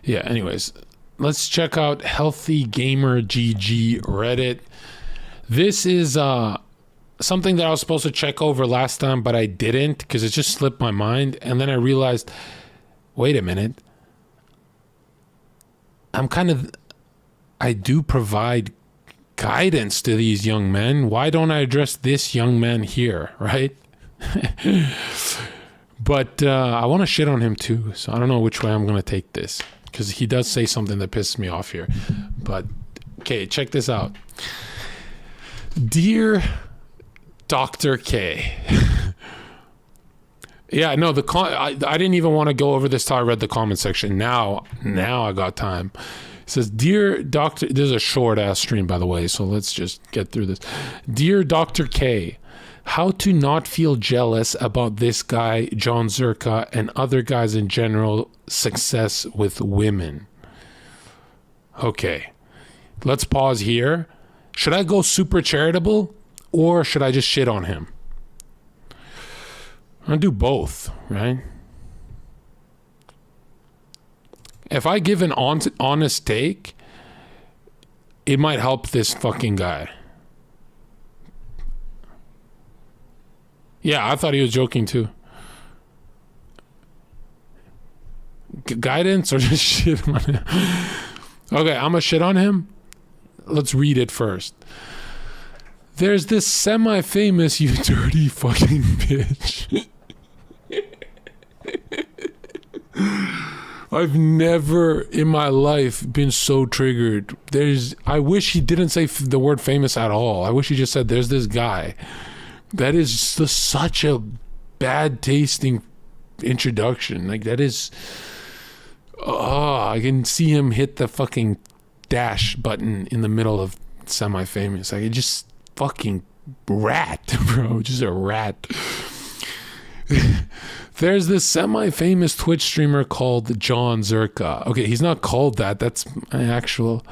Yeah, anyways, let's check out Healthy Gamer GG Reddit. This is something that I was supposed to check over last time, but I didn't because it just slipped my mind. And then I realized, wait a minute. I do provide guidance to these young men. Why don't I address this young man here, right? But I want to shit on him too, so I don't know which way I'm going to take this, because he does say something that pisses me off here. But, okay, check this out. Dear Dr. K. Yeah, no, I didn't even want to go over this till I read the comment section. Now I got time. It says, Dear Dr. This is a short-ass stream, by the way, so let's just get through this. Dear Dr. K, how to not feel jealous about this guy, jonzherka, and other guys in general success with women. Okay, let's pause here. Should I go super charitable, or should I just shit on him? I'm gonna do both, right? If I give an honest take, it might help this fucking guy. Yeah, I thought he was joking too. Guidance or just shit on him? Okay, I'm gonna shit on him. Let's read it first. There's this semi-famous, you dirty fucking bitch. I've never in my life been so triggered. I wish he didn't say the word famous at all. I wish he just said, there's this guy. That is just such a bad tasting introduction. Like, that is, I can see him hit the fucking dash button in the middle of semi-famous. Like, it just fucking rat, bro. Just a rat. There's this semi-famous Twitch streamer called jonzherka. Okay, he's not called that. That's an actual...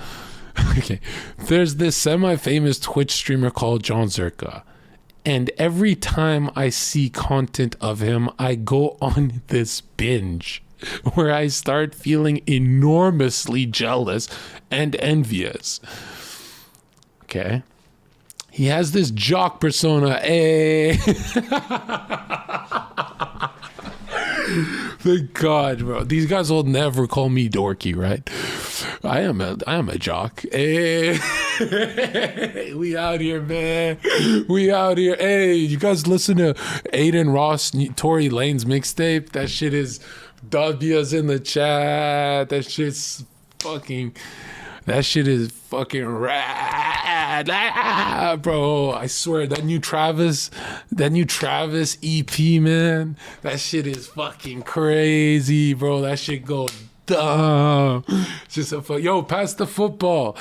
Okay. There's this semi-famous Twitch streamer called jonzherka. And every time I see content of him, I go on this binge where I start feeling enormously jealous and envious. Okay. He has this jock persona. Hey. Thank God, bro. These guys will never call me dorky, right? I am a jock. Hey. We out here, man. We out here. Hey, you guys listen to Aiden Ross, Tory Lane's mixtape? That shit is W's in the chat. That shit is fucking rad. Bro, I swear, that new Travis EP, man, that shit is fucking crazy, bro. That shit goes dumb. Just yo, pass the football.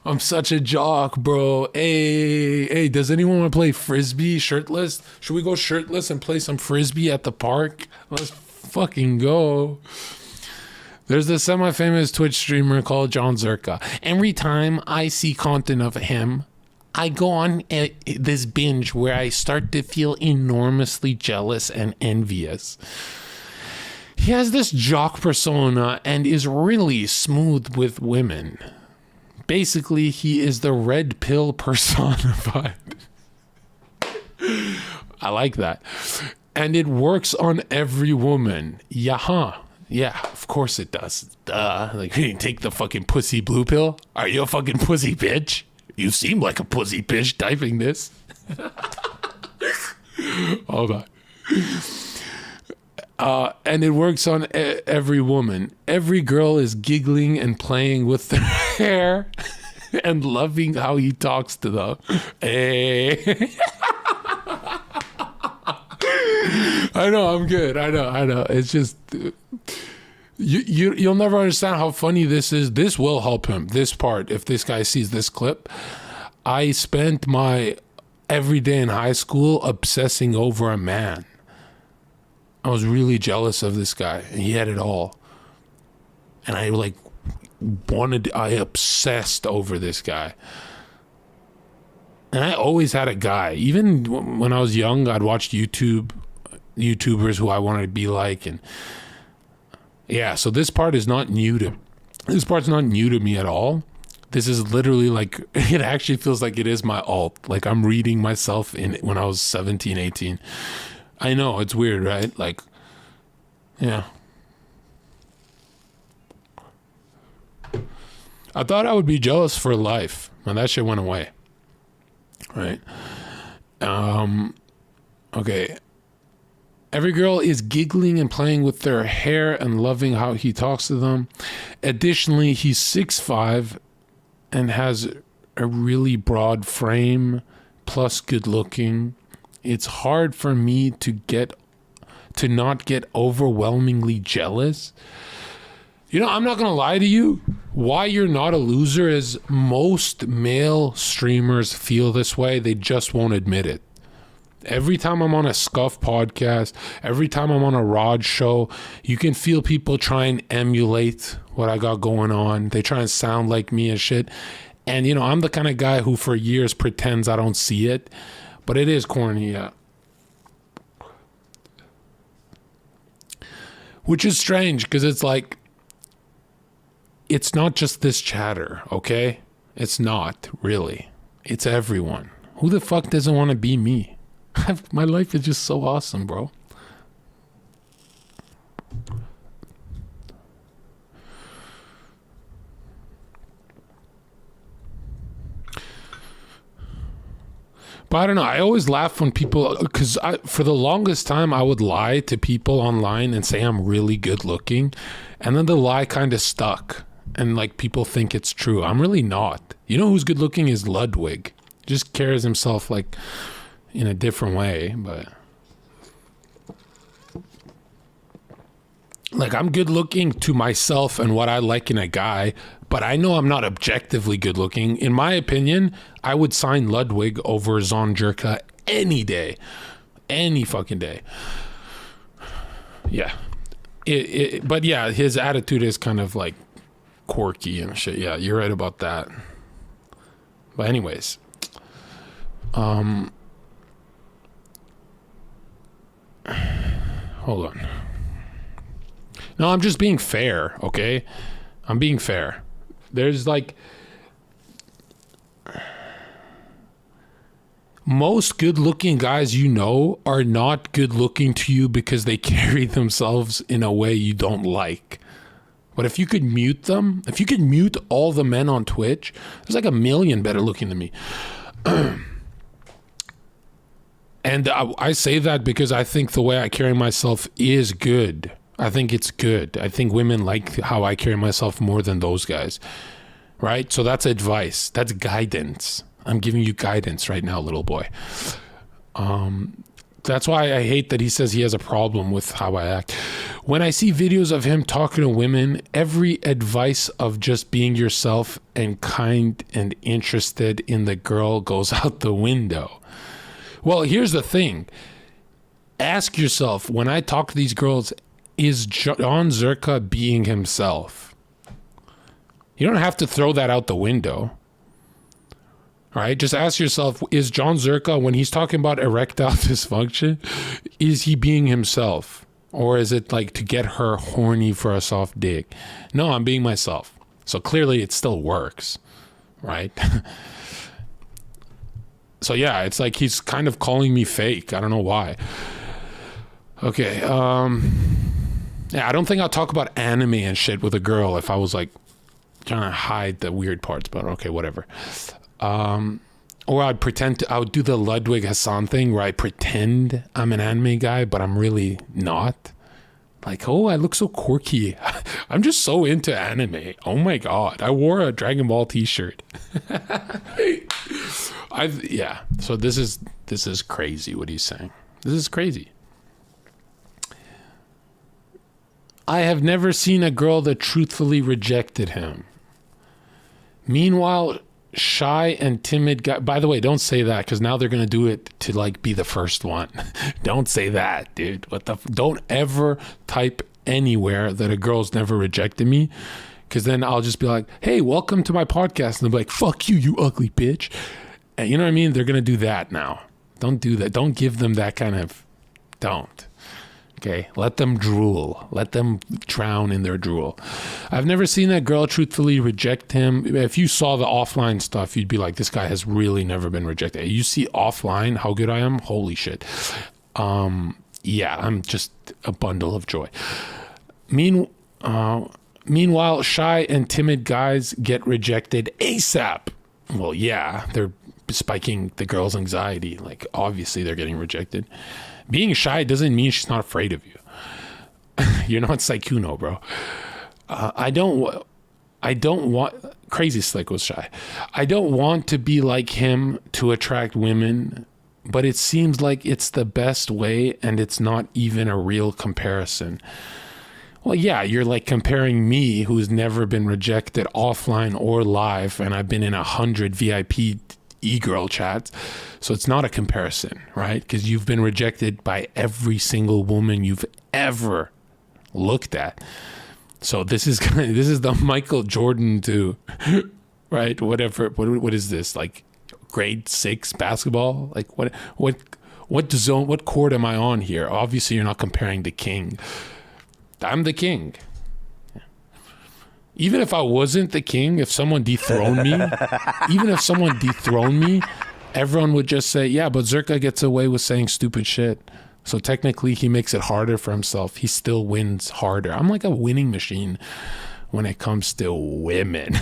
I'm such a jock, bro. Hey, does anyone want to play frisbee shirtless? Should we go shirtless and play some frisbee at the park? Let's fucking go. There's this semi-famous Twitch streamer called jonzherka. Every time I see content of him, I go on this binge where I start to feel enormously jealous and envious. He has this jock persona and is really smooth with women. Basically, he is the red pill personified. I like that. And it works on every woman. Yaha. Yeah, of course it does. Duh. Like, you take the fucking pussy blue pill? Are you a fucking pussy bitch? You seem like a pussy bitch typing this. Hold on. And it works on every woman. Every girl is giggling and playing with their hair and loving how he talks to them. Hey. I know, I'm good. I know. It's just... You'll never understand how funny this is. This will help him. This part, if this guy sees this clip. I spent my every day in high school obsessing over a man. I was really jealous of this guy. And he had it all. And I obsessed over this guy. And I always had a guy. Even when I was young, I'd watch YouTubers who I wanted to be like, and Yeah, so this part's not new to me at all. This is literally like, it actually feels like it is my alt. Like I'm reading myself in when I was 17, 18. I know, it's weird, right? Like, yeah. I thought I would be jealous for life, and that shit went away. Right? Okay. Every girl is giggling and playing with their hair and loving how he talks to them. Additionally, he's 6'5" and has a really broad frame, plus good looking. It's hard for me to not get overwhelmingly jealous. You know, I'm not going to lie to you. Why you're not a loser is most male streamers feel this way. They just won't admit it. Every time I'm on a Scuff podcast, every time I'm on a Rod show, you can feel people try and emulate what I got going on. They try and sound like me and shit. And, you know, I'm the kind of guy who for years pretends I don't see it. But it is corny, yeah. Which is strange, because it's like, it's not just this chatter, okay? It's not, really. It's everyone. Who the fuck doesn't want to be me? My life is just so awesome, bro. But I don't know. I always laugh when people, because for the longest time, I would lie to people online and say I'm really good looking. And then the lie kind of stuck. And like people think it's true. I'm really not. You know who's good looking is Ludwig. Just carries himself like in a different way, but like I'm good looking to myself and what I like in a guy, but I know I'm not objectively good looking. In my opinion, I would sign Ludwig over Zherka any day, any fucking day. Yeah. But yeah, his attitude is kind of like quirky and shit. Yeah, you're right about that. But anyways, hold on. No, I'm just being fair, okay? I'm being fair. There's like, most good-looking guys you know are not good-looking to you because they carry themselves in a way you don't like. But if you could mute them, if you could mute all the men on Twitch, there's like a million better looking than me. And I say that because I think the way I carry myself is good. I think it's good. I think women like how I carry myself more than those guys. Right? So that's advice. That's guidance. I'm giving you guidance right now, little boy. That's why I hate that he says he has a problem with how I act. When I see videos of him talking to women, every advice of just being yourself and kind and interested in the girl goes out the window. Well, here's the thing. Ask yourself, when I talk to these girls, is jonzherka being himself? You don't have to throw that out the window. All right, just ask yourself, is jonzherka, when he's talking about erectile dysfunction, is he being himself? Or is it like to get her horny for a soft dick? No, I'm being myself. So clearly it still works, right? So yeah, it's like he's kind of calling me fake. I don't know why. Okay, yeah, I don't think I'll talk about anime and shit with a girl if I was like trying to hide the weird parts, but okay, whatever. Or I would do the Ludwig Hassan thing where I pretend I'm an anime guy, but I'm really not. Like, oh, I look so quirky. I'm just so into anime. Oh my God. I wore a Dragon Ball t-shirt. Yeah. So this is crazy what he's saying. This is crazy. I have never seen a girl that truthfully rejected him. Meanwhile, shy and timid guy. By the way, don't say that, because now they're gonna do it to like be the first one. Don't say that, dude. Don't ever type anywhere that a girl's never rejected me, because then I'll just be like, hey, welcome to my podcast, and they'll be like, fuck you, you ugly bitch. And you know what I mean? They're gonna do that now. Don't do that. Don't give them that kind of. Don't Okay, let them drool. Let them drown in their drool. I've never seen that girl truthfully reject him. If you saw the offline stuff, you'd be like, this guy has really never been rejected. You see offline how good I am? Holy shit. Yeah, I'm just a bundle of joy. Meanwhile, shy and timid guys get rejected ASAP. Well, yeah, they're spiking the girl's anxiety. Like, obviously they're getting rejected. Being shy doesn't mean she's not afraid of you. You're not Saikuno, bro. I don't want, Crazy Slick was shy. I don't want to be like him to attract women, but it seems like it's the best way and it's not even a real comparison. Well, yeah, you're like comparing me, who's never been rejected offline or live, and I've been in 100 VIP e-girl chats, so it's not a comparison, right? Because you've been rejected by every single woman you've ever looked at. So this is the Michael Jordan to, right? Whatever. What is this, like grade 6 basketball? Like what zone? What court am I on here? Obviously, you're not comparing the king. I'm the king. Even if I wasn't the king, if someone dethroned me, everyone would just say, yeah, but Zherka gets away with saying stupid shit. So technically he makes it harder for himself. He still wins harder. I'm like a winning machine when it comes to women.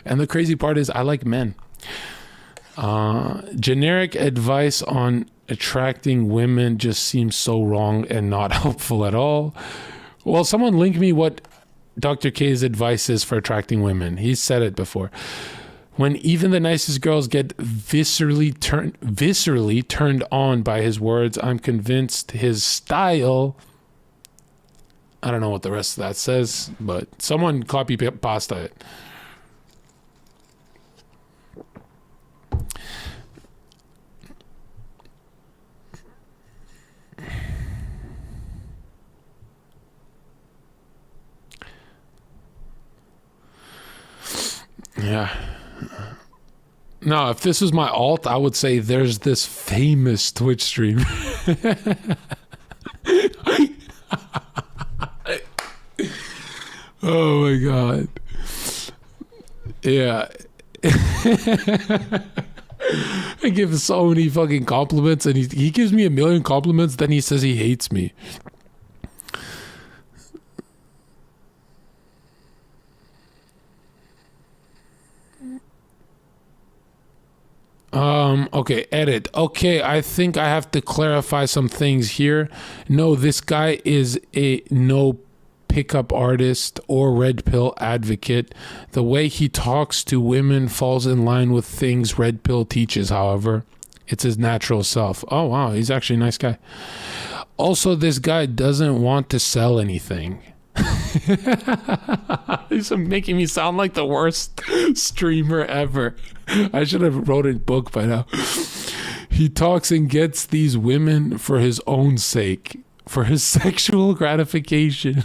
And the crazy part is I like men. Generic advice on attracting women just seems so wrong and not helpful at all. Well, someone link me what Dr. K's advice is for attracting women. He's said it before. When even the nicest girls get viscerally turned on by his words, I'm convinced his style, I don't know what the rest of that says, but someone copy pasta it. Yeah. No, if this was my alt, I would say there's this famous Twitch stream. Oh my God. Yeah. I give so many fucking compliments and he gives me a million compliments, then he says he hates me. Okay, edit. Okay, I think I have to clarify some things here. No, this guy is a no pickup artist or red pill advocate. The way he talks to women falls in line with things red pill teaches, however. It's his natural self. Oh, wow, he's actually a nice guy. Also, this guy doesn't want to sell anything. He's making me sound like the worst streamer ever. I should have wrote a book by now. He talks and gets these women for his own sake, for his sexual gratification.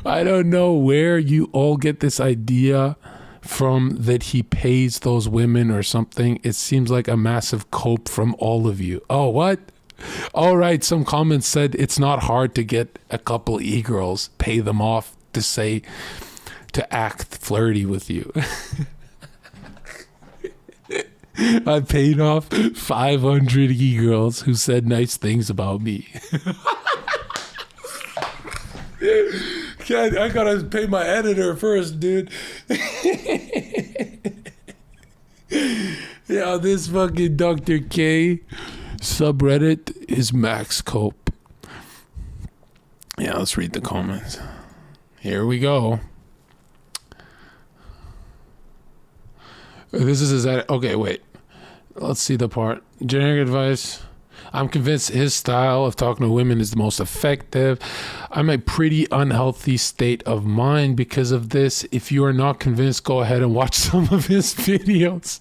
I don't know where you all get this idea from, that he pays those women or something. It seems like a massive cope from all of you. Oh, what? All right, some comments said it's not hard to get a couple e-girls, pay them off to act flirty with you. I paid off 500 e-girls who said nice things about me. I gotta pay my editor first, dude. Yeah, this fucking Dr. K subreddit is max cope. Yeah, let's read the comments. Here we go. This is his edit. Okay, wait. Let's see the part. Generic advice. I'm convinced his style of talking to women is the most effective. I'm a pretty unhealthy state of mind because of this. If you are not convinced, go ahead and watch some of his videos.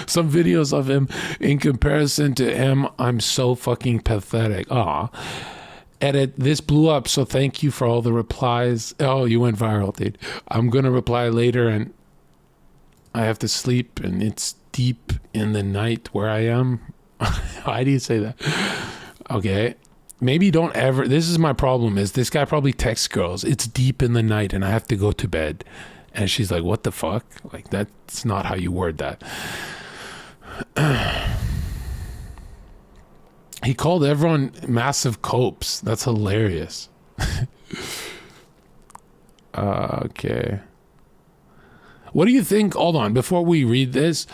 Some videos of him. In comparison to him, I'm so fucking pathetic. Aw. Edit. This blew up, so thank you for all the replies. Oh, you went viral, dude. I'm going to reply later, and I have to sleep, and it's deep in the night where I am. Why do you say that? Okay. Maybe don't ever. This is my problem. Is this guy probably texts girls? It's deep in the night and I have to go to bed, and she's like, "What the fuck?" Like, that's not how you word that. He called everyone massive copes. That's hilarious. Okay. What do you think? Hold on. Before we read this,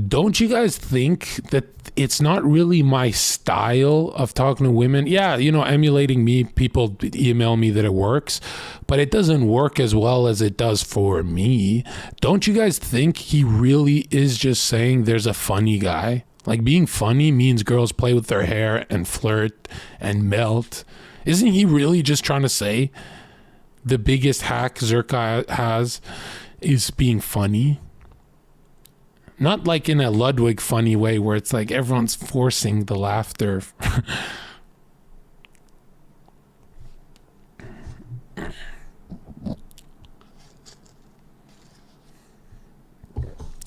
don't you guys think that it's not really my style of talking to women? Yeah, emulating me, people email me that it works, but it doesn't work as well as it does for me. Don't you guys think he really is just saying there's a funny guy? Like, being funny means girls play with their hair and flirt and melt. Isn't he really just trying to say the biggest hack Zherka has is being funny? Not like in a Ludwig funny way where it's like everyone's forcing the laughter.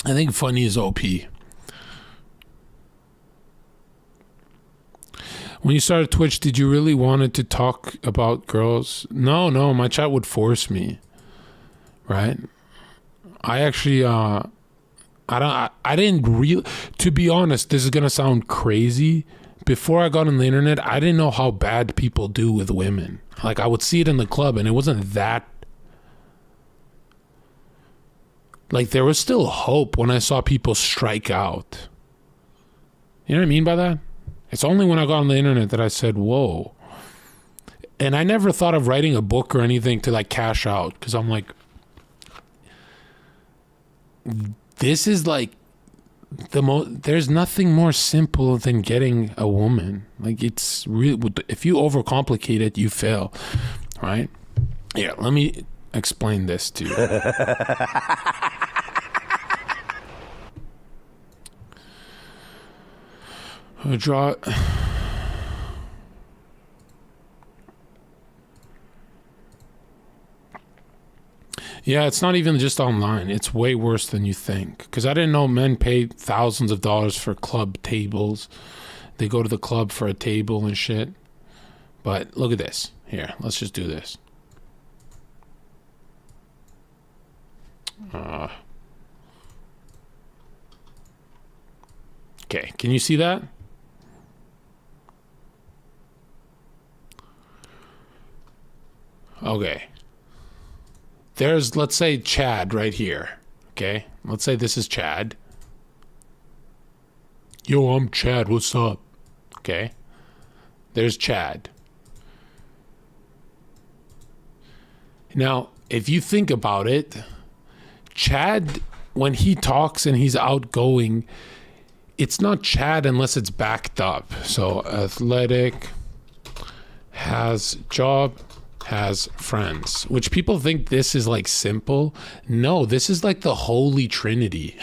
I think funny is OP. When you started Twitch, did you really wanted to talk about girls? No, my chat would force me. Right? I actually, I didn't really, to be honest, this is going to sound crazy. Before I got on the internet, I didn't know how bad people do with women. Like, I would see it in the club and it wasn't that, like, there was still hope when I saw people strike out. You know what I mean by that? It's only when I got on the internet that I said, whoa. And I never thought of writing a book or anything to like cash out, because I'm like, this is like there's nothing more simple than getting a woman. Like, it's really, if you overcomplicate it, you fail, right? Yeah, let me explain this to you. Draw. Yeah, it's not even just online. It's way worse than you think. Because I didn't know men pay thousands of dollars for club tables. They go to the club for a table and shit. But look at this. Here, let's just do this. Okay, can you see that? Okay. There's, let's say, Chad right here. Okay? Let's say this is Chad. Yo, I'm Chad. What's up? Okay? There's Chad. Now, if you think about it, Chad, when he talks and he's outgoing, it's not Chad unless it's backed up. So, athletic, has job, has friends, which people think this is like simple. No, this is like the holy trinity.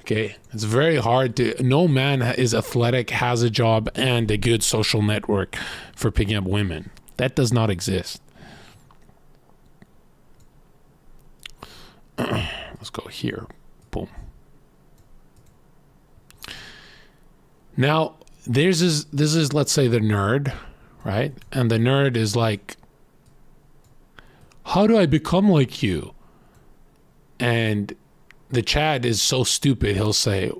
Okay, it's very hard to, no man is athletic, has a job, and a good social network for picking up women. That does not exist. Let's go here. Boom. Now, this is, let's say, the nerd, right? And the nerd is like, how do I become like you? And the Chad is so stupid, he'll say,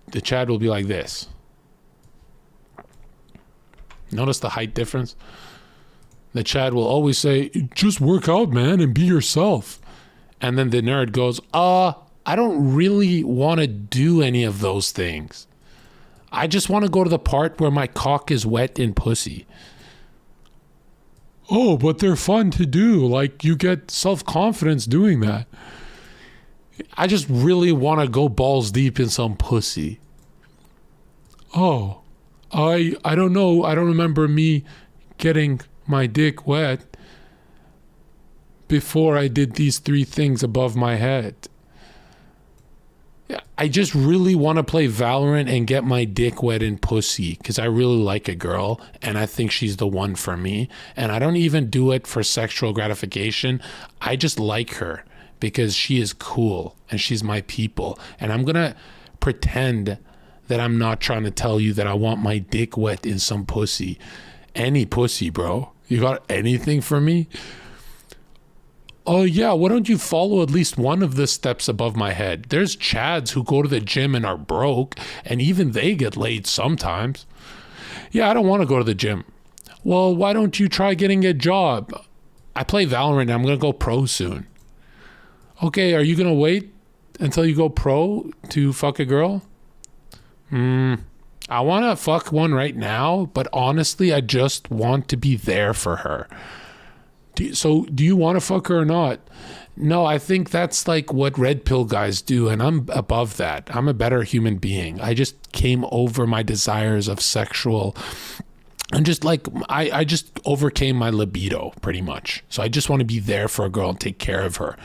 the Chad will be like this. Notice the height difference? The Chad will always say, just work out, man, and be yourself. And then the nerd goes, I don't really want to do any of those things. I just want to go to the part where my cock is wet in pussy. Oh, but they're fun to do. Like, you get self-confidence doing that. I just really want to go balls deep in some pussy. Oh, I don't know. I don't remember me getting my dick wet before I did these 3 things above my head. I just really want to play Valorant and get my dick wet in pussy because I really like a girl and I think she's the one for me. And I don't even do it for sexual gratification. I just like her because she is cool and she's my people. And I'm going to pretend that I'm not trying to tell you that I want my dick wet in some pussy. Any pussy, bro. You got anything for me? Oh yeah, why don't you follow at least one of the steps above my head? There's chads who go to the gym and are broke, and even they get laid sometimes. Yeah, I don't want to go to the gym. Well, why don't you try getting a job? I play Valorant and I'm going to go pro soon. Okay, are you going to wait until you go pro to fuck a girl? I want to fuck one right now, but honestly, I just want to be there for her. So do you want to fuck her or not? No, I think that's like what red pill guys do, and I'm above that. I'm a better human being. I just came over my desires of sexual, and just like I just overcame my libido pretty much. So I just want to be there for a girl and take care of her.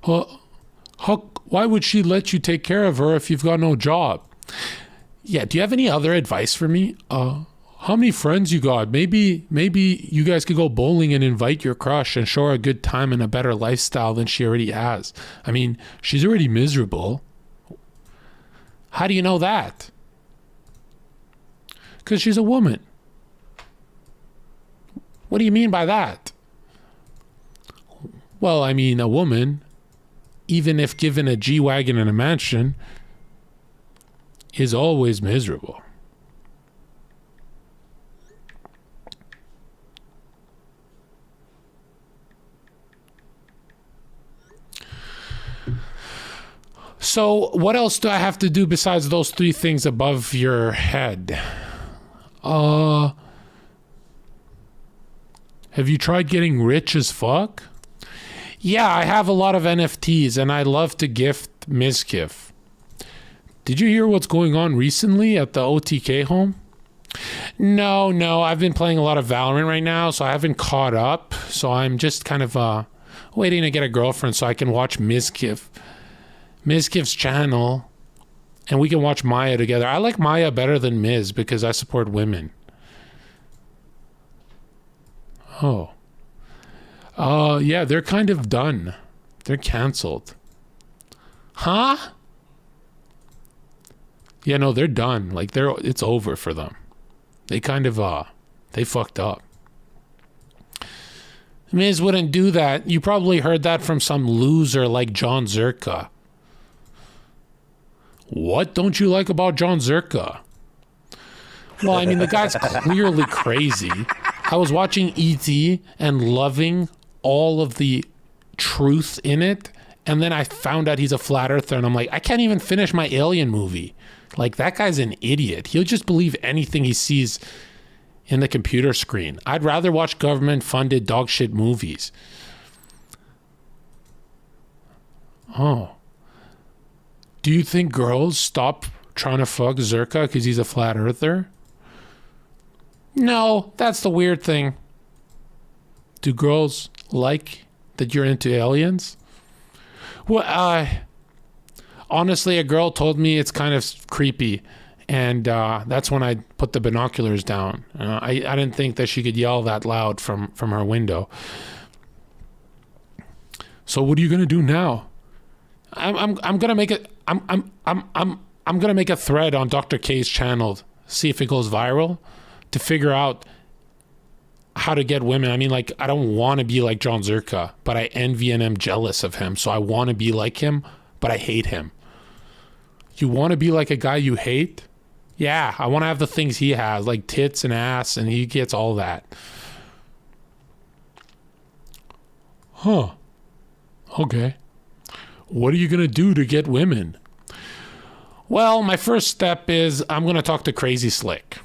Why would she let you take care of her if you've got no job? Yeah, do you have any other advice for me? How many friends you got? Maybe you guys could go bowling and invite your crush and show her a good time and a better lifestyle than she already has. I mean, she's already miserable. How do you know that? Because she's a woman. What do you mean by that? Well, I mean, a woman, even if given a G-Wagon and a mansion, is always miserable. So what else do I have to do besides those three things above your head? Have you tried getting rich as fuck? Yeah, I have a lot of NFTs and I love to gift Mizkif. Did you hear what's going on recently at the OTK home? No, I've been playing a lot of Valorant right now, so I haven't caught up. So I'm just kind of waiting to get a girlfriend so I can watch Mizkif's channel, and we can watch Maya together. I like Maya better than Miz because I support women. Yeah, they're kind of done. They're canceled. Huh? Yeah, no, they're done. Like it's over for them. They kind of they fucked up. Miz wouldn't do that. You probably heard that from some loser like jonzherka. What don't you like about jonzherka? Well, I mean, the guy's clearly crazy. I was watching E.T. and loving all of the truth in it, and then I found out he's a flat earther, and I'm like, I can't even finish my Alien movie. Like, that guy's an idiot. He'll just believe anything he sees in the computer screen. I'd rather watch government-funded dog shit movies. Oh. Do you think girls stop trying to fuck Zherka because he's a flat earther? No, that's the weird thing. Do girls like that you're into aliens? Well, honestly, a girl told me it's kind of creepy, and that's when I put the binoculars down. I didn't think that she could yell that loud from her window. So what are you gonna do now? I'm gonna make it. I'm gonna make a thread on Dr. K's channel, see if it goes viral, to figure out how to get women. I mean, like, I don't want to be like jonzherka, but I envy and am jealous of him. So I want to be like him, but I hate him. You want to be like a guy you hate? Yeah, I want to have the things he has, like tits and ass, and he gets all that. Huh. Okay. What are you going to do to get women? Well, my first step is I'm going to talk to Crazy Slick.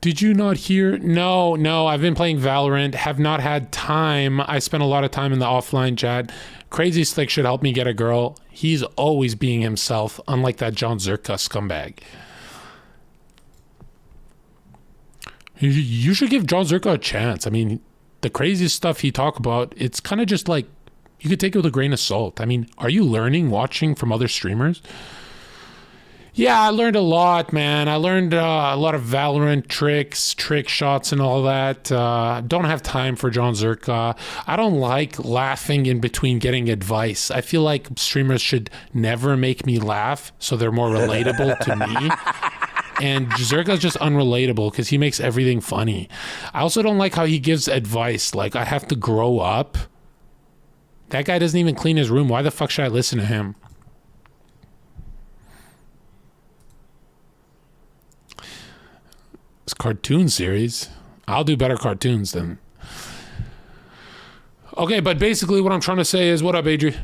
Did you not hear? No, I've been playing Valorant, have not had time. I spent a lot of time in the offline chat. Crazy Slick should help me get a girl. He's always being himself, unlike that jonzherka scumbag. You should give jonzherka a chance. I mean, the crazy stuff he talk about, it's kind of just like, you could take it with a grain of salt. I mean, are you learning, watching from other streamers? Yeah, I learned a lot, man. I learned a lot of Valorant tricks, trick shots, and all that. Don't have time for jonzherka. I don't like laughing in between getting advice. I feel like streamers should never make me laugh so they're more relatable to me. And Zherka's just unrelatable because he makes everything funny. I also don't like how he gives advice. Like, I have to grow up. That guy doesn't even clean his room. Why the fuck should I listen to him? This cartoon series. I'll do better cartoons than. Okay, but basically what I'm trying to say is, what up, Adri?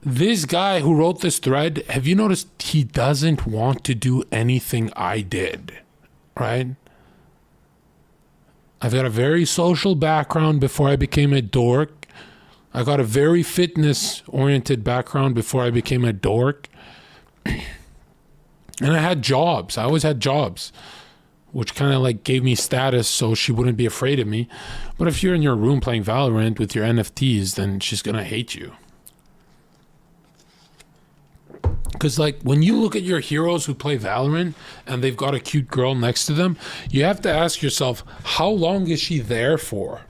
This guy who wrote this thread, have you noticed he doesn't want to do anything I did, right? I've got a very social background before I became a dork. I got a very fitness-oriented background before I became a dork. And I had jobs. I always had jobs, which kind of like gave me status so she wouldn't be afraid of me. But if you're in your room playing Valorant with your NFTs, then she's going to hate you. Because, like, when you look at your heroes who play Valorant and they've got a cute girl next to them, you have to ask yourself, how long is she there for?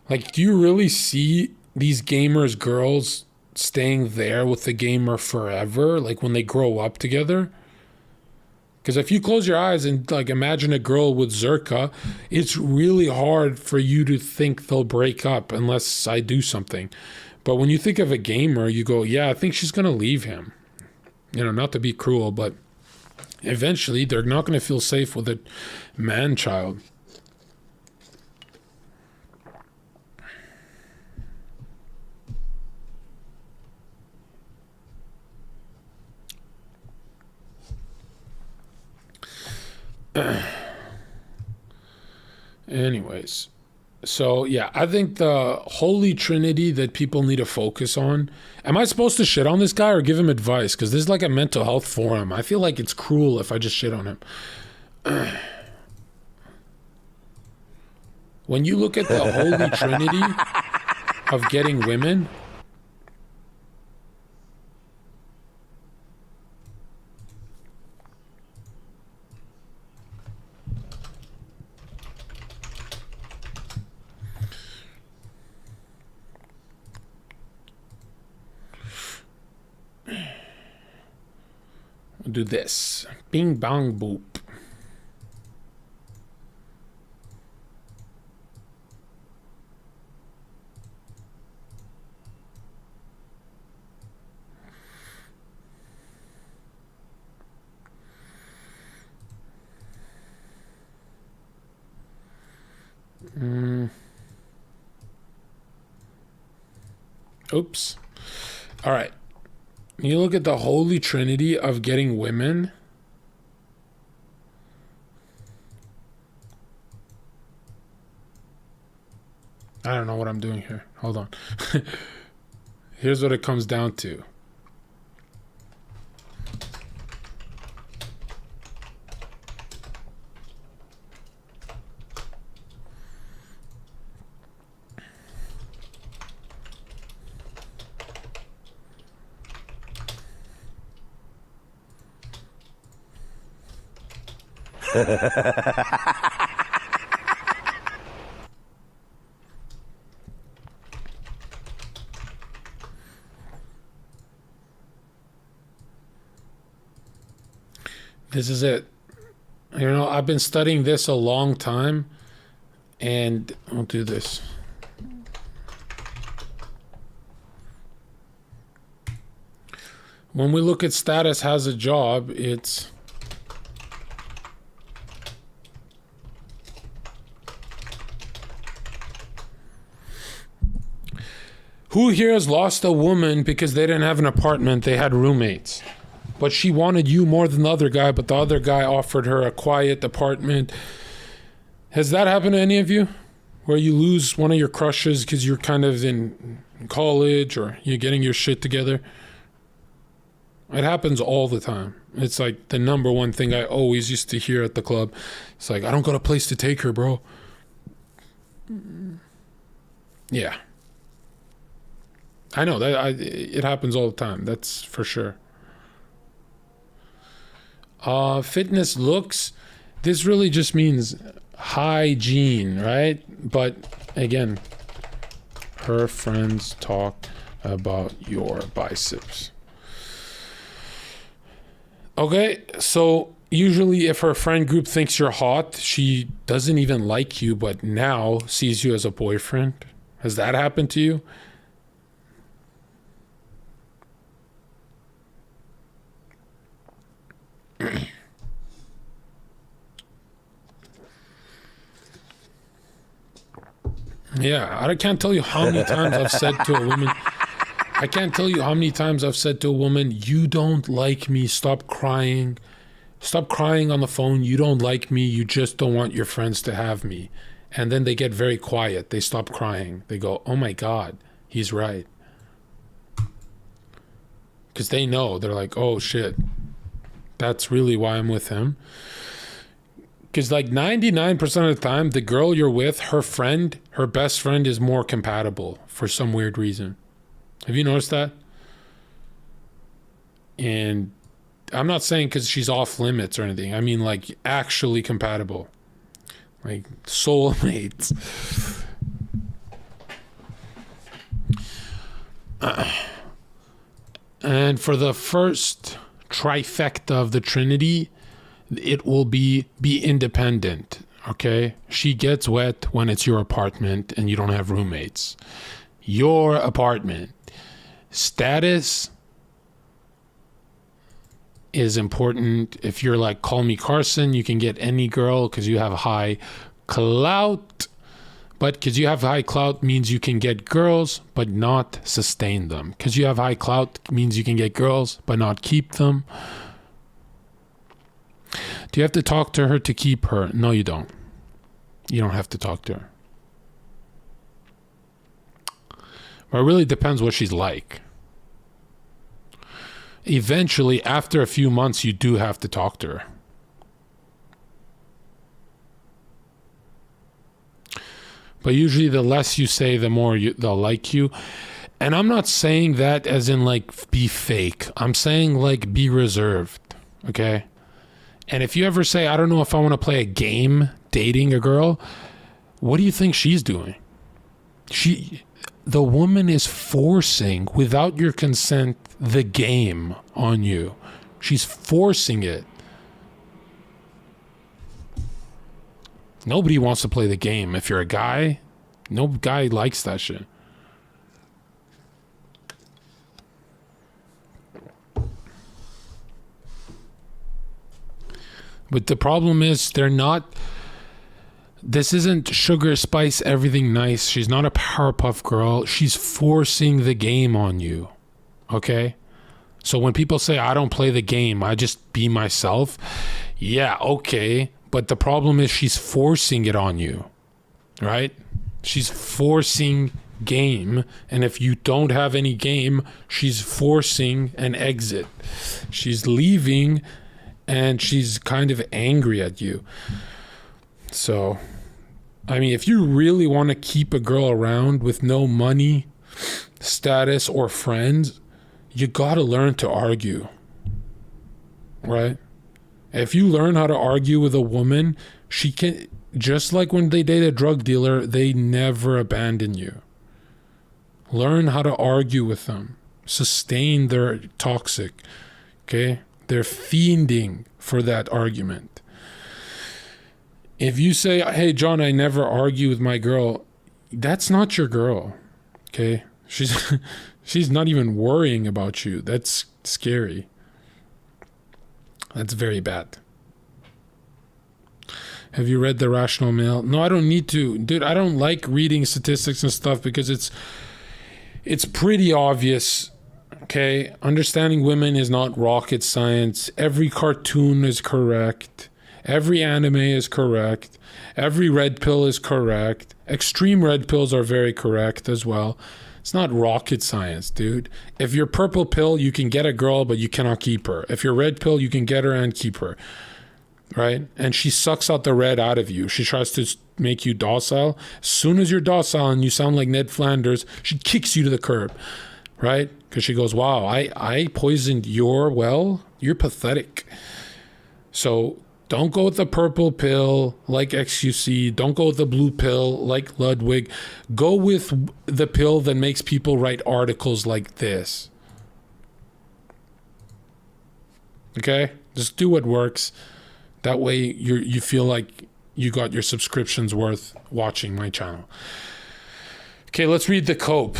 Like, do you really see these gamers' girls staying there with the gamer forever? Like, when they grow up together? Because if you close your eyes and, like, imagine a girl with Zherka, it's really hard for you to think they'll break up unless I do something. But when you think of a gamer, you go, yeah, I think she's going to leave him. You know, not to be cruel, but eventually they're not going to feel safe with a man-child. Anyways. So, yeah, I think the holy trinity that people need to focus on. Am I supposed to shit on this guy or give him advice? Because this is like a mental health forum. I feel like it's cruel if I just shit on him. When you look at the holy trinity of getting women, we'll do this. Bing, bong, boop. Oops. All right. You look at the holy trinity of getting women. I don't know what I'm doing here. Hold on. Here's what it comes down to. This is it. You know, I've been studying this a long time, and I'll do this. When we look at status has a job, it's who here has lost a woman because they didn't have an apartment, they had roommates? But she wanted you more than the other guy, but the other guy offered her a quiet apartment. Has that happened to any of you? Where you lose one of your crushes because you're kind of in college or you're getting your shit together? It happens all the time. It's like the number one thing I always used to hear at the club. It's like, I don't got a place to take her, bro. Yeah. I know that it happens all the time. That's for sure. Fitness looks. This really just means hygiene, right? But again, her friends talk about your biceps. Okay, so usually if her friend group thinks you're hot, she doesn't even like you, but now sees you as a boyfriend. Has that happened to you? Yeah, I can't tell you how many times I've said to a woman, I can't tell you how many times I've said to a woman, you don't like me, stop crying. Stop crying on the phone, you don't like me, you just don't want your friends to have me. And then they get very quiet, they stop crying. They go, oh my God, he's right. Because they know, they're like, oh shit, that's really why I'm with him. Because like 99% of the time, the girl you're with, her friend, her best friend is more compatible for some weird reason. Have you noticed that? And I'm not saying because she's off limits or anything. I mean like actually compatible. Like soulmates. And for the first trifecta of the Trinity, it will be independent, okay? She gets wet when it's your apartment and you don't have roommates. Your apartment. Status is important. If you're like, call me Carson, you can get any girl because you have high clout. But because you have high clout means you can get girls, but not sustain them. Because you have high clout means you can get girls, but not keep them. Do you have to talk to her to keep her? No, you don't. You don't have to talk to her. But it really depends what she's like. Eventually, after a few months, you do have to talk to her. But usually the less you say, the more they'll like you. And I'm not saying that as in like be fake. I'm saying like be reserved, okay? And if you ever say, I don't know if I want to play a game dating a girl, what do you think she's doing? The woman is forcing, without your consent, the game on you. She's forcing it. Nobody wants to play the game. If you're a guy, no guy likes that shit. But the problem is this isn't sugar, spice, everything nice. She's not a Powerpuff Girl. She's forcing the game on you. Okay? So when people say, I don't play the game, I just be myself. Yeah, okay. But the problem is she's forcing it on you. Right? She's forcing game. And if you don't have any game, she's forcing an exit. She's leaving and she's kind of angry at you. So, I mean, if you really want to keep a girl around with no money, status, or friends, you got to learn to argue. Right? If you learn how to argue with a woman, she can, just like when they date a drug dealer, they never abandon you. Learn how to argue with them. Sustain their toxic. Okay? They're fiending for that argument. If you say, hey, John, I never argue with my girl, that's not your girl. Okay? She's not even worrying about you. That's scary. That's very bad. Have you read The Rational Male? No, I don't need to. Dude, I don't like reading statistics and stuff because it's pretty obvious. Okay? Understanding women is not rocket science. Every cartoon is correct. Every anime is correct. Every red pill is correct. Extreme red pills are very correct as well. It's not rocket science, dude. If you're purple pill, you can get a girl, but you cannot keep her. If you're red pill, you can get her and keep her. Right? And she sucks out the red out of you. She tries to make you docile. As soon as you're docile and you sound like Ned Flanders, she kicks you to the curb. right? Because she goes, wow, I poisoned your well? You're pathetic. So don't go with the purple pill like XQC. Don't go with the blue pill like Ludwig. Go with the pill that makes people write articles like this. Okay? Just do what works. That way you feel like you got your subscriptions worth watching my channel. Okay, let's read the cope.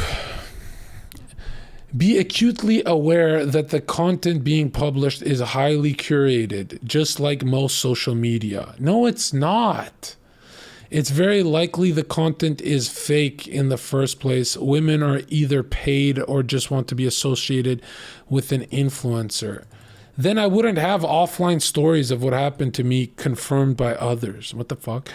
Be acutely aware that the content being published is highly curated, just like most social media. No, it's not. It's very likely the content is fake in the first place. Women are either paid or just want to be associated with an influencer. Then I wouldn't have offline stories of what happened to me confirmed by others. What the fuck?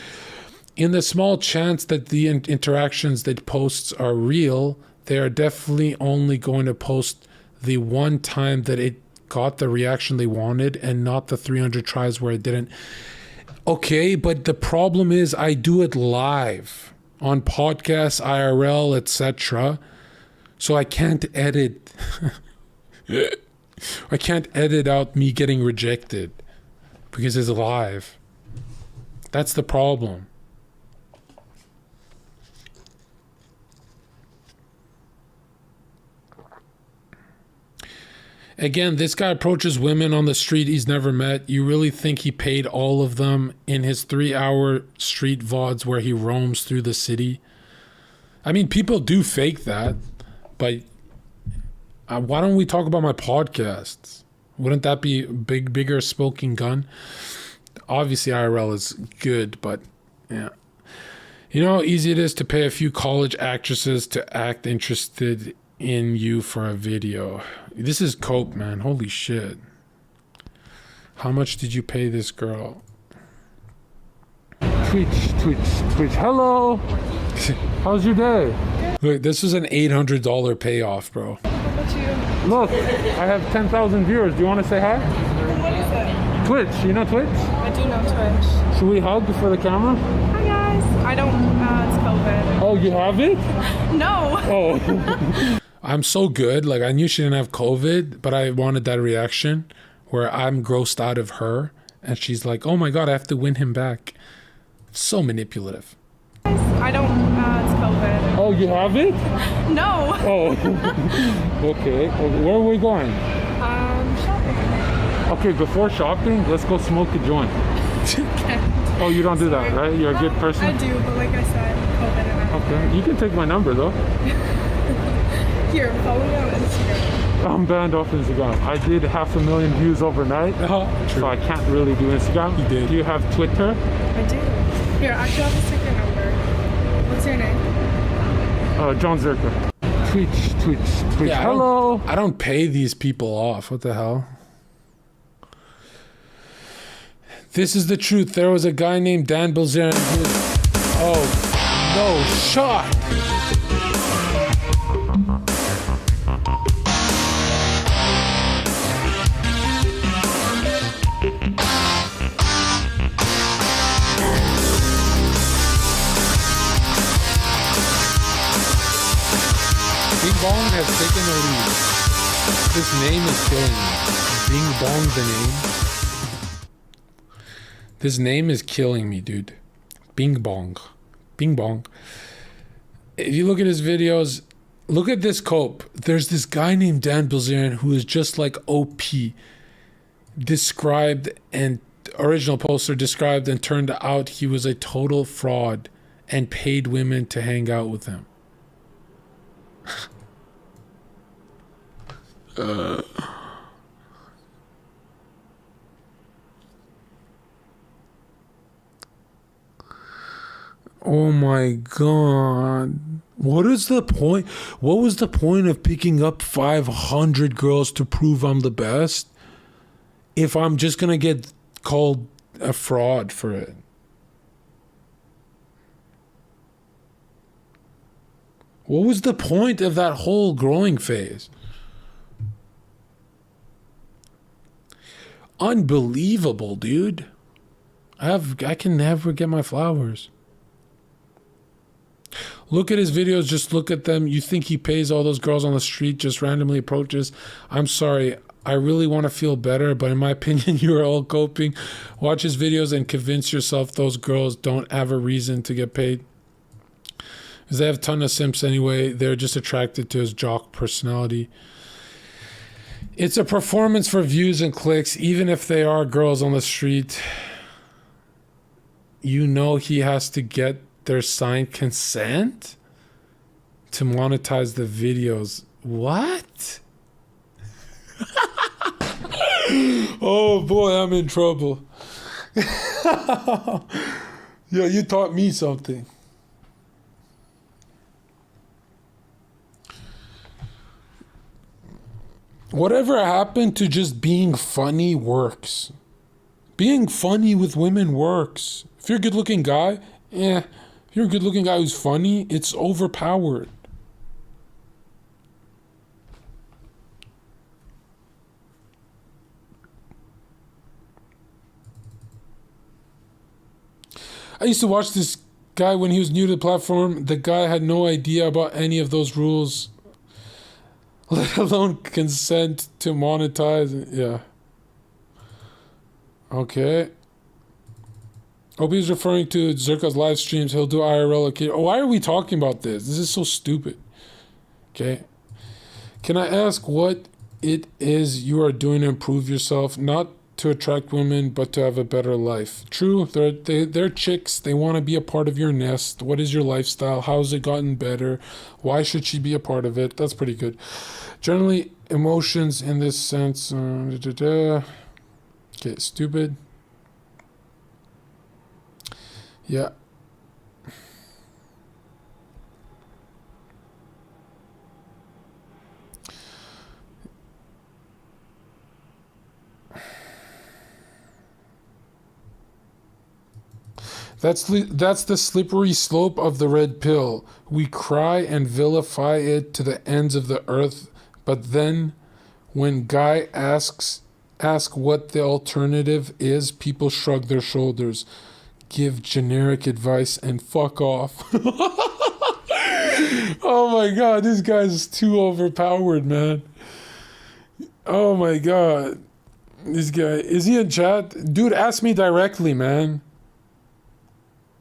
In the small chance that the interactions that posts are real, they are definitely only going to post the one time that it got the reaction they wanted and not the 300 tries where it didn't. Okay, but the problem is I do it live on podcasts, IRL, etc. So I can't edit. I can't edit out me getting rejected because it's live. That's the problem. Again, this guy approaches women on the street he's never met. You really think he paid all of them in his 3-hour street VODs where he roams through the city? I mean, people do fake that, but why don't we talk about my podcasts? Wouldn't that be a bigger smoking gun? Obviously, IRL is good, but yeah. You know how easy it is to pay a few college actresses to act interested in you for a video. This is cope, man. Holy shit. How much did you pay this girl? Twitch. Hello. How's your day? Look, this is an $800 payoff, bro. How about you? Look, I have 10,000 viewers. Do you want to say hi? What is it? Twitch. You know Twitch? I do know Twitch. Should we hug for the camera? Hi guys. I don't, it's COVID. Oh, you have it? No. Oh. I'm so good. Like, I knew she didn't have COVID, but I wanted that reaction where I'm grossed out of her and she's like, oh my God, I have to win him back. So manipulative. I don't, it's COVID. Oh, you have it? No. Oh. Okay. Where are we going? Shopping. Okay, before shopping, let's go smoke a joint. Okay. Oh, you don't do that, right? You're a good person? I do, but like I said, COVID and everything. Okay. You can take my number, though. Here, follow me on Instagram. I'm banned off Instagram. I did 500,000 views overnight, so I can't really do Instagram. You did. Do you have Twitter? I do. Here, actually, I'll just take your number. What's your name? jonzherka. Twitch. Yeah, Hello. I don't pay these people off. What the hell? This is the truth. There was a guy named Dan Bilzerian who was... Oh, no, shot. Bing Bong has taken the lead. This name is killing me. Bing Bong, the name. This name is killing me, dude. Bing Bong. Bing Bong. If you look at his videos, look at this cope. There's this guy named Dan Bilzerian who is just like OP. Described and original poster described and turned out he was a total fraud and paid women to hang out with him. Oh my God. What is the point? What was the point of picking up 500 girls to prove I'm the best if I'm just going to get called a fraud for it? What was the point of that whole growing phase? Unbelievable, dude. I can never get my flowers. Look at his videos. Just look at them. You think he pays all those girls on the street, just randomly approaches? I'm sorry. I really want to feel better, but in my opinion, you are all coping. Watch his videos and convince yourself those girls don't have a reason to get paid. Because they have a ton of simps anyway. They're just attracted to his jock personality. It's a performance for views and clicks. Even if they are girls on the street, you know he has to get their signed consent to monetize the videos. What? Oh boy, I'm in trouble. Yo, you taught me something. Whatever happened to just being funny works? Being funny with women works. If you're a good-looking guy, if you're a good-looking guy who's funny, it's overpowered. I used to watch this guy when he was new to the platform. The guy had no idea about any of those rules, let alone consent to monetize. Yeah. Okay. Hope he's referring to Zherka's live streams. He'll do IRL. Okay. Oh, why are we talking about this? This is so stupid. Okay. Can I ask what it is you are doing to improve yourself? Not to attract women, but to have a better life. True, they're chicks. They want to be a part of your nest. What is your lifestyle? How has it gotten better? Why should she be a part of it? That's pretty good. Generally, emotions in this sense. Okay, stupid. Yeah. That's the slippery slope of the red pill. We cry and vilify it to the ends of the earth, but then when guy ask what the alternative is, people shrug their shoulders, give generic advice, and fuck off. Oh my god, this guy's too overpowered, man. Oh my god. This guy, is he in chat? Dude, ask me directly, man.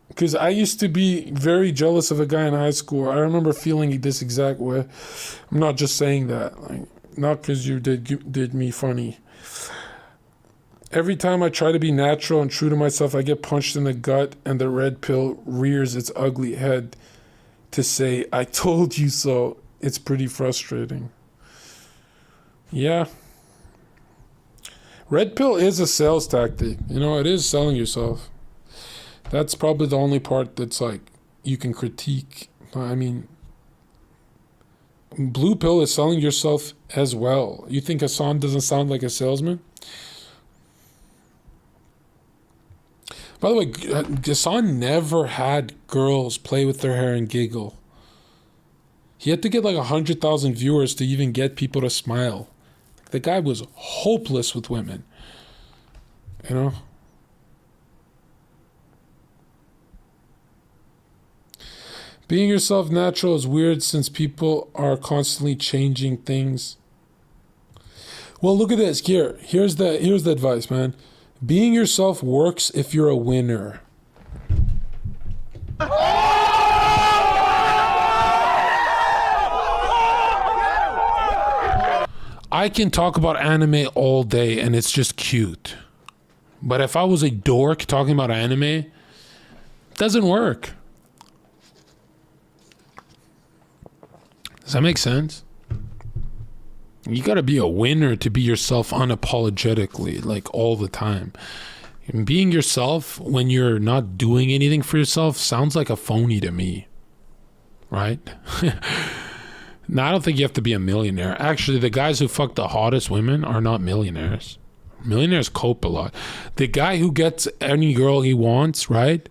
Because I used to be very jealous of a guy in high school. I remember feeling this exact way. I'm not just saying that. Like, not because you did me funny. Every time I try to be natural and true to myself, I get punched in the gut and the red pill rears its ugly head to say, I told you so. It's pretty frustrating. Yeah. Red pill is a sales tactic. You know, it is selling yourself. That's probably the only part that's like you can critique. I mean, blue pill is selling yourself as well. You think Hassan doesn't sound like a salesman? By the way, Hassan never had girls play with their hair and giggle. He had to get like 100,000 viewers to even get people to smile. The guy was hopeless with women. You know? Being yourself natural is weird since people are constantly changing things. Well, look at this. Here's the advice, man. Being yourself works if you're a winner. I can talk about anime all day and it's just cute. But if I was a dork talking about anime, it doesn't work. Does that make sense? You gotta be a winner to be yourself unapologetically, like all the time. And being yourself when you're not doing anything for yourself sounds like a phony to me. Right? No, I don't think you have to be a millionaire. Actually, the guys who fuck the hottest women are not millionaires. Millionaires cope a lot. The guy who gets any girl he wants, right?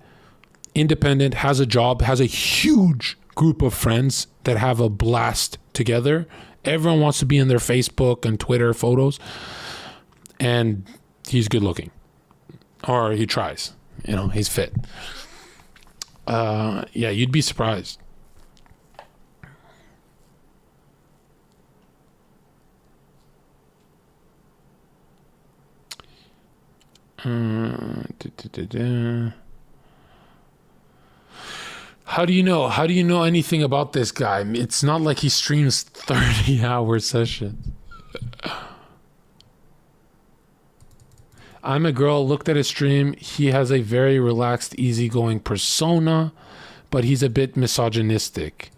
Independent, has a job, has a huge group of friends that have a blast together. Everyone wants to be in their Facebook and Twitter photos. And he's good looking. Or he tries. You know, he's fit. Yeah, you'd be surprised. How do you know? How do you know anything about this guy? It's not like he streams 30-hour sessions. I'm a girl, looked at his stream. He has a very relaxed, easygoing persona, but he's a bit misogynistic.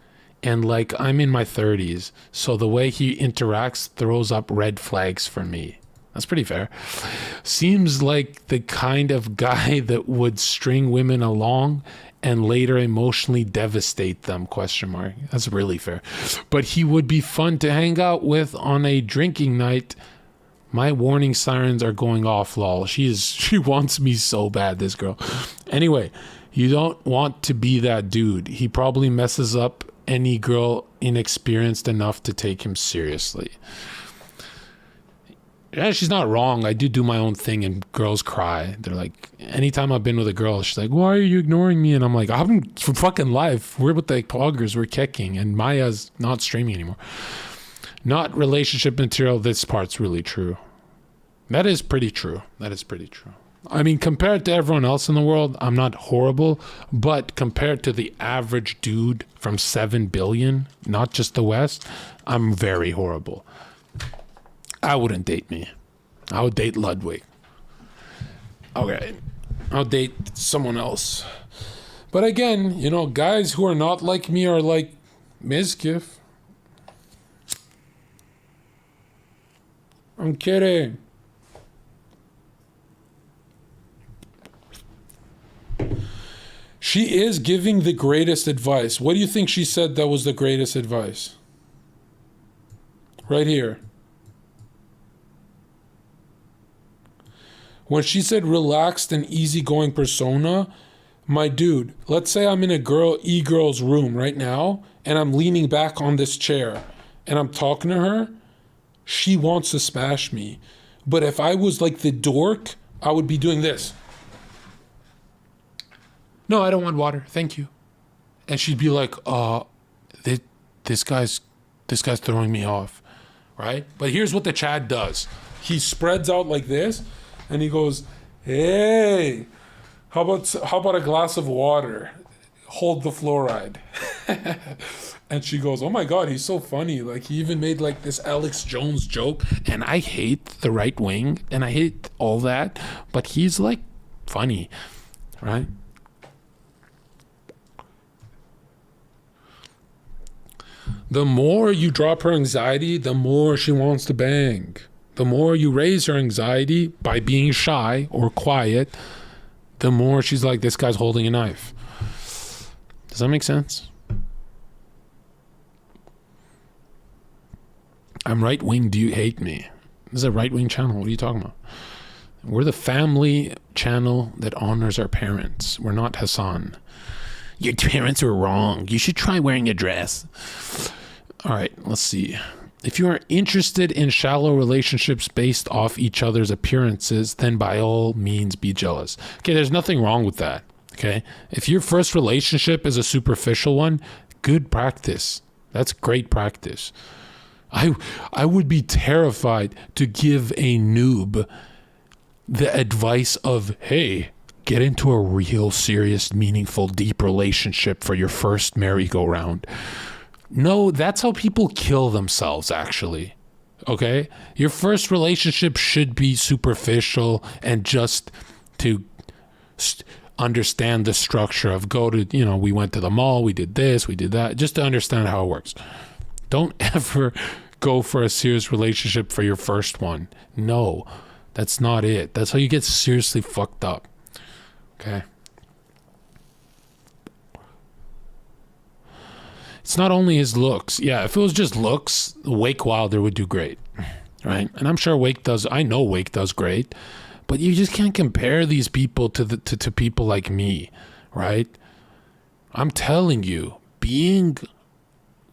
And like, I'm in my 30s, so the way he interacts throws up red flags for me. That's pretty fair. Seems like the kind of guy that would string women along and later emotionally devastate them, ? That's really fair. But he would be fun to hang out with on a drinking night. My warning sirens are going off, lol. She wants me so bad, this girl. Anyway, you don't want to be that dude. He probably messes up any girl inexperienced enough to take him seriously. Yeah, she's not wrong. I do my own thing and girls cry. They're like, anytime I've been with a girl, she's like, why are you ignoring me? And I'm like, I'm fucking live. We're with the poggers. We're kecking. And Maya's not streaming anymore. Not relationship material. This part's really true. That is pretty true. That is pretty true. I mean, compared to everyone else in the world, I'm not horrible. But compared to the average dude from 7 billion, not just the West, I'm very horrible. I wouldn't date me. I would date Ludwig. Okay. I'll date someone else. But again, you know, guys who are not like me are like Mizkif. I'm kidding. She is giving the greatest advice. What do you think she said that was the greatest advice? Right here. When she said relaxed and easygoing persona, my dude, let's say I'm in a e-girl's room right now and I'm leaning back on this chair and I'm talking to her, she wants to smash me. But if I was like the dork, I would be doing this. No, I don't want water. Thank you. And she'd be like, this guy's throwing me off. Right? But here's what the Chad does. He spreads out like this. And he goes, hey, how about a glass of water? Hold the fluoride. And she goes, oh my God, he's so funny. Like, he even made like this Alex Jones joke. And I hate the right wing and I hate all that. But he's like funny, right? The more you drop her anxiety, the more she wants to bang. The more you raise her anxiety by being shy or quiet, the more she's like, this guy's holding a knife. Does that make sense? I'm right wing. Do you hate me? This is a right wing channel. What are you talking about? We're the family channel that honors our parents. We're not Hassan. Your parents were wrong. You should try wearing a dress. All right, let's see. If you are interested in shallow relationships based off each other's appearances, then by all means be jealous. Okay, there's nothing wrong with that. Okay, if your first relationship is a superficial one, good practice. That's great practice. I would be terrified to give a noob the advice of, hey, get into a real, serious, meaningful, deep relationship for your first merry-go-round. No, that's how people kill themselves, actually. Okay? Your first relationship should be superficial and just to understand the structure of we went to the mall, we did this, we did that, just to understand how it works. Don't ever go for a serious relationship for your first one. No, that's not it. That's how you get seriously fucked up. Okay? It's not only his looks. Yeah, if it was just looks, Wake Wilder would do great, right? And I'm sure I know Wake does great, but you just can't compare these people to people like me, right? I'm telling you, being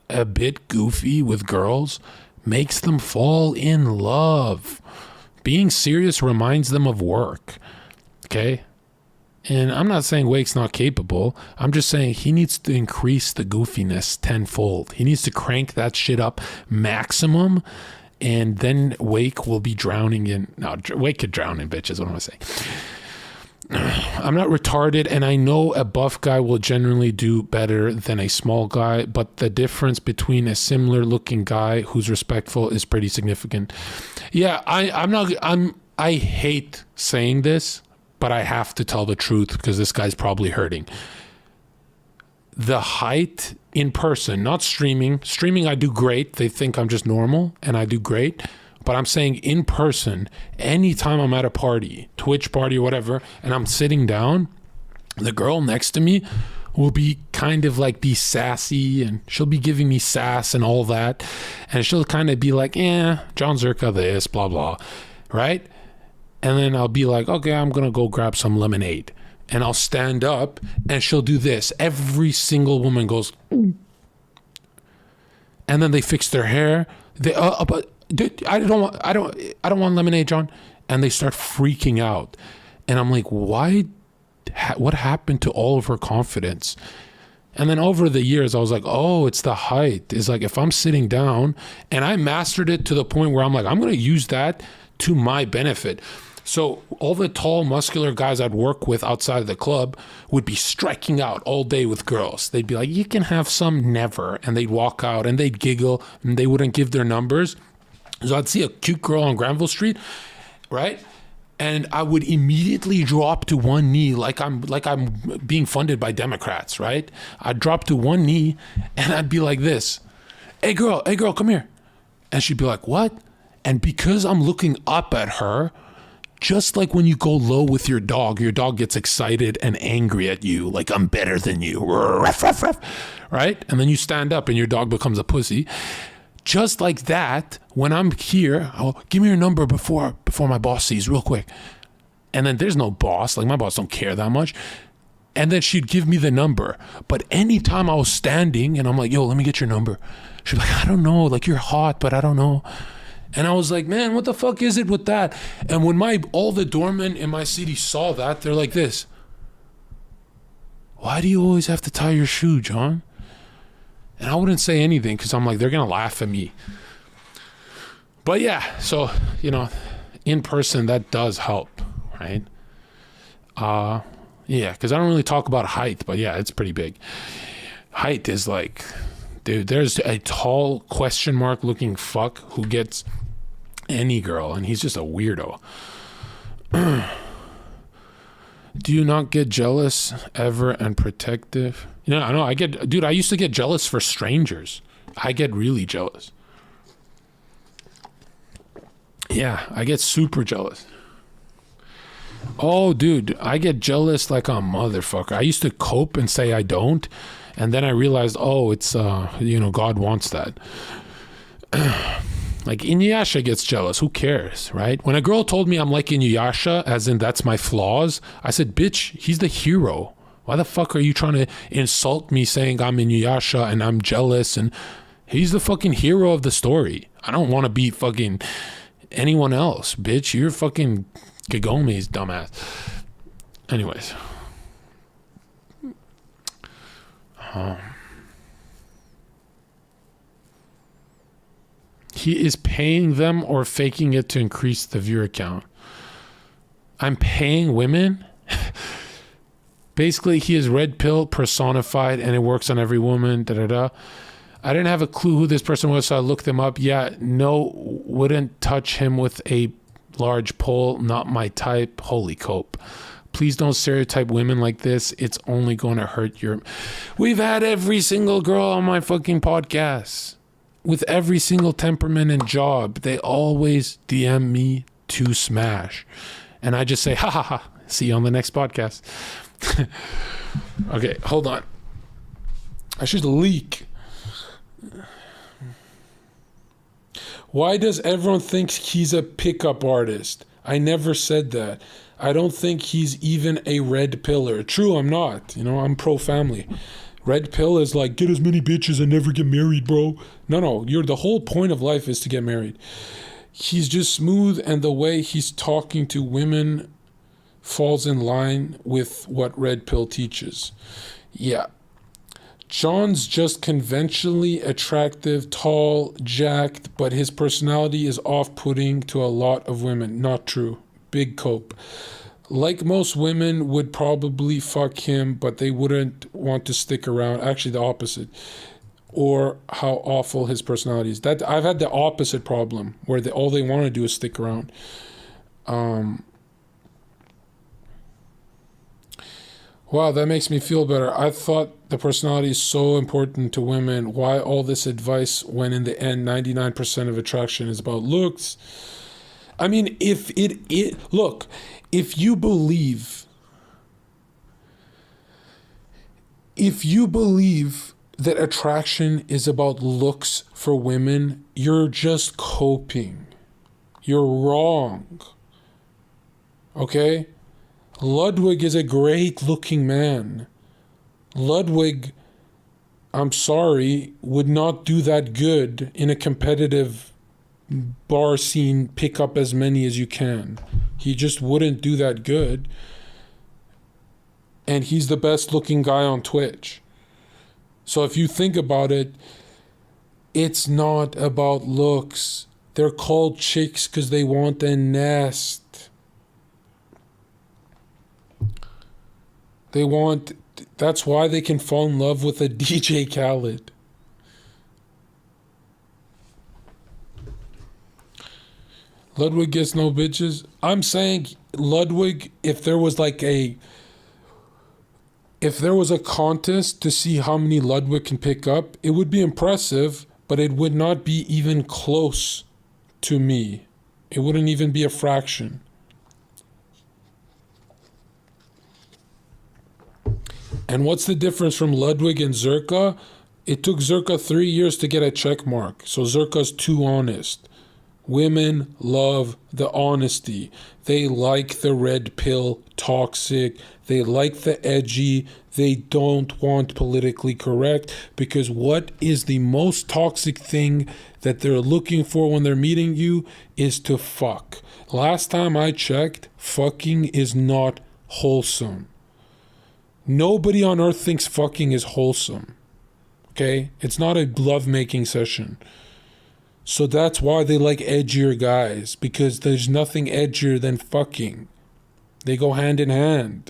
a bit goofy with girls makes them fall in love. Being serious reminds them of work, okay? And I'm not saying Wake's not capable. I'm just saying he needs to increase the goofiness tenfold. He needs to crank that shit up maximum and then Wake will be drowning in... No, Wake could drown in bitches, what am I saying? I'm not retarded, and I know a buff guy will generally do better than a small guy, but the difference between a similar looking guy who's respectful is pretty significant. Yeah, I hate saying this, but I have to tell the truth because this guy's probably hurting. The height in person, not streaming. Streaming, I do great. They think I'm just normal, and I do great. But I'm saying in person, anytime I'm at a party, Twitch party or whatever, and I'm sitting down, the girl next to me will be kind of like be sassy, and she'll be giving me sass and all that. And she'll kind of be like, jonzherka this, blah, blah, right? And then I'll be like, okay, I'm going to go grab some lemonade. And I'll stand up and she'll do this. Every single woman goes, and then they fix their hair. But dude, I don't want lemonade, John. And they start freaking out. And I'm like, why? What happened to all of her confidence? And then over the years, I was like, oh, it's the height. It's like if I'm sitting down, and I mastered it to the point where I'm like, I'm going to use that to my benefit. So all the tall, muscular guys I'd work with outside of the club would be striking out all day with girls. They'd be like, you can have some, never. And they'd walk out and they'd giggle and they wouldn't give their numbers. So I'd see a cute girl on Granville Street, right? And I would immediately drop to one knee like I'm being funded by Democrats, right? I'd drop to one knee and I'd be like this. Hey girl, come here. And she'd be like, what? And because I'm looking up at her, just like when you go low with your dog gets excited and angry at you, like I'm better than you, ruff, ruff, ruff, right? And then you stand up and your dog becomes a pussy. Just like that, when I'm here, give me your number before my boss sees real quick. And then there's no boss, like my boss don't care that much. And then she'd give me the number. But anytime I was standing and I'm like, yo, let me get your number. She'd be like, I don't know, like you're hot, but I don't know. And I was like, man, what the fuck is it with that? And when all the doormen in my city saw that, they're like this. Why do you always have to tie your shoe, John? And I wouldn't say anything because I'm like, they're going to laugh at me. But yeah, so, in person, that does help, right? Yeah, because I don't really talk about height, but yeah, it's pretty big. Height is like, dude, there's a tall question mark looking fuck who gets any girl, and he's just a weirdo. Do you not get jealous ever and protective? I know I used to get jealous for strangers. I get really jealous. Yeah, I get super jealous. Oh, dude, I get jealous like a motherfucker. I used to cope and say I don't. And then I realized, it's, God wants that. Like Inuyasha gets jealous. Who cares, right? When a girl told me I'm like Inuyasha, as in that's my flaws, I said, bitch, he's the hero. Why the fuck are you trying to insult me saying I'm Inuyasha and I'm jealous? And he's the fucking hero of the story. I don't want to be fucking anyone else, bitch. You're fucking Kagome's dumbass. Anyways. He is paying them or faking it to increase the viewer count. I'm paying women? Basically, he is red pill personified and it works on every woman. I didn't have a clue who this person was, so I looked him up. Yeah, no, wouldn't touch him with a large pole. Not my type. Holy cope. Please don't stereotype women like this. It's only going to hurt your... We've had every single girl on my fucking podcast with every single temperament and job. They always DM me to smash. And I just say, ha ha ha. See you on the next podcast. Okay, hold on. I should leak. Why does everyone think he's a pickup artist? I never said that. I don't think he's even a red pillar. True, I'm not. I'm pro-family. Red pill is like, get as many bitches and never get married, bro. No, the whole point of life is to get married. He's just smooth, and the way he's talking to women falls in line with what red pill teaches. Yeah. John's just conventionally attractive, tall, jacked, but his personality is off-putting to a lot of women. Not true. Big cope. Like most women would probably fuck him, but they wouldn't want to stick around. Actually, the opposite. Or how awful his personality is. That I've had the opposite problem, where all they want to do is stick around. Wow, that makes me feel better. I thought the personality is so important to women. Why all this advice when in the end 99% of attraction is about looks? I mean, look, if you believe that attraction is about looks for women, you're just coping. You're wrong. Okay? Ludwig is a great looking man. Ludwig, I'm sorry, would not do that good in a competitive bar scene, pick up as many as you can. He just wouldn't do that good. And he's the best looking guy on Twitch. So if you think about it, it's not about looks. They're called chicks because they want a nest. That's why they can fall in love with a DJ Khaled. Ludwig gets no bitches. I'm saying Ludwig, if there was a contest to see how many Ludwig can pick up, it would be impressive, but it would not be even close to me. It wouldn't even be a fraction. And what's the difference from Ludwig and Zherka? It took Zherka 3 years to get a check mark. So Zherka's too honest. Women love the honesty. They like the red pill toxic. They like the edgy. They don't want politically correct, because what is the most toxic thing that they're looking for when they're meeting you is to fuck. Last time I checked, fucking is not wholesome. Nobody on earth thinks fucking is wholesome. Okay? It's not a lovemaking session. So that's why they like edgier guys, because there's nothing edgier than fucking. They go hand in hand.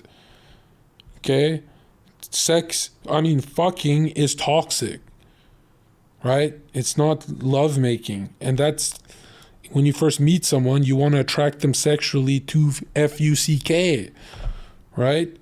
Okay? Fucking is toxic. Right? It's not lovemaking. And that's when you first meet someone, you want to attract them sexually to FUCK. Right?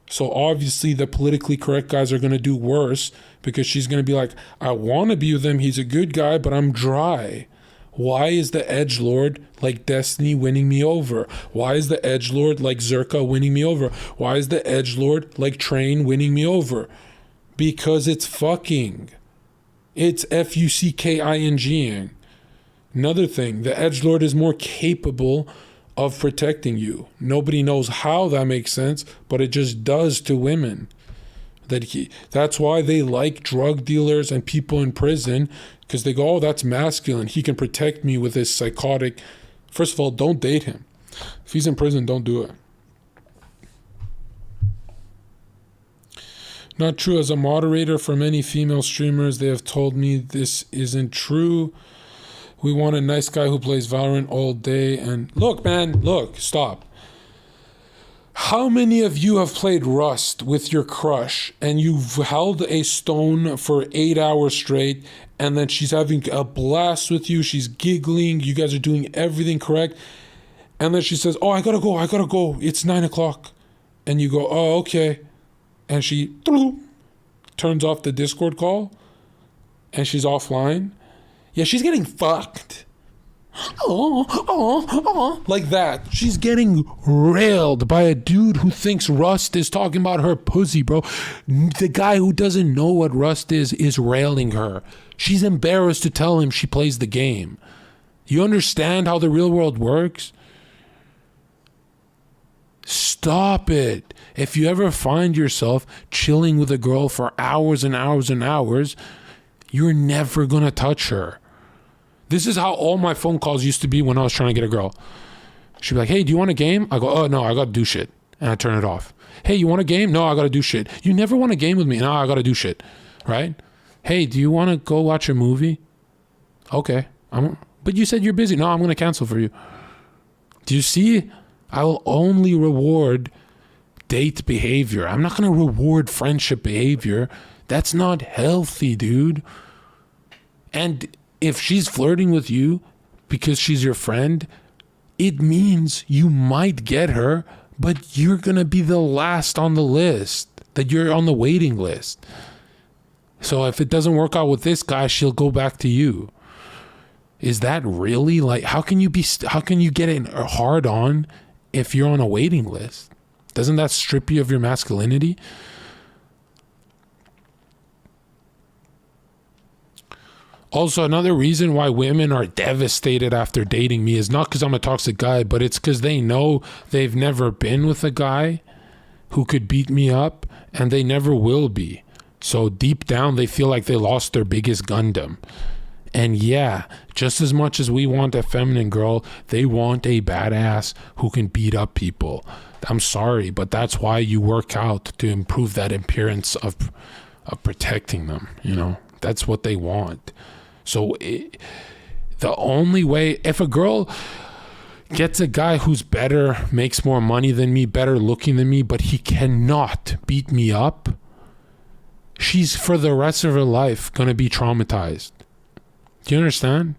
So obviously the politically correct guys are going to do worse, because she's going to be like, I want to be with him. He's a good guy, but I'm dry. Why is the edgelord like Destiny winning me over? Why is the edgelord like Zherka winning me over? Why is the edgelord like Train winning me over? Because it's fucking. It's FUCKINGing. Another thing, the edgelord is more capable of protecting you. Nobody knows how that makes sense, but it just does to women. That's why they like drug dealers and people in prison, because they go, oh, that's masculine. He can protect me with his psychotic. First of all, don't date him. If he's in prison, don't do it. Not true. As a moderator for many female streamers, they have told me this isn't true. We want a nice guy who plays Valorant all day. And look, man, stop. How many of you have played Rust with your crush and you've held a stone for 8 hours straight, and then she's having a blast with you, she's giggling, you guys are doing everything correct, and then she says, oh, I gotta go, it's 9 o'clock. And you go, oh, okay. And she turns off the Discord call and she's offline. Yeah, she's getting fucked. Like that. She's getting railed by a dude who thinks Rust is talking about her pussy, bro. The guy who doesn't know what Rust is railing her. She's embarrassed to tell him she plays the game. You understand how the real world works? Stop it. If you ever find yourself chilling with a girl for hours and hours and hours, you're never gonna touch her. This is how all my phone calls used to be when I was trying to get a girl. She'd be like, hey, do you want a game? I go, oh, no, I got to do shit. And I turn it off. Hey, you want a game? No, I got to do shit. You never want a game with me? No, I got to do shit. right? Hey, do you want to go watch a movie? Okay. But you said you're busy. No, I'm going to cancel for you. Do you see? I will only reward date behavior. I'm not going to reward friendship behavior. That's not healthy, dude. And if she's flirting with you because she's your friend, it means you might get her, but you're going to be the last on the list, that you're on the waiting list. So if it doesn't work out with this guy, she'll go back to you. Is that really like, how can you get it hard on if you're on a waiting list? Doesn't that strip you of your masculinity? Also, another reason why women are devastated after dating me is not because I'm a toxic guy, but it's because they know they've never been with a guy who could beat me up, and they never will be. So deep down, they feel like they lost their biggest Gundam. And yeah, just as much as we want a feminine girl, they want a badass who can beat up people. I'm sorry, but that's why you work out, to improve that appearance of protecting them. You know, that's what they want. So the only way, if a girl gets a guy who's better, makes more money than me, better looking than me, but he cannot beat me up, she's for the rest of her life going to be traumatized. Do you understand?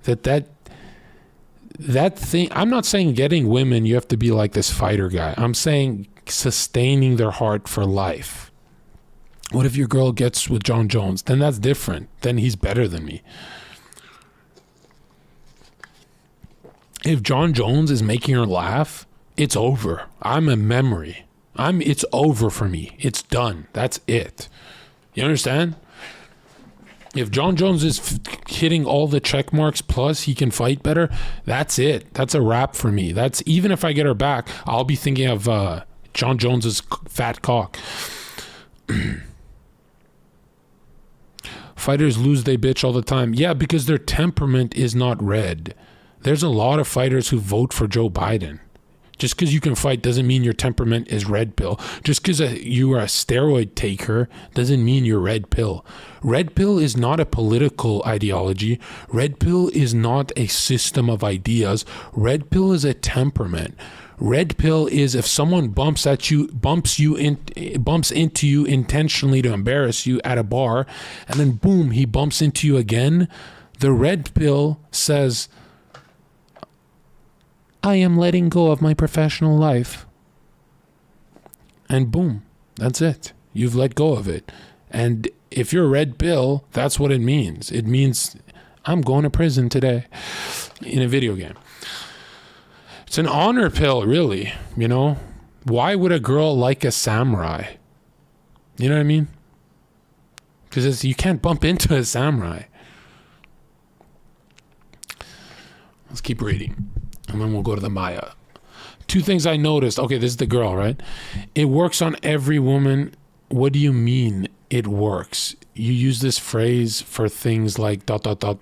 That thing, I'm not saying getting women, you have to be like this fighter guy. I'm saying sustaining their heart for life. What if your girl gets with Jon Jones? Then that's different. Then he's better than me. If Jon Jones is making her laugh, it's over. I'm a memory. It's over for me. It's done. That's it. You understand? If Jon Jones is hitting all the check marks plus he can fight better, that's it. That's a wrap for me. That's, even if I get her back, I'll be thinking of Jon Jones's fat cock. Fighters lose they bitch all the time. Yeah, because their temperament is not red. There's a lot of fighters who vote for Joe Biden. Just because you can fight doesn't mean your temperament is red pill. Just because you are a steroid taker doesn't mean you're red pill. Red pill is not a political ideology. Red pill is not a system of ideas. Red pill is a temperament. Red pill is if someone bumps into you intentionally to embarrass you at a bar, and then boom, he bumps into you again. The red pill says, I am letting go of my professional life. And boom, that's it. You've let go of it. And if you're red pill, that's what it means. It means I'm going to prison today in a video game. It's an honor pill, really, you know? Why would a girl like a samurai? You know what I mean? Because you can't bump into a samurai. Let's keep reading, and then we'll go to the Maya. 2 things I noticed. Okay, this is the girl, right? It works on every woman. What do you mean it works? You use this phrase for things like ...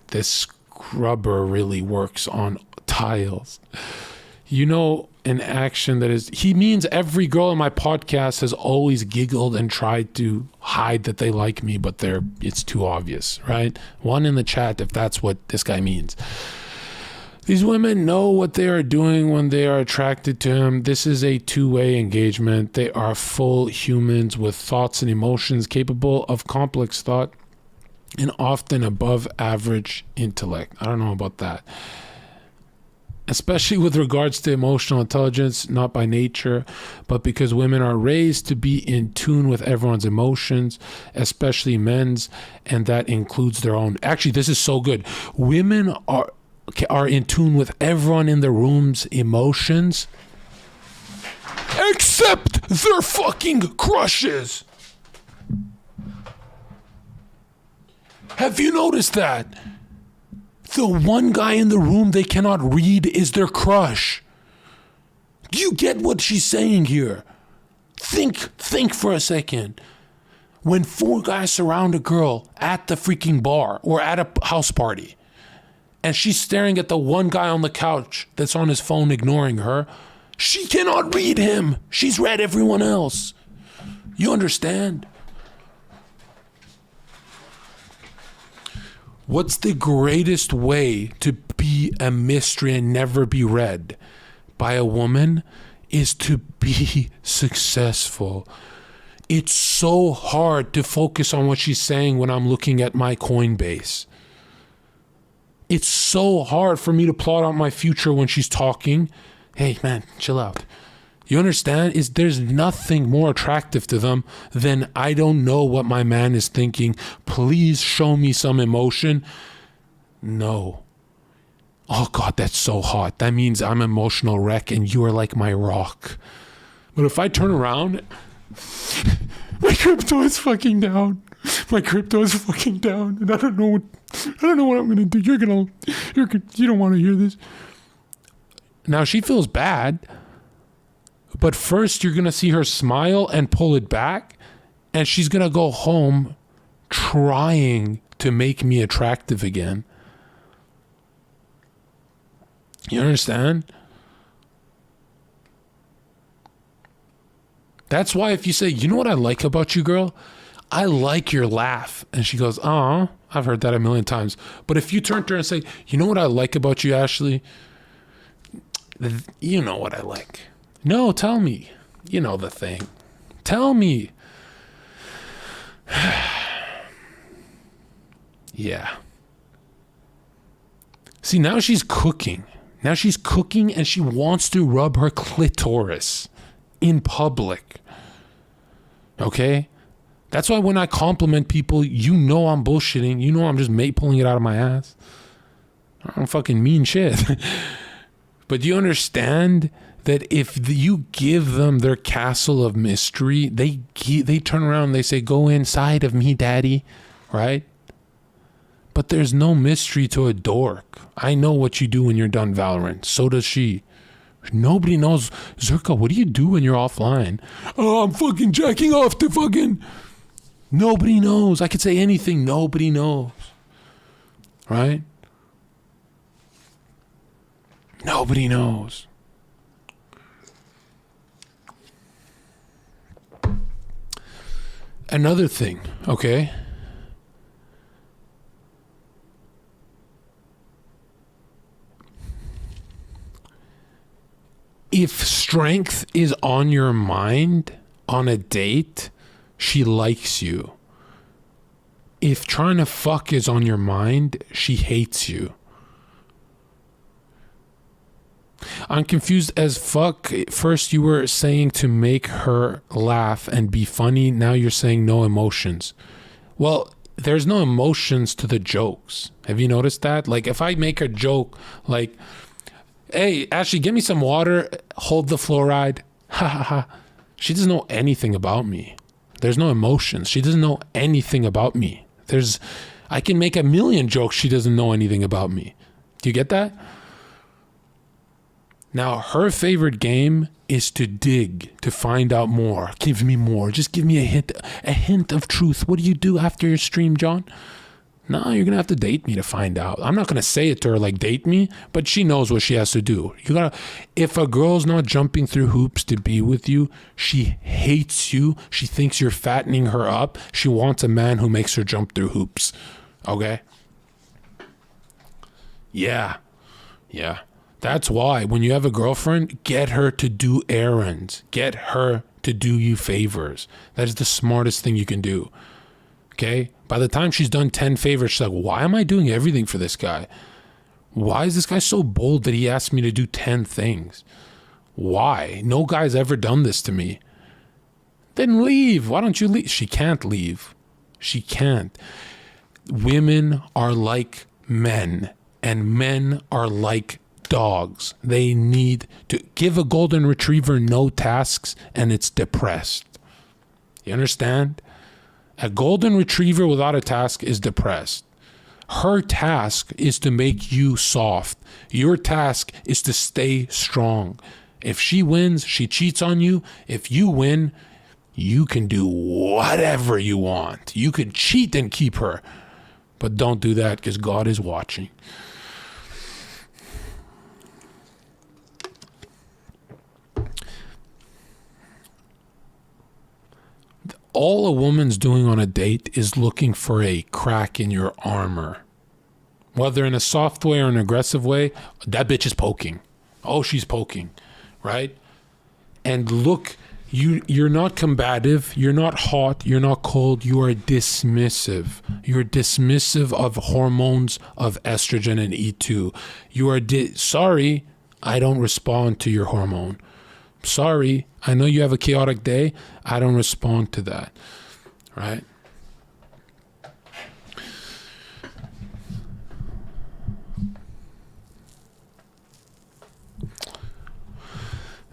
This scrubber really works on tiles. You know, an action that is, he means every girl in my podcast has always giggled and tried to hide that they like me, but it's too obvious, right? One in the chat if that's what this guy means. These women know what they are doing when they are attracted to him. This is a 2-way engagement. They are full humans with thoughts and emotions capable of complex thought and often above average intellect. I don't know about that. Especially with regards to emotional intelligence, not by nature, but because women are raised to be in tune with everyone's emotions, especially men's, and that includes their own. Actually, this is so good. Women are in tune with everyone in the room's emotions, except their fucking crushes. Have you noticed that? The one guy in the room they cannot read is their crush. Do you get what she's saying here? Think for a second. When 4 guys surround a girl at the freaking bar or at a house party, and she's staring at the one guy on the couch that's on his phone ignoring her, she cannot read him. She's read everyone else. You understand? What's the greatest way to be a mystery and never be read by a woman? Is to be successful. It's so hard to focus on what she's saying when I'm looking at my Coinbase. It's so hard for me to plot out my future when she's talking. Hey man, chill out. You understand? There's nothing more attractive to them than I don't know what my man is thinking. Please show me some emotion. No. Oh God, that's so hot. That means I'm an emotional wreck and you are like my rock. But if I turn around, my crypto is fucking down. My crypto is fucking down, and I don't know what I'm gonna do. You don't want to hear this. Now she feels bad. But first, you're going to see her smile and pull it back. And she's going to go home trying to make me attractive again. You understand? That's why if you say, you know what I like about you, girl? I like your laugh. And she goes, oh, I've heard that a million times. But if you turn to her and say, you know what I like about you, Ashley? You know what I like. No, tell me. You know the thing. Tell me. Yeah. See, now she's cooking. Now she's cooking and she wants to rub her clitoris in public. Okay? That's why when I compliment people, you know I'm bullshitting. You know I'm just pulling it out of my ass. I don't fucking mean shit. But do you understand that if you give them their castle of mystery, they turn around and they say, go inside of me, daddy, right? But there's no mystery to a dork. I know what you do when you're done Valorant. So does she. Nobody knows. Zherka, what do you do when you're offline? Oh, I'm fucking jacking off to fucking... Nobody knows. I could say anything. Nobody knows. Right? Nobody knows. Another thing, okay? If strength is on your mind on a date, she likes you. If trying to fuck is on your mind, she hates you. I'm confused as fuck. First you were saying to make her laugh and be funny. Now you're saying no emotions. Well, there's no emotions to the jokes. Have you noticed that? Like if I make a joke like, hey, Ashley, give me some water. Hold the fluoride. Ha ha ha. She doesn't know anything about me. There's no emotions. She doesn't know anything about me. I can make a million jokes. She doesn't know anything about me. Do you get that? Now, her favorite game is to dig, to find out more. Give me more. Just give me a hint of truth. What do you do after your stream, John? No, you're going to have to date me to find out. I'm not going to say it to her like date me, but she knows what she has to do. If a girl's not jumping through hoops to be with you, she hates you. She thinks you're fattening her up. She wants a man who makes her jump through hoops. Okay? Yeah. Yeah. That's why when you have a girlfriend, get her to do errands. Get her to do you favors. That is the smartest thing you can do. Okay? By the time she's done 10 favors, she's like, why am I doing everything for this guy? Why is this guy so bold that he asked me to do 10 things? Why? No guy's ever done this to me. Then leave. Why don't you leave? She can't leave. She can't. Women are like men, and men are like dogs. They need to give a golden retriever no tasks and it's depressed. You understand? A golden retriever without a task is depressed. Her task is to make you soft. Your task is to stay strong. If she wins, she cheats on you. If you win, you can do whatever you want. You could cheat and keep her. But don't do that because God is watching. All a woman's doing on a date is looking for a crack in your armor. whether in a soft way or an aggressive way, that bitch is poking. Oh, she's poking, right? And look, you're not combative, you're not hot, you're not cold, you are dismissive. You're dismissive of hormones of estrogen and E2. You are sorry, I don't respond to your hormone. Sorry, I know you have a chaotic day, I don't respond to that, right?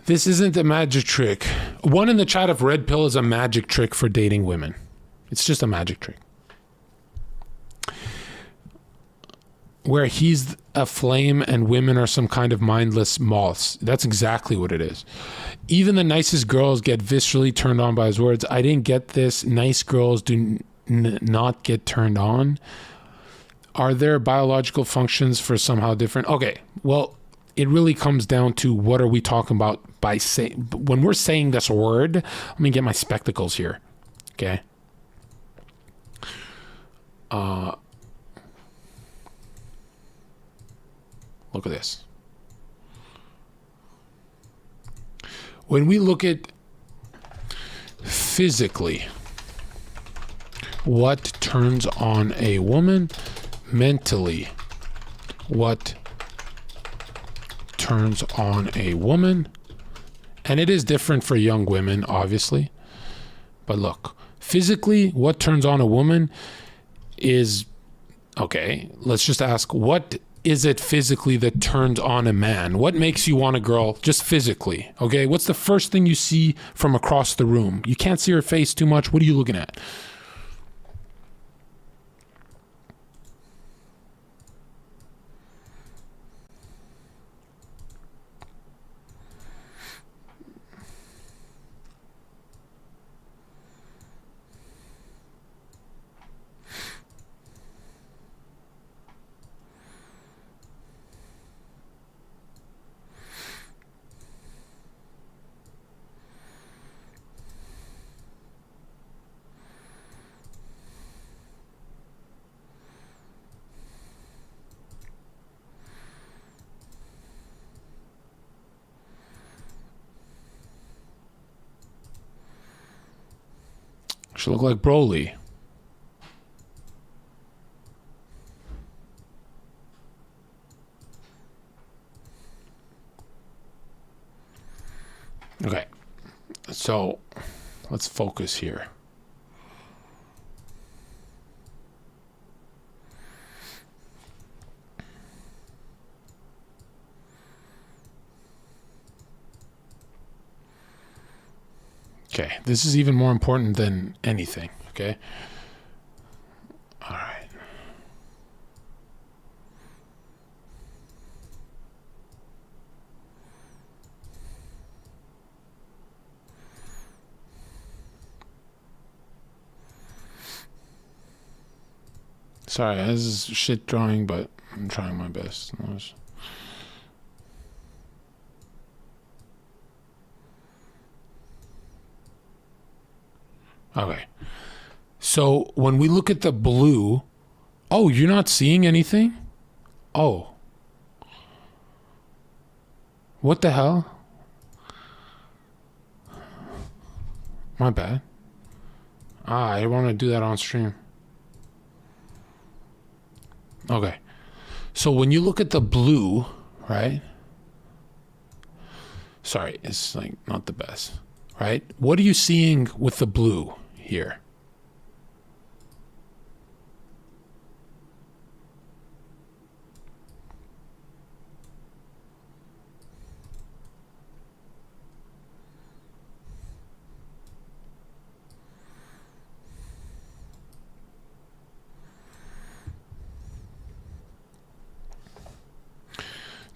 This isn't a magic trick. One in the chat of red pill is a magic trick for dating women. It's just a magic trick. Where he's a flame and women are some kind of mindless moths. That's exactly what it is. Even the nicest girls get viscerally turned on by his words. I didn't get this. Nice girls do not get turned on. Are there biological functions for somehow different? Okay, well, it really comes down to what are we talking about by saying, when we're saying this word, let me get my spectacles here. Okay. Look at this. When we look at physically what turns on a woman, mentally what turns on a woman, and it is different for young women, obviously, but look, physically what turns on a woman is, okay, let's just ask, what is it physically that turns on a man? What makes you want a girl just physically? Okay, what's the first thing you see from across the room? You can't see her face too much. What are you looking at? Should look like Broly. Okay, so let's focus here. Okay, this is even more important than anything, okay? All right. Sorry, this is shit drawing, but I'm trying my best. Okay. So when we look at the blue, oh, you're not seeing anything? Oh. What the hell? My bad. I want to do that on stream. Okay. So when you look at the blue, right? Sorry, it's like not the best, right? What are you seeing with the blue here?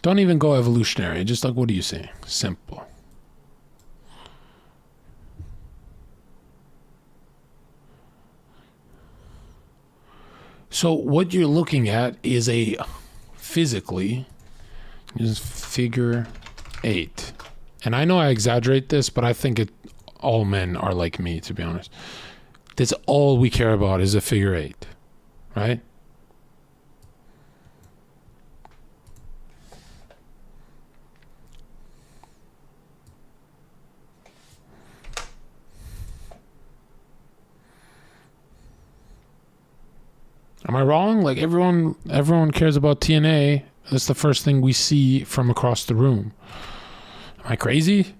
Don't even go evolutionary. Just like, what are you saying? Simple. So what you're looking at is a physically is figure 8. And I know I exaggerate this, but I think all men are like me, to be honest. That's all we care about is a figure 8, right? Am I wrong? Like everyone cares about TNA. That's the first thing we see from across the room. Am I crazy?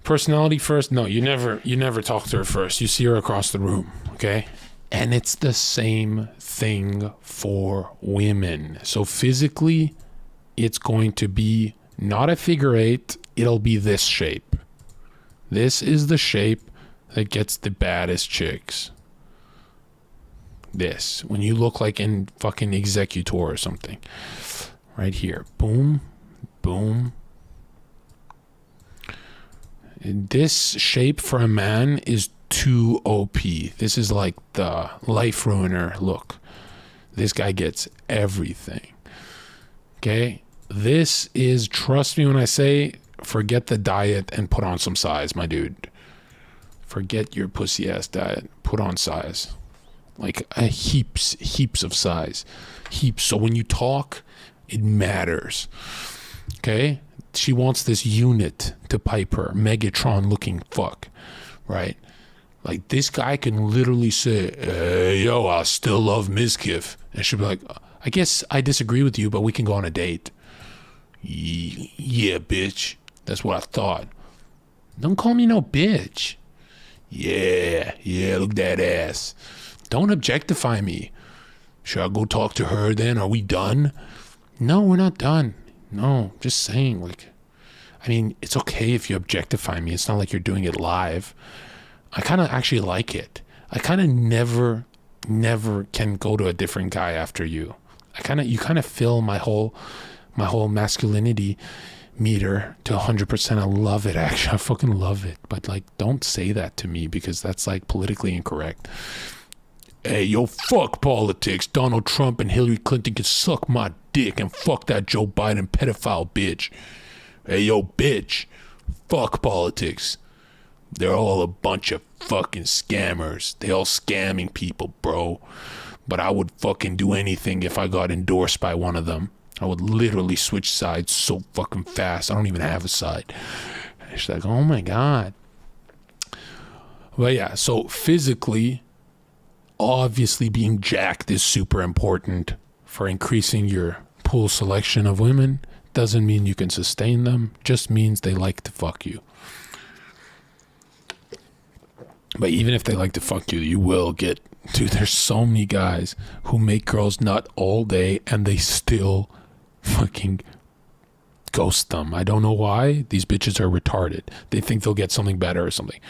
Personality first? No, you never talk to her first. You see her across the room, okay? And it's the same thing for women. So physically, it's going to be not a figure eight. It'll be this shape. This is the shape that gets the baddest chicks. This, when you look like in fucking Executor or something. Right here. Boom, boom. This shape for a man is too OP. This is like the life ruiner look. This guy gets everything. Okay? This is, trust me when I say, forget the diet and put on some size, my dude. Forget your pussy ass diet. Put on size. Like heaps of size. Heaps. So when you talk, it matters. Okay? She wants this unit to pipe her. Megatron looking fuck. Right? Like this guy can literally say, hey, yo, I still love Mizkif. And she'll be like, I guess I disagree with you, but we can go on a date. Yeah, bitch. That's what I thought. Don't call me no bitch. Yeah, look at that ass. Don't objectify me. Should I go talk to her then? Are we done? No, we're not done. No, just saying, like, I mean, it's okay if you objectify me. It's not like you're doing it live. I kind of actually like it. I kind of never can go to a different guy after you. You kind of fill my whole masculinity meter to 100%. I love it, actually. I fucking love it. But like, don't say that to me because that's like politically incorrect. Hey, yo, fuck politics. Donald Trump and Hillary Clinton can suck my dick and fuck that Joe Biden pedophile bitch. Hey, yo, bitch. Fuck politics. They're all a bunch of fucking scammers. They all scamming people, bro. But I would fucking do anything if I got endorsed by one of them. I would literally switch sides so fucking fast. I don't even have a side. She's like, oh my God. But yeah, so physically, obviously being jacked is super important for increasing your pool selection of women. Doesn't mean you can sustain them. Just means they like to fuck you. But even if they like to fuck you, you will get... Dude, there's so many guys who make girls nut all day and they still fucking ghost them. I don't know why. These bitches are retarded. They think they'll get something better or something.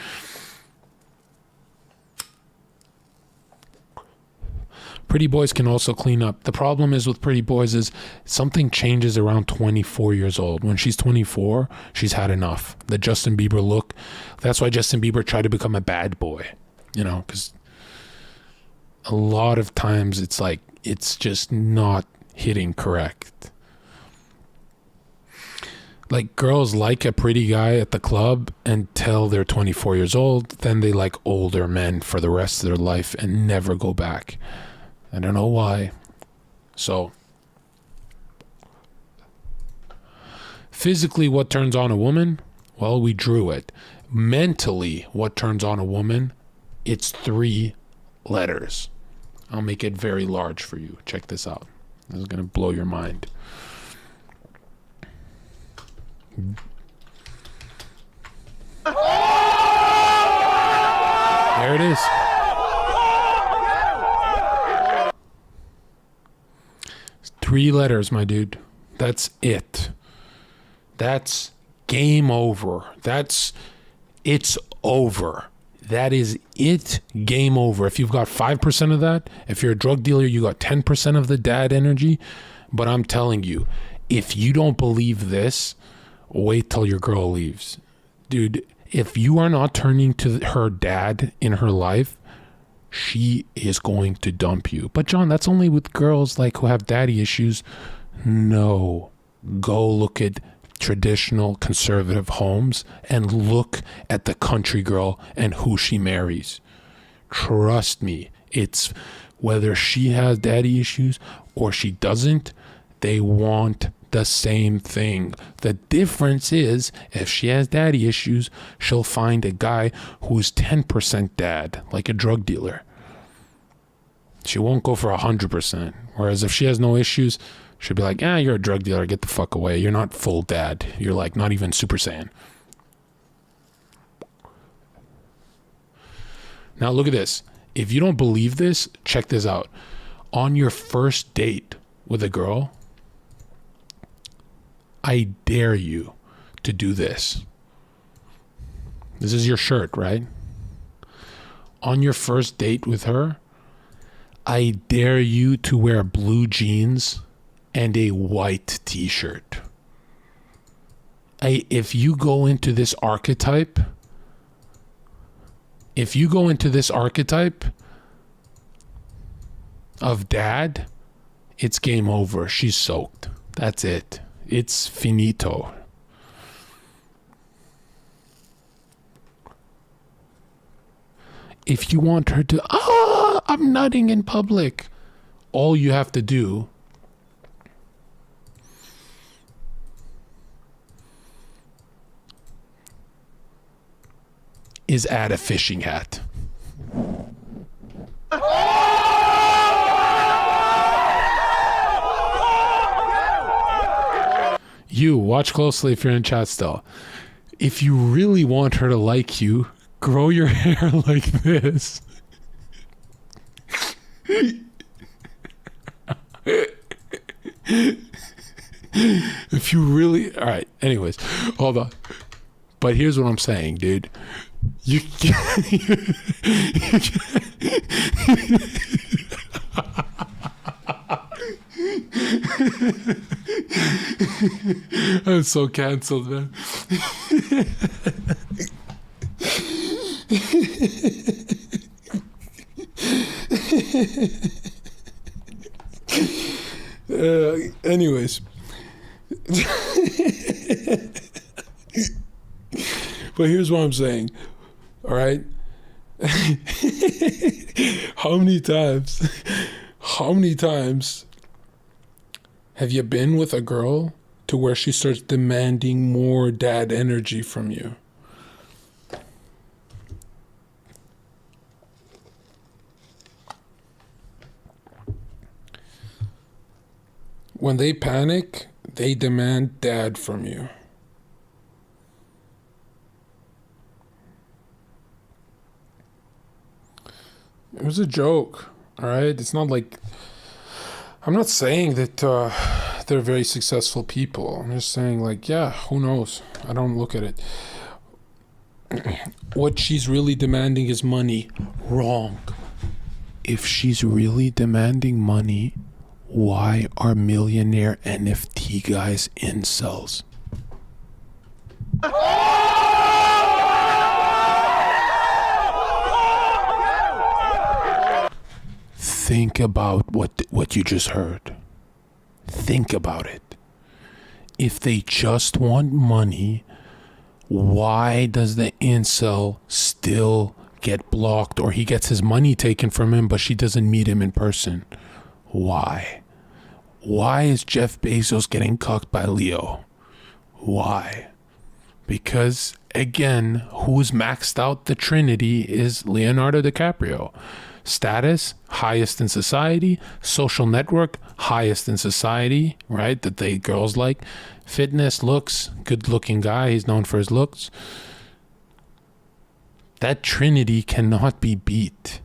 Pretty boys can also clean up. The problem is with pretty boys is something changes around 24 years old. When she's 24, she's had enough. The Justin Bieber look. That's why Justin Bieber tried to become a bad boy. You know, because a lot of times it's like, it's just not hitting correct. Like girls like a pretty guy at the club until they're 24 years old. Then they like older men for the rest of their life and never go back. I don't know why. So, physically, what turns on a woman? Well, we drew it. Mentally, what turns on a woman? It's 3 letters. I'll make it very large for you. Check this out. This is going to blow your mind. There it is. It's 3 letters, my dude. That's it. That's game over. It's over. That is it. Game over. If you've got 5% of that, if you're a drug dealer, you got 10% of the dad energy. But I'm telling you, if you don't believe this, wait till your girl leaves. Dude, if you are not turning to her dad in her life, she is going to dump you. But John, that's only with girls like who have daddy issues. No. Go look at traditional conservative homes and look at the country girl and who she marries. Trust me, it's whether she has daddy issues or she doesn't, they want the same thing. The difference is if she has daddy issues, she'll find a guy who's 10% dad, like a drug dealer. She won't go for 100%. Whereas if she has no issues, she'll be like, you're a drug dealer. Get the fuck away. You're not full dad. You're like not even Super Saiyan. Now look at this. If you don't believe this, check this out. On your first date with a girl, I dare you to do this. This is your shirt, right? On your first date with her, I dare you to wear blue jeans and a white t-shirt. If you go into this archetype of dad, it's game over. She's soaked. That's it. It's finito. If you want her to, I'm nutting in public, all you have to do is add a fishing hat. You, watch closely if you're in chat still. If you really want her to like you, grow your hair like this. If you really... Alright, anyways, hold on. But here's what I'm saying, dude. You I'm so canceled, man. Anyways. But here's what I'm saying. All right. How many times have you been with a girl to where she starts demanding more dad energy from you? When they panic, they demand dad from you. It was a joke, all right? It's not like... I'm not saying that they're very successful people. I'm just saying, like, yeah, who knows? I don't look at it. What she's really demanding is money. Wrong. If she's really demanding money, why are millionaire NFT guys incels? Think about what you just heard. Think about it. If they just want money, why does the incel still get blocked, or he gets his money taken from him but she doesn't meet him in person? Why? Why is Jeff Bezos getting cucked by Leo? Why? Because, again, who's maxed out the Trinity is Leonardo DiCaprio. Status, highest in society. Social network, highest in society, right? That they girls like. Fitness, looks, good looking guy. He's known for his looks. That Trinity cannot be beat.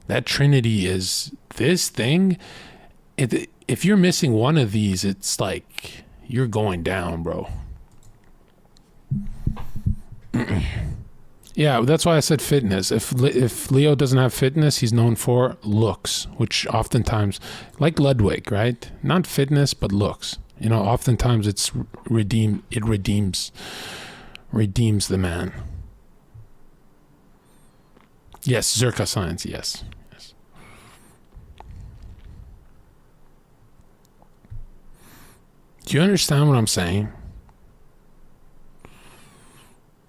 That Trinity is this thing. If you're missing one of these, it's like you're going down, bro. Yeah, that's why I said fitness. If Leo doesn't have fitness, he's known for looks, which oftentimes, like Ludwig, right? Not fitness, but looks. You know, oftentimes it redeems the man. Yes, Zherka science, yes. Do you understand what I'm saying?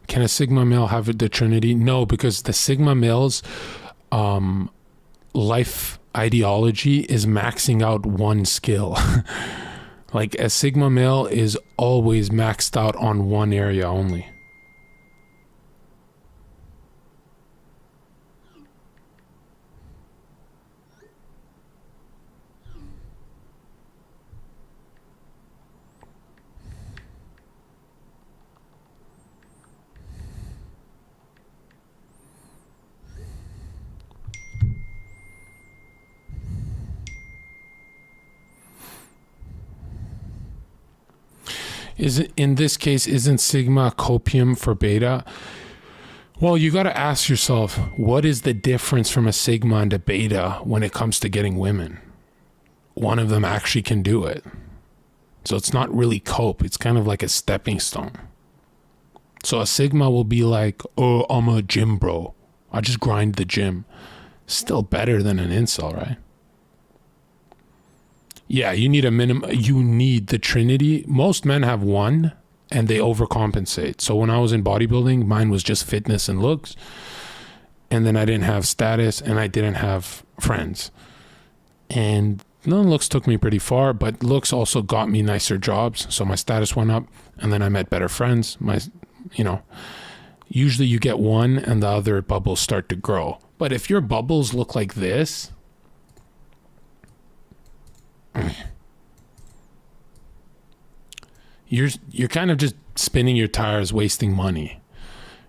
Can a Sigma male have the Trinity? No, because the Sigma male's life ideology is maxing out one skill. Like a Sigma male is always maxed out on one area only. in this case, isn't sigma copium for beta? Well, you got to ask yourself, what is the difference from a sigma and a beta when it comes to getting women? One of them actually can do it. So it's not really cope. It's kind of like a stepping stone. So a sigma will be like, oh, I'm a gym bro. I just grind the gym. Still better than an incel, right? Yeah, you need a minimum. You need the trinity. Most men have one and they overcompensate. So when I was in bodybuilding, mine was just fitness and looks. And then I didn't have status and I didn't have friends. And looks took me pretty far, but looks also got me nicer jobs. So my status went up and then I met better friends. Usually you get one and the other bubbles start to grow. But if your bubbles look like this, you're kind of just spinning your tires, wasting money.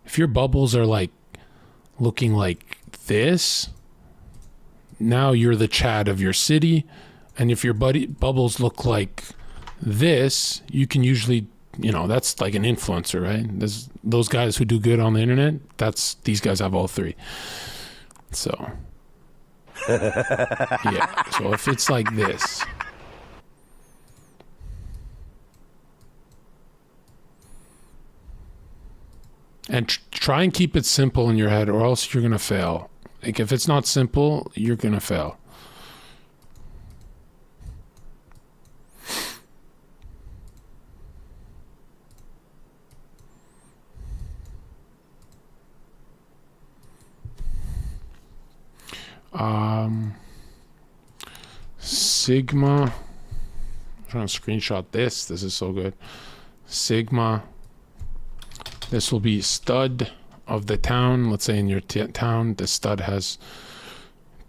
If your bubbles are like looking like this, now you're the Chad of your city. And if your bubbles look like this, you can usually, that's like an influencer, right? There's those guys who do good on the internet. These guys have all three. So, yeah. So if it's like this, and try and keep it simple in your head, or else you're gonna fail. Like if it's not simple, you're gonna fail. Sigma. I'm trying to screenshot this. This is so good. Sigma. This will be stud of the town. Let's say in your town, the stud has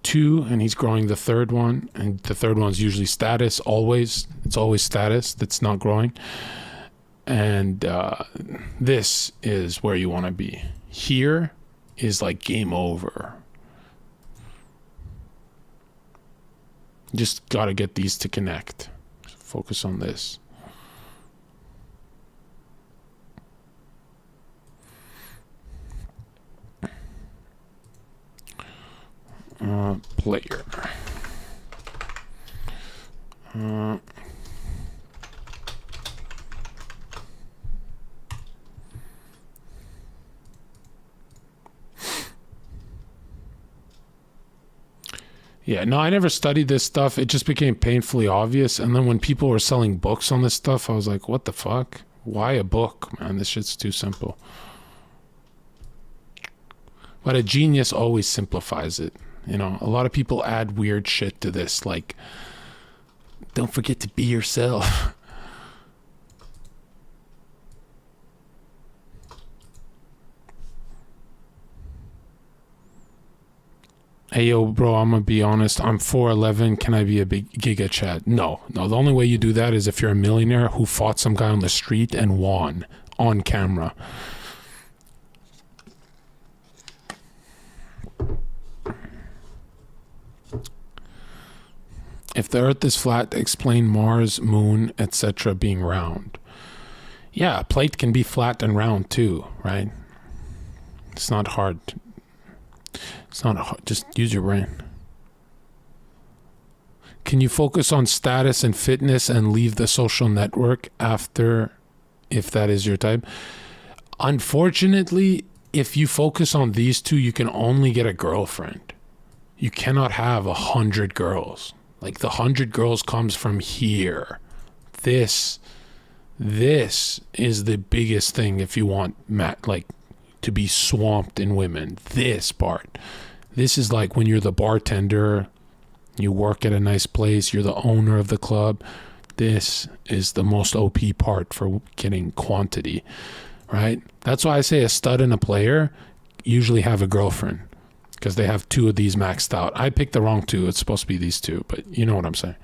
2 and he's growing the third one. And the third one's usually status, always. It's always status that's not growing. And this is where you want to be. Here is like game over. Just got to get these to connect. Focus on this. Player. Yeah, no, I never studied this stuff. It just became painfully obvious. And then when people were selling books on this stuff, I was like, what the fuck? Why a book, man? This shit's too simple. But a genius always simplifies it. A lot of people add weird shit to this, like, don't forget to be yourself. Hey, yo, bro, I'm going to be honest. I'm 4'11". Can I be a big giga chat? No. The only way you do that is if you're a millionaire who fought some guy on the street and won on camera. If the earth is flat, explain Mars, moon, etc. being round. Yeah, a plate can be flat and round too, right? It's not hard. It's not hard. Just use your brain. Can you focus on status and fitness and leave the social network after, if that is your type? Unfortunately, if you focus on these two, you can only get a girlfriend. You cannot have 100 girls. Like the 100 girls comes from here. This is the biggest thing if you want to be swamped in women. This part. This is like when you're the bartender, you work at a nice place, you're the owner of the club. This is the most OP part for getting quantity, right? That's why I say a stud and a player usually have a girlfriend, because they have 2 of these maxed out. I picked the wrong 2. It's supposed to be these 2, but you know what I'm saying.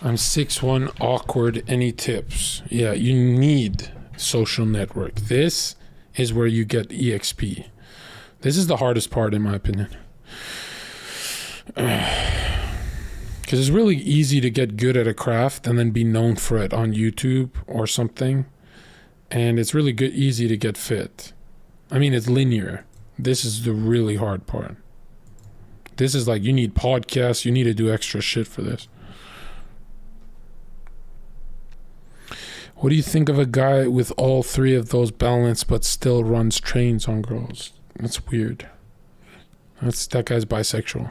I'm 6'1", awkward. Any tips? Yeah, you need social network. This is where you get EXP. This is the hardest part in my opinion. Because Because it's really easy to get good at a craft and then be known for it on YouTube or something. And it's really good, easy to get fit. I mean, it's linear. This is the really hard part. This is like, you need podcasts, you need to do extra shit for this. What do you think of a guy with all three of those balanced but still runs trains on girls? That's weird. That guy's bisexual.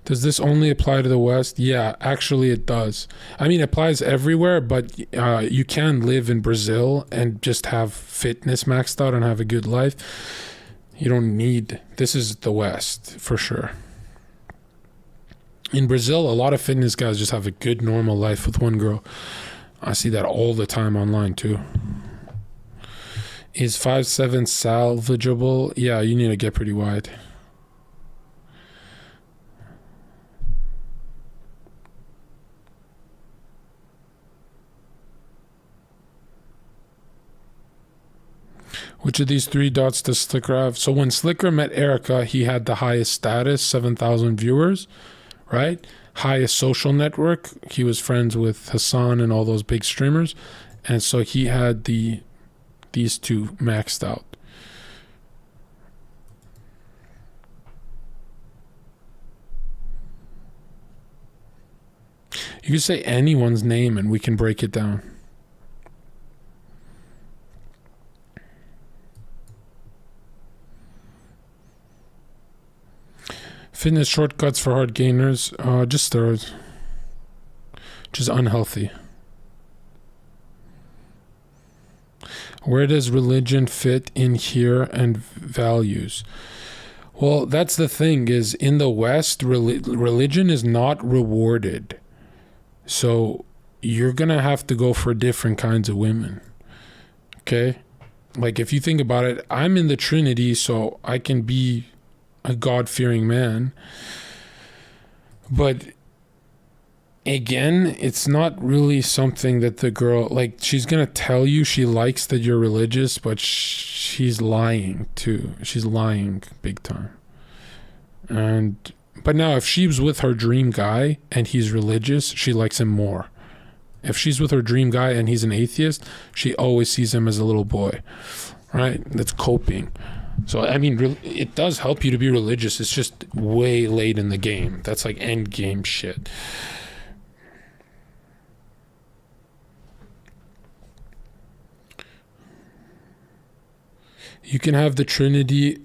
Does this only apply to the West? Yeah, actually it does. I mean, it applies everywhere, but you can live in Brazil and just have fitness maxed out and have a good life. You don't need... This is the West, for sure. In Brazil, a lot of fitness guys just have a good, normal life with one girl. I see that all the time online, too. Is 5'7" salvageable? Yeah, you need to get pretty wide. Which of these three dots does Slicker have? So when Slicker met Erica, he had the highest status, 7,000 viewers, right? Highest social network. He was friends with Hassan and all those big streamers. And so he had these two maxed out. You can say anyone's name and we can break it down. Fitness shortcuts for hard gainers, just steroids, which is unhealthy. Where does religion fit in here and values? Well, that's the thing, is in the West, religion is not rewarded. So you're going to have to go for different kinds of women. Okay? Like, if you think about it, I'm in the Trinity, so I can be a God-fearing man. But again, it's not really something that the girl, like, she's gonna tell you she likes that you're religious, but she's lying too. She's lying big time. But now if she was with her dream guy and he's religious, she likes him more. If she's with her dream guy and he's an atheist, she always sees him as a little boy, right? That's coping. So, I mean, it does help you to be religious. It's just way late in the game. That's like end game shit. You can have the Trinity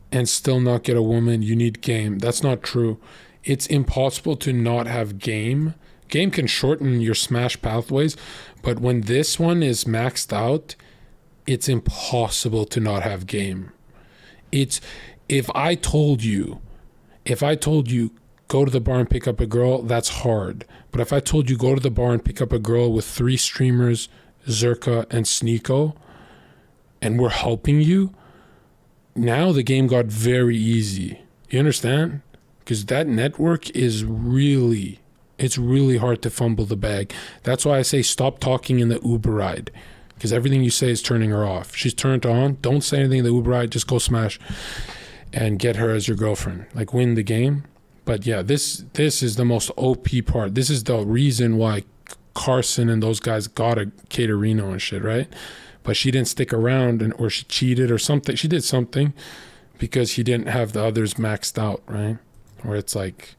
and still not get a woman. You need game. That's not true. It's impossible to not have game. Game can shorten your smash pathways, but when this one is maxed out, it's impossible to not have game. It's, if I told you go to the bar and pick up a girl, that's hard. But if I told you go to the bar and pick up a girl with 3 streamers, Zherka and Sneeko, and we're helping you, now the game got very easy. You understand? Because that network is really, it's really hard to fumble the bag. That's why I say stop talking in the Uber ride. Because everything you say is turning her off. She's turned on. Don't say anything in the Uber ride. Just go smash and get her as your girlfriend. Like, win the game. But yeah, this is the most OP part. This is the reason why Carson and those guys got a Caterino and shit, right? But she didn't stick around, or she cheated or something. She did something because he didn't have the others maxed out, right? Where it's like,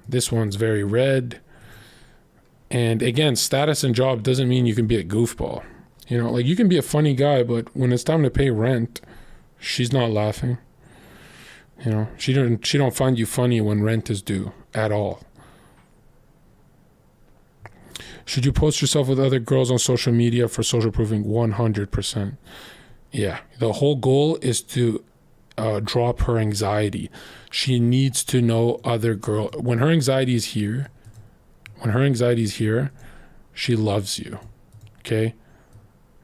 this one's very red. And again, status and job doesn't mean you can be a goofball. You know, like, you can be a funny guy, but when it's time to pay rent, she's not laughing. You know, she don't find you funny when rent is due at all. Should you post yourself with other girls on social media for social proofing? 100%. Yeah, the whole goal is to drop her anxiety. She needs to know other girl. When her anxiety is here, she loves you. Okay?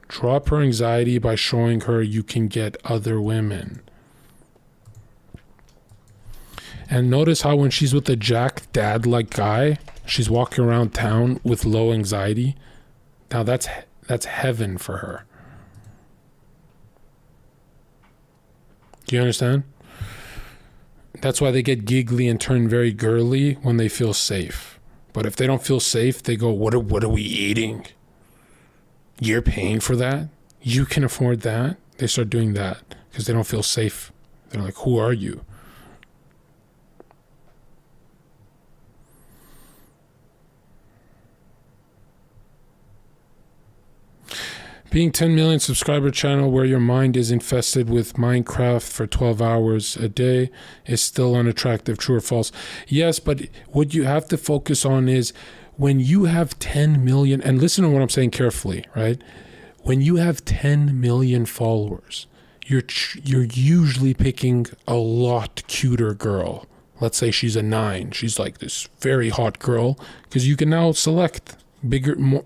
Drop her anxiety by showing her you can get other women. And notice how when she's with a jack dad-like guy, she's walking around town with low anxiety. Now that's heaven for her. Do you understand? That's why they get giggly and turn very girly when they feel safe. But if they don't feel safe, they go, what are we eating? You're paying for that? You can afford that? They start doing that because they don't feel safe. They're like, who are you? Being 10 million subscriber channel where your mind is infested with Minecraft for 12 hours a day is still unattractive, true or false? Yes, but what you have to focus on is when you have 10 million, and listen to what I'm saying carefully, right? When you have 10 million followers, you're usually picking a lot cuter girl. Let's say she's a 9. She's like this very hot girl because you can now select bigger, more,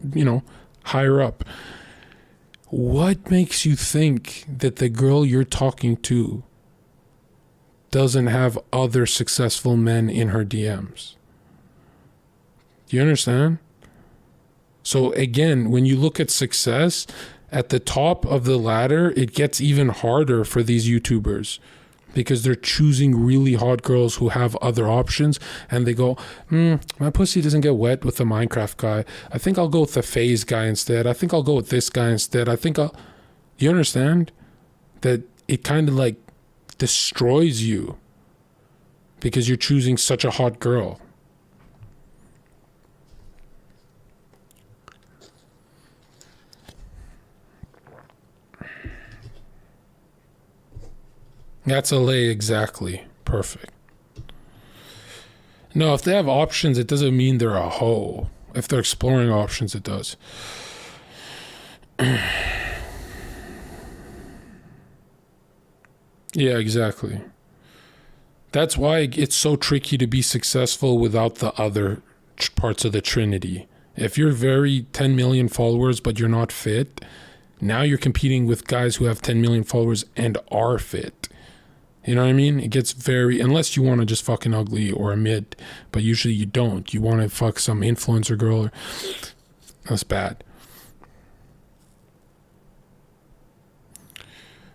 higher up. What makes you think that the girl you're talking to doesn't have other successful men in her DMs? Do you understand? So again, when you look at success, at the top of the ladder, it gets even harder for these YouTubers because they're choosing really hot girls who have other options, and they go, my pussy doesn't get wet with the Minecraft guy. I think I'll go with the FaZe guy instead. I think I'll go with this guy instead. You understand? That it kind of like destroys you because you're choosing such a hot girl. That's LA, exactly. Perfect. No, if they have options, it doesn't mean they're a hoe. If they're exploring options, it does. Yeah, exactly. That's why it's so tricky to be successful without the other parts of the Trinity. If you're very 10 million followers, but you're not fit, now you're competing with guys who have 10 million followers and are fit. You know what I mean? It gets very, unless you want to just fucking ugly or a mid, but usually you don't. You want to fuck some influencer girl. That's bad.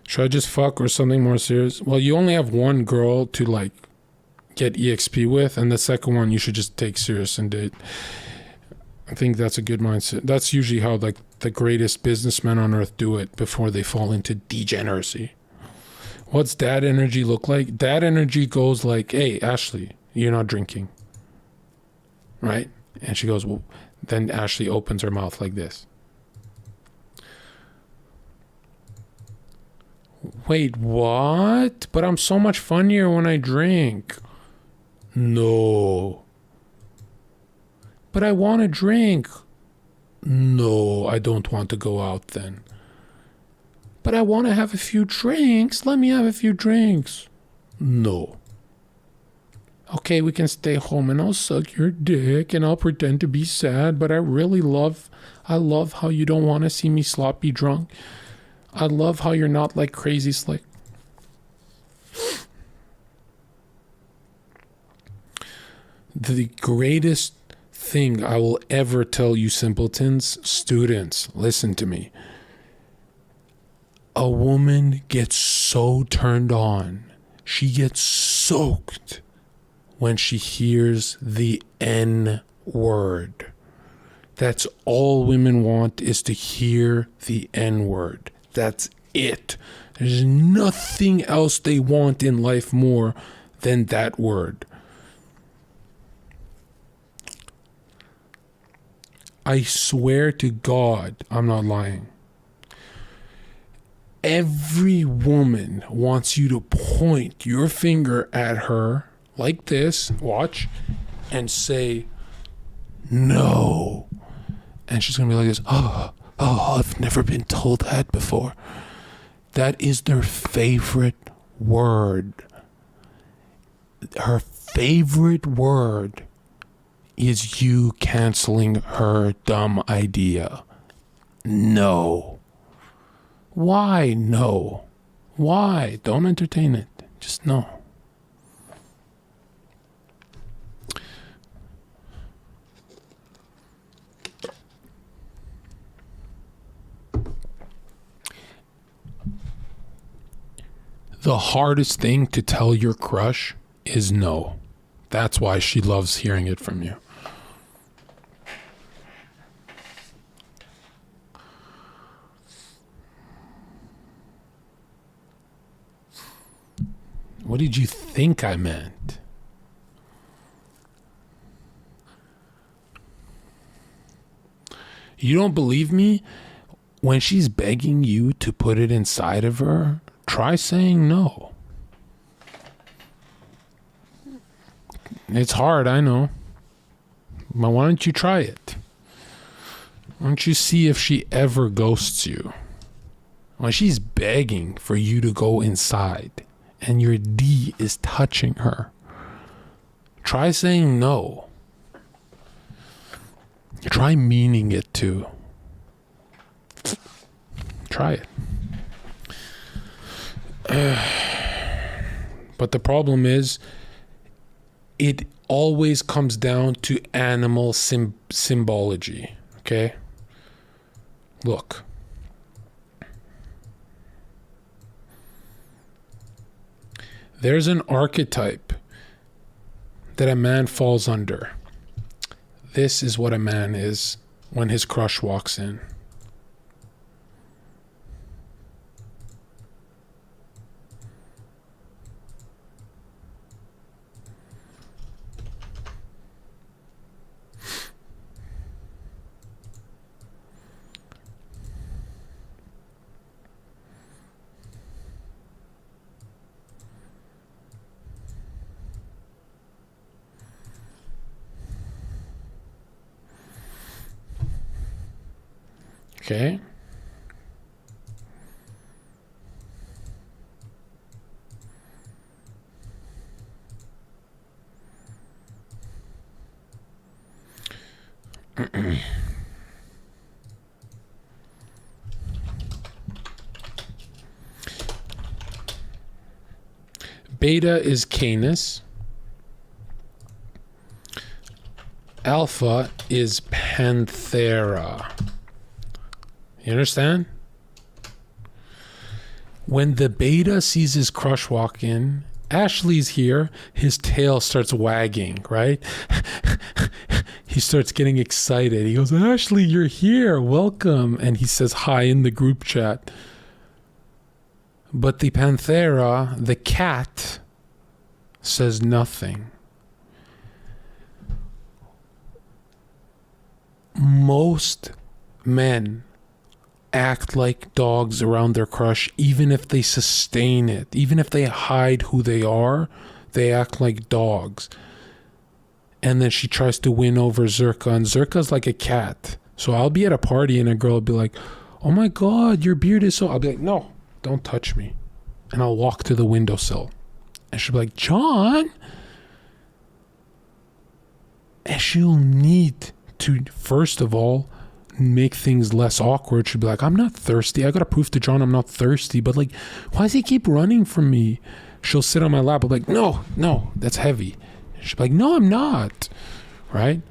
Should I just fuck or something more serious? Well, you only have one girl to like get EXP with, and the second one you should just take serious and date. I think that's a good mindset. That's usually how like the greatest businessmen on earth do it before they fall into degeneracy. What's dad energy look like? Dad energy goes like, hey, Ashley, you're not drinking. Right? And she goes, well, then Ashley opens her mouth like this. Wait, what? But I'm so much funnier when I drink. No. But I want to drink. No, I don't want to go out then. But I want to have a few drinks. Let me have a few drinks. No. Okay, we can stay home and I'll suck your dick and I'll pretend to be sad, but I love how you don't want to see me sloppy drunk. I love how you're not like crazy slick. The greatest thing I will ever tell you simpletons, students, listen to me. A woman gets so turned on, she gets soaked when she hears the N word. That's all women want, is to hear the N word. That's it. There's nothing else they want in life more than that word. I swear to God, I'm not lying. Every woman wants you to point your finger at her like this, watch, and say, no. And she's going to be like this, oh, I've never been told that before. That is their favorite word. Her favorite word is you canceling her dumb idea. No. Why no? Why? Don't entertain it. Just no. The hardest thing to tell your crush is no. That's why she loves hearing it from you. What did you think I meant? You don't believe me? When she's begging you to put it inside of her, try saying no. It's hard, I know. But why don't you try it? Why don't you see if she ever ghosts you? When she's begging for you to go inside and your D is touching her, try saying no. Try meaning it too. Try it. But the problem is, it always comes down to animal symbology. Okay? Look. There's an archetype that a man falls under. This is what a man is when his crush walks in. Okay. Beta is Canis. Alpha is Panthera. You understand? When the beta sees his crush walk in, Ashley's here, his tail starts wagging, right? He starts getting excited. He goes, Ashley, you're here. Welcome. And he says hi in the group chat. But the Panthera, the cat, says nothing. Most men act like dogs around their crush, even if they sustain it, even if they hide who they are, they act like dogs. And then she tries to win over Zherka, and Zherka's like a cat. So I'll be at a party and a girl will be like, oh my God, your beard is so... I'll be like, no, don't touch me. And I'll walk to the windowsill. And she'll be like, John? And she'll need to, first of all, make things less awkward. She'll be like, I'm not thirsty. I gotta prove to John I'm not thirsty. But like, why does he keep running from me? She'll sit on my lap. I'll be like, no, that's heavy. She'll be like, no, I'm not. Right?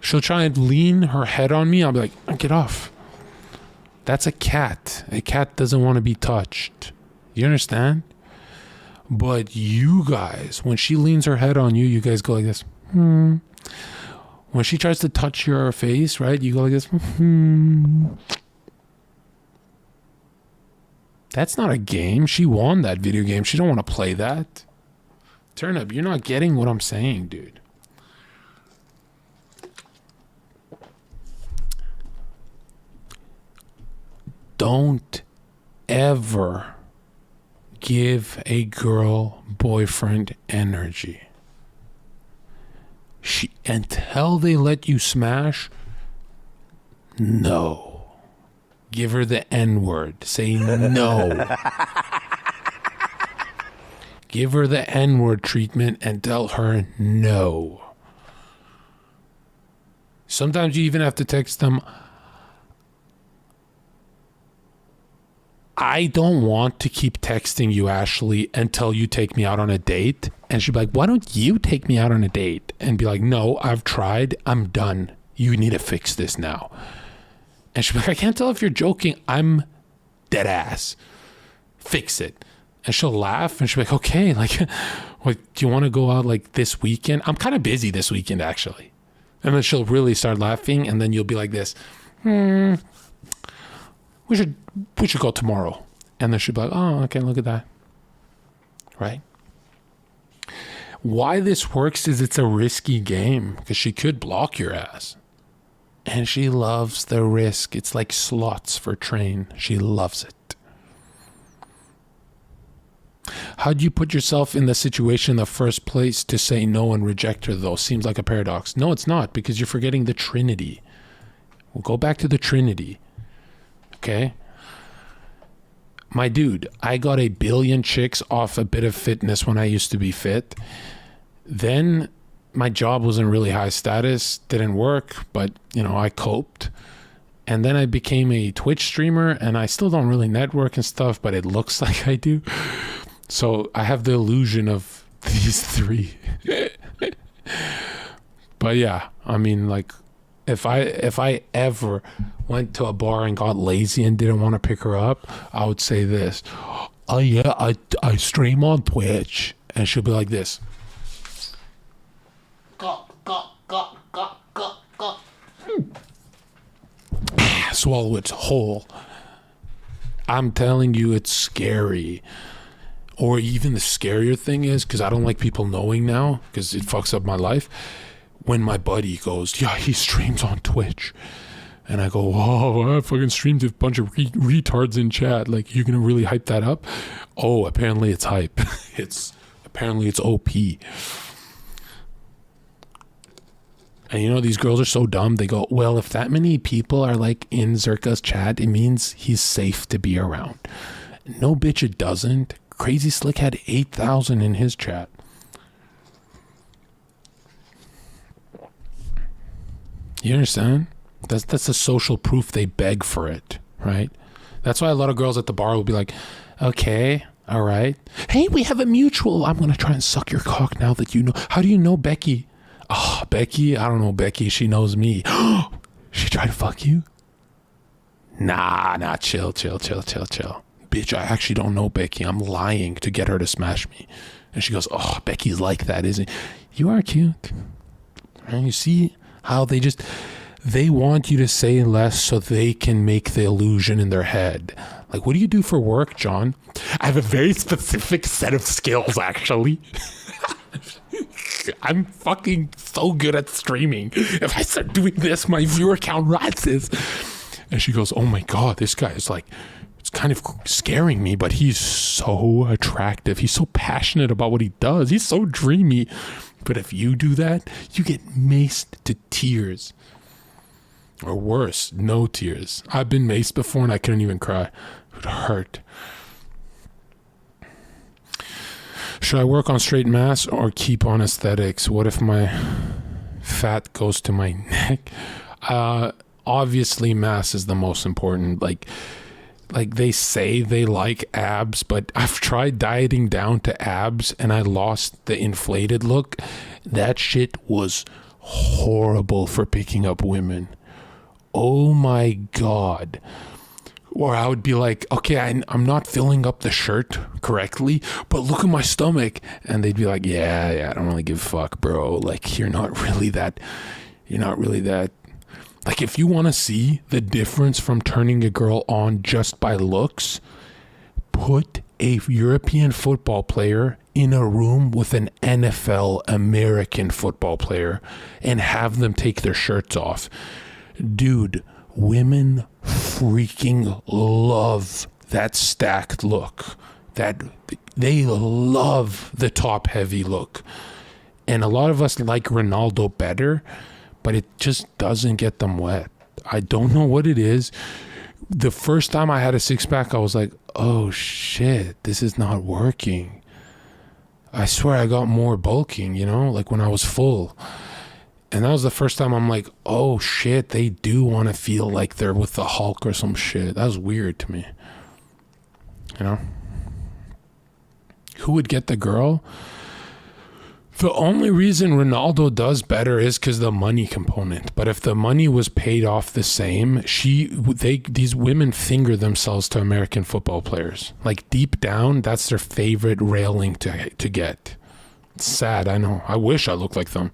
She'll try and lean her head on me. I'll be like, oh, get off. That's a cat. A cat doesn't want to be touched. You understand? But you guys, when she leans her head on you, you guys go like this. When she tries to touch your face, right, you go like this. That's not a game. She won that video game. She don't want to play that. Turn up. You're not getting what I'm saying, dude. Don't ever give a girl boyfriend energy. Until they let you smash, no. Give her the N-word. Say no. Give her the N-word treatment and tell her no. Sometimes you even have to text them, I don't want to keep texting you, Ashley, until you take me out on a date. And she'd be like, why don't you take me out on a date? And be like, no, I've tried. I'm done. You need to fix this now. And she'd be like, I can't tell if you're joking. I'm dead ass. Fix it. And she'll laugh and she'll be like, okay, like, what, do you want to go out like this weekend? I'm kind of busy this weekend, actually. And then she'll really start laughing, and then you'll be like this, we should go tomorrow. And then she'll be like, oh, okay, look at that. Right? Why this works is it's a risky game, because she could block your ass. And she loves the risk. It's like slots for train. She loves it. How do you put yourself in the situation in the first place to say no and reject her, though? Seems like a paradox. No, it's not, because you're forgetting the Trinity. We'll go back to the Trinity. Okay? My dude, I got 1 billion chicks off a bit of fitness when I used to be fit. Then my job wasn't really high status, didn't work, but, you know, I coped. And then I became a Twitch streamer, and I still don't really network and stuff, but it looks like I do. So I have the illusion of these 3. But yeah, I mean, like, if I ever went to a bar and got lazy and didn't want to pick her up, I would say this. Oh yeah, I stream on Twitch. And she'll be like this. Swallow its whole. I'm telling you, it's scary. Or even the scarier thing is, because I don't like people knowing now, because it fucks up my life, when my buddy goes, yeah, he streams on Twitch. And I go, whoa, I fucking streamed a bunch of retards in chat. Like, you're going to really hype that up? Oh, apparently it's hype. Apparently it's OP. And you know, these girls are so dumb. They go, well, if that many people are like in Zherka's chat, it means he's safe to be around. No, bitch, it doesn't. Crazy Slick had 8,000 in his chat. You understand? That's the social proof. They beg for it, right? That's why a lot of girls at the bar will be like, okay, all right. Hey, we have a mutual. I'm going to try and suck your cock now that you know. How do you know Becky? Oh, Becky? I don't know Becky. She knows me. She tried to fuck you? Nah, chill. Bitch, I actually don't know Becky. I'm lying to get her to smash me. And she goes, oh, Becky's like that, isn't he? You are cute. And you see how they want you to say less so they can make the illusion in their head. Like, what do you do for work, John? I have a very specific set of skills, actually. I'm fucking so good at streaming. If I start doing this, my viewer count rises. And she goes, oh my God, this guy is like, it's kind of scaring me, but he's so attractive. He's so passionate about what he does. He's so dreamy. But if you do that, you get maced to tears. Or worse, no tears. I've been maced before and I couldn't even cry. It would hurt. Should I work on straight mass or keep on aesthetics? What if my fat goes to my neck? Obviously, mass is the most important. Like they say they like abs, but I've tried dieting down to abs and I lost the inflated look. That shit was horrible for picking up women. Oh my God. Or I would be like, okay, I'm not filling up the shirt correctly, but look at my stomach. And they'd be like, yeah, I don't really give a fuck, bro. Like, you're not really that. Like, if you want to see the difference from turning a girl on just by looks, put a European football player in a room with an NFL American football player and have them take their shirts off. Dude, women freaking love that stacked look. That they love the top heavy look. And a lot of us like Ronaldo better, but it just doesn't get them wet. I don't know what it is. The first time I had a six-pack, I was like, oh shit, this is not working. I swear I got more bulking, like when I was full. And that was the first time I'm like, oh shit, they do want to feel like they're with the Hulk or some shit. That was weird to me. Who would get the girl? The only reason Ronaldo does better is because the money component. But if the money was paid off the same, these women finger themselves to American football players. Like deep down, that's their favorite railing to get. It's sad, I know. I wish I looked like them.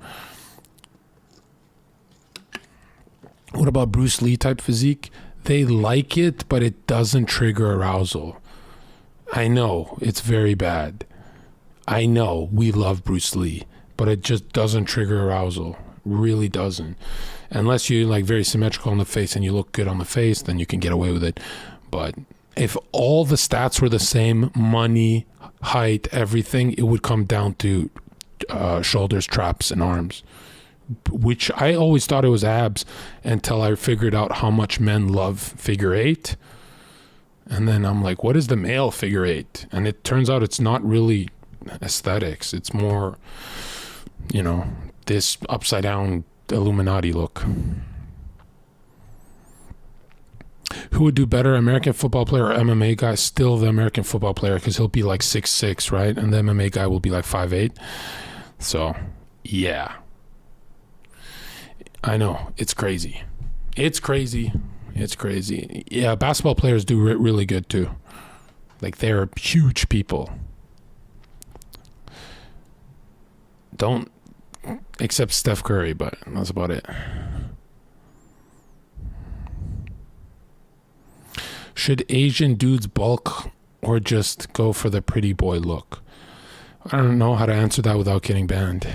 What about Bruce Lee type physique? They like it, but it doesn't trigger arousal. I know, it's very bad. I know we love Bruce Lee, but it just doesn't trigger arousal. Really doesn't. Unless you're like very symmetrical on the face and you look good on the face, then you can get away with it. But if all the stats were the same, money, height, everything, it would come down to shoulders, traps, and arms. Which I always thought it was abs until I figured out how much men love figure eight. And then I'm like, what is the male figure eight? And it turns out it's not really aesthetics. It's more, this upside down Illuminati look. Who would do better, American football player or MMA guy? Still the American football player, because he'll be like 6'6", right? And the MMA guy will be like 5'8". So, yeah. I know. It's crazy. It's crazy. Yeah, basketball players do really good too. Like, they're huge people. Don't, except Steph Curry, but that's about it. Should Asian dudes bulk or just go for the pretty boy look? I don't know how to answer that without getting banned.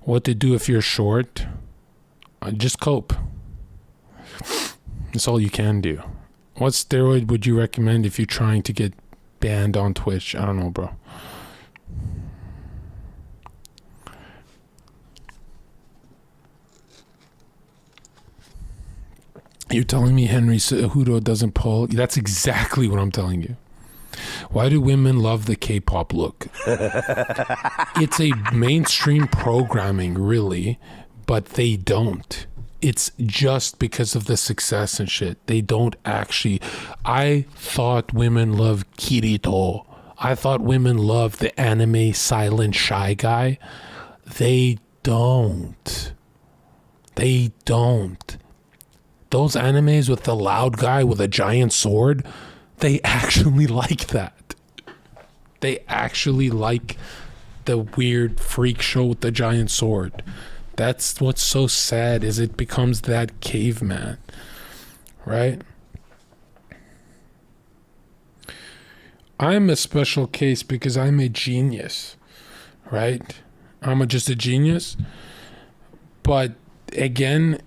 What to do if you're short? Just cope. That's all you can do. What steroid would you recommend if you're trying to get banned on Twitch? I don't know, bro. You're telling me Henry Cejudo doesn't pull? That's exactly what I'm telling you. Why do women love the K-pop look? It's a mainstream programming, really, but they don't. It's just because of the success and shit. They don't actually. I thought women love Kirito. I thought women love the anime silent shy guy. They don't. They don't. Those animes with the loud guy with a giant sword, they actually like that. They actually like the weird freak show with the giant sword. That's what's so sad, is it becomes that caveman, right? I'm a special case because I'm a genius, right? I'm just a genius. But again,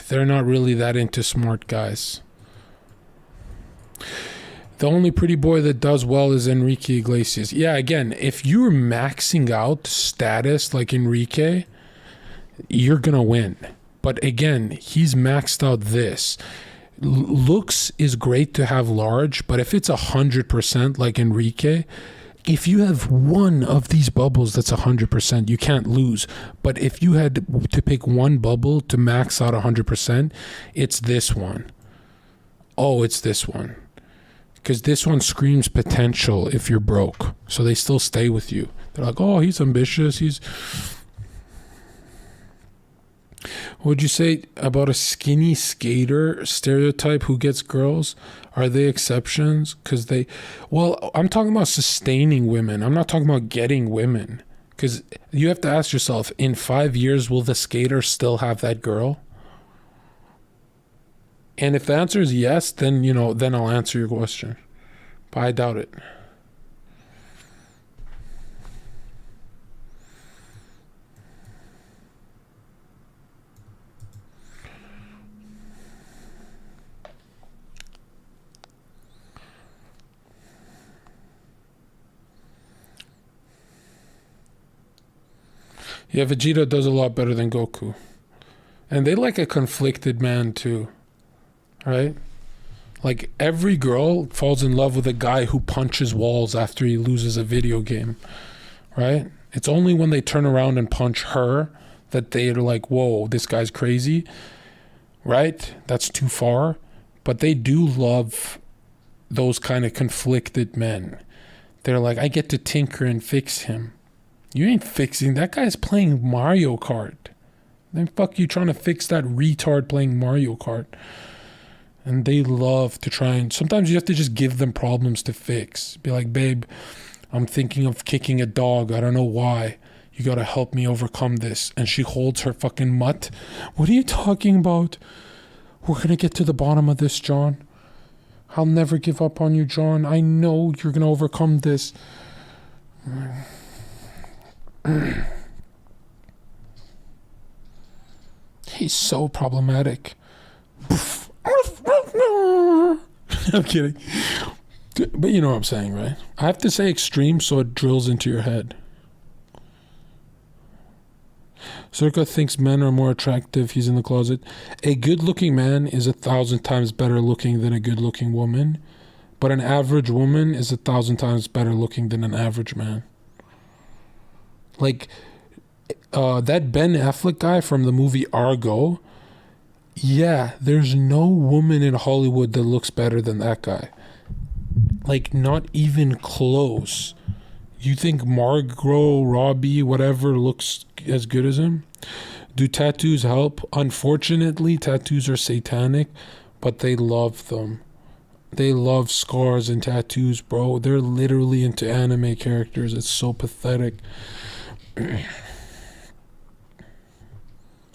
they're not really that into smart guys. The only pretty boy that does well is Enrique Iglesias. Yeah, again, if you're maxing out status like Enrique, you're going to win. But again, he's maxed out this. Looks is great to have large, but if it's 100% like Enrique, if you have one of these bubbles that's 100%, you can't lose. But if you had to pick one bubble to max out 100%, it's this one. Oh, it's this one. Because this one screams potential if you're broke. So they still stay with you. They're like, oh, he's ambitious. What would you say about a skinny skater stereotype who gets girls? Are they exceptions? Because I'm talking about sustaining women. I'm not talking about getting women. Because you have to ask yourself, in 5 years, will the skater still have that girl? And if the answer is yes, then, then I'll answer your question. But I doubt it. Yeah, Vegeta does a lot better than Goku. And they like a conflicted man too. Right? Like, every girl falls in love with a guy who punches walls after he loses a video game. Right? It's only when they turn around and punch her that they're like, whoa, this guy's crazy. Right? That's too far. But they do love those kind of conflicted men. They're like, I get to tinker and fix him. You ain't fixing. That guy's playing Mario Kart. Then fuck you trying to fix that retard playing Mario Kart. And they love to try and... Sometimes you have to just give them problems to fix. Be like, babe, I'm thinking of kicking a dog. I don't know why. You gotta help me overcome this. And she holds her fucking mutt. What are you talking about? We're gonna get to the bottom of this, John. I'll never give up on you, John. I know you're gonna overcome this. He's so problematic. I'm kidding. But you know what I'm saying, right? I have to say extreme so it drills into your head. Zherka thinks men are more attractive. He's in the closet. A good-looking man is 1,000 times better looking than a good-looking woman. But an average woman is 1,000 times better looking than an average man. Like, that Ben Affleck guy from the movie Argo... Yeah, there's no woman in Hollywood that looks better than that guy. Like, not even close. You think Margot Robbie, whatever, looks as good as him? Do tattoos help? Unfortunately, tattoos are satanic, but they love them. They love scars and tattoos, bro. They're literally into anime characters. It's so pathetic.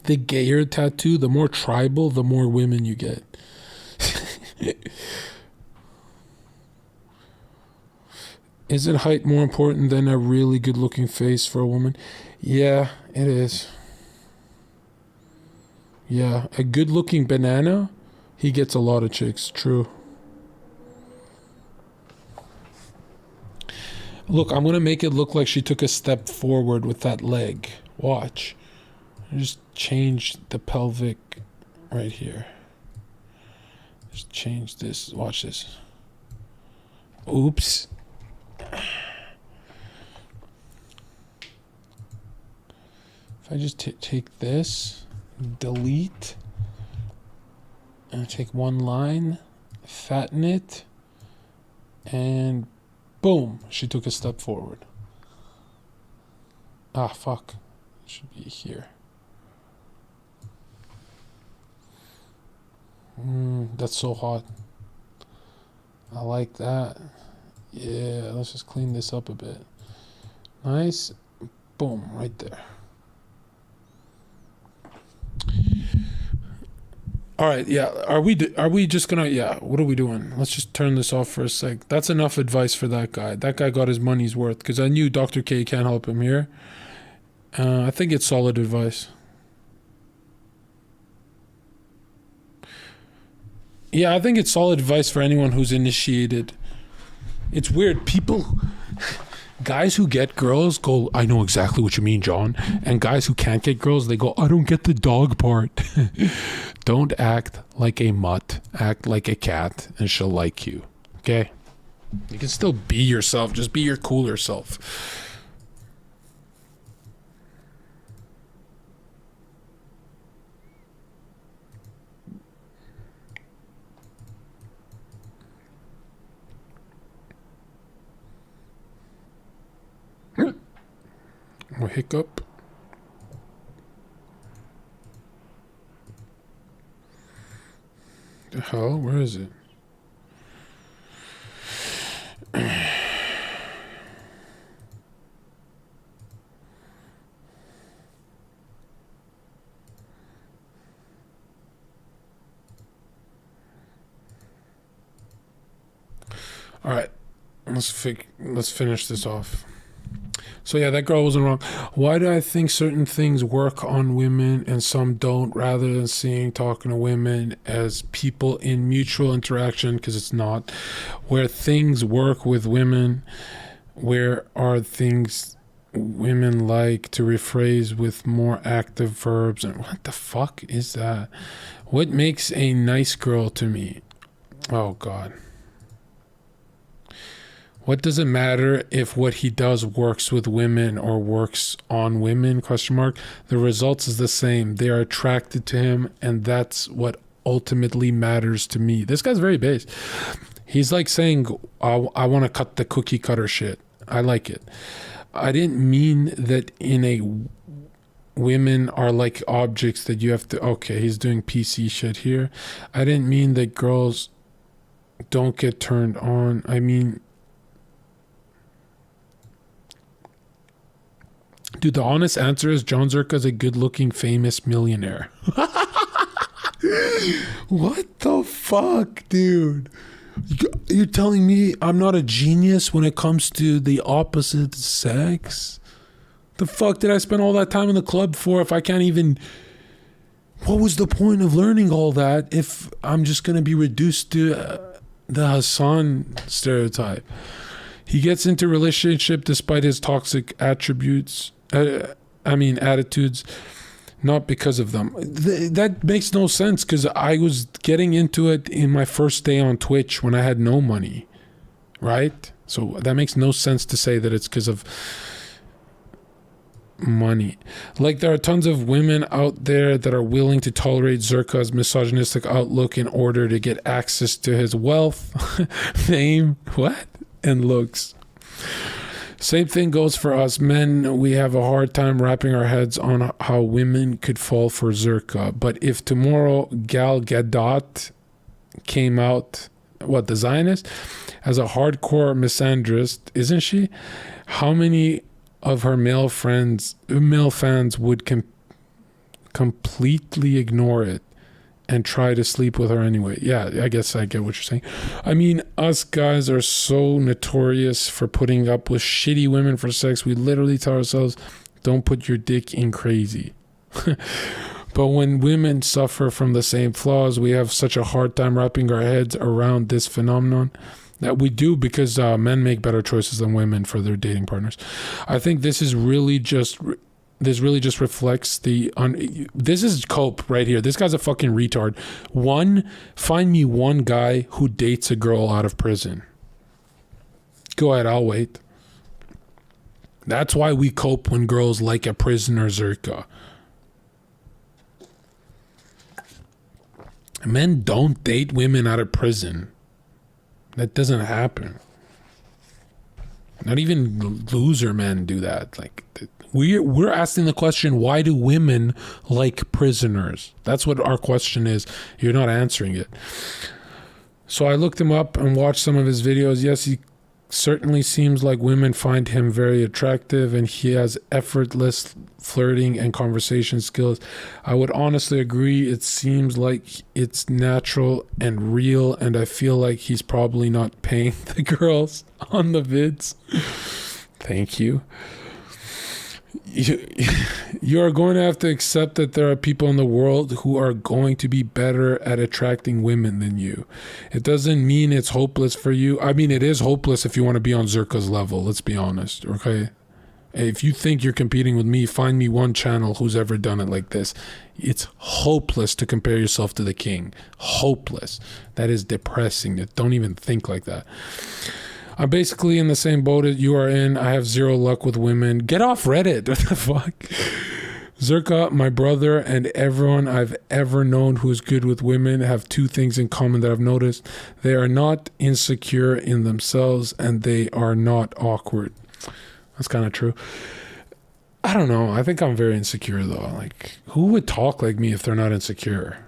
The gayer tattoo, the more tribal, the more women you get. Isn't height more important than a really good looking face for a woman? Yeah, it is. Yeah, a good looking banana, he gets a lot of chicks. True. Look, I'm going to make it look like she took a step forward with that leg. Watch. Just change the pelvic right here. Just change this. Watch this. Oops. If I just take this, delete, and take one line, fatten it, and boom, she took a step forward. Ah, fuck. It should be here. That's so hot. I like that. Yeah, let's just clean this up a bit. Nice. Boom, right there. All right, yeah. Are we just gonna... Yeah, what are we doing? Let's just turn this off for a sec. That's enough advice for that guy. That guy got his money's worth, because I knew Dr. K can't help him here. I think it's solid advice. Yeah, I think it's solid advice for anyone who's initiated. It's weird. Guys who get girls go, I know exactly what you mean, John. And guys who can't get girls, they go, I don't get the dog part. Don't act like a mutt. Act like a cat and she'll like you. Okay? You can still be yourself. Just be your cooler self. A hiccup. The hell? Where is it? All right. Let's finish this off. So yeah, that girl wasn't wrong. Why do I think certain things work on women and some don't, rather than seeing talking to women as people in mutual interaction? Because it's not. Where things work with women, where are things women like to rephrase with more active verbs? And what the fuck is that? What makes a nice girl to me? Oh God. What does it matter if what he does works with women or works on women? ? The results is the same. They are attracted to him, and that's what ultimately matters to me. This guy's very base. He's like saying, I want to cut the cookie cutter shit. I like it. I didn't mean that in a women are like objects that you have to, okay, he's doing PC shit here. I didn't mean that girls don't get turned on. I mean, dude, the honest answer is jonzherka is a good-looking, famous millionaire. What the fuck, dude? You're telling me I'm not a genius when it comes to the opposite sex? The fuck did I spend all that time in the club for if I can't even... What was the point of learning all that if I'm just going to be reduced to the Hassan stereotype? He gets into relationship despite his toxic attitudes, not because of them. That makes no sense, because I was getting into it in my first day on Twitch when I had no money, right? So that makes no sense to say that it's because of money. Like, there are tons of women out there that are willing to tolerate Zherka's misogynistic outlook in order to get access to his wealth, fame, and looks. Same thing goes for us men. We have a hard time wrapping our heads on how women could fall for Zherka. But if tomorrow Gal Gadot came out, the Zionist, as a hardcore misandrist, isn't she? How many of her male fans would completely ignore it and try to sleep with her anyway? Yeah, I guess I get what you're saying. I mean, us guys are so notorious for putting up with shitty women for sex. We literally tell ourselves, don't put your dick in crazy. But when women suffer from the same flaws, we have such a hard time wrapping our heads around this phenomenon. That we do, because men make better choices than women for their dating partners. I think this really just reflects this is cope right here. This guy's a fucking retard. Find me one guy who dates a girl out of prison. Go ahead, I'll wait. That's why we cope when girls like a prisoner Zherka. Men don't date women out of prison. That doesn't happen. Not even loser men do that. Like, we're asking the question, why do women like prisoners? That's what our question is. You're not answering it. So I looked him up and watched some of his videos. Yes, he certainly seems like women find him very attractive, and he has effortless flirting and conversation skills. I would honestly agree. It seems like it's natural and real, and I feel like he's probably not paying the girls on the vids. Thank you. You are going to have to accept that there are people in the world who are going to be better at attracting women than you. It doesn't mean it's hopeless for you. I mean, it is hopeless if you want to be on Zherka's level. Let's be honest, okay? If you think you're competing with me, find me one channel who's ever done it like this. It's hopeless to compare yourself to the king. Hopeless. That is depressing. Don't even think like that. I'm basically in the same boat that you are in. I have zero luck with women. Get off Reddit. What the fuck? Zherka, my brother, and everyone I've ever known who is good with women have two things in common that I've noticed. They are not insecure in themselves, and they are not awkward. That's kind of true. I don't know. I think I'm very insecure, though. Like, who would talk like me if they're not insecure?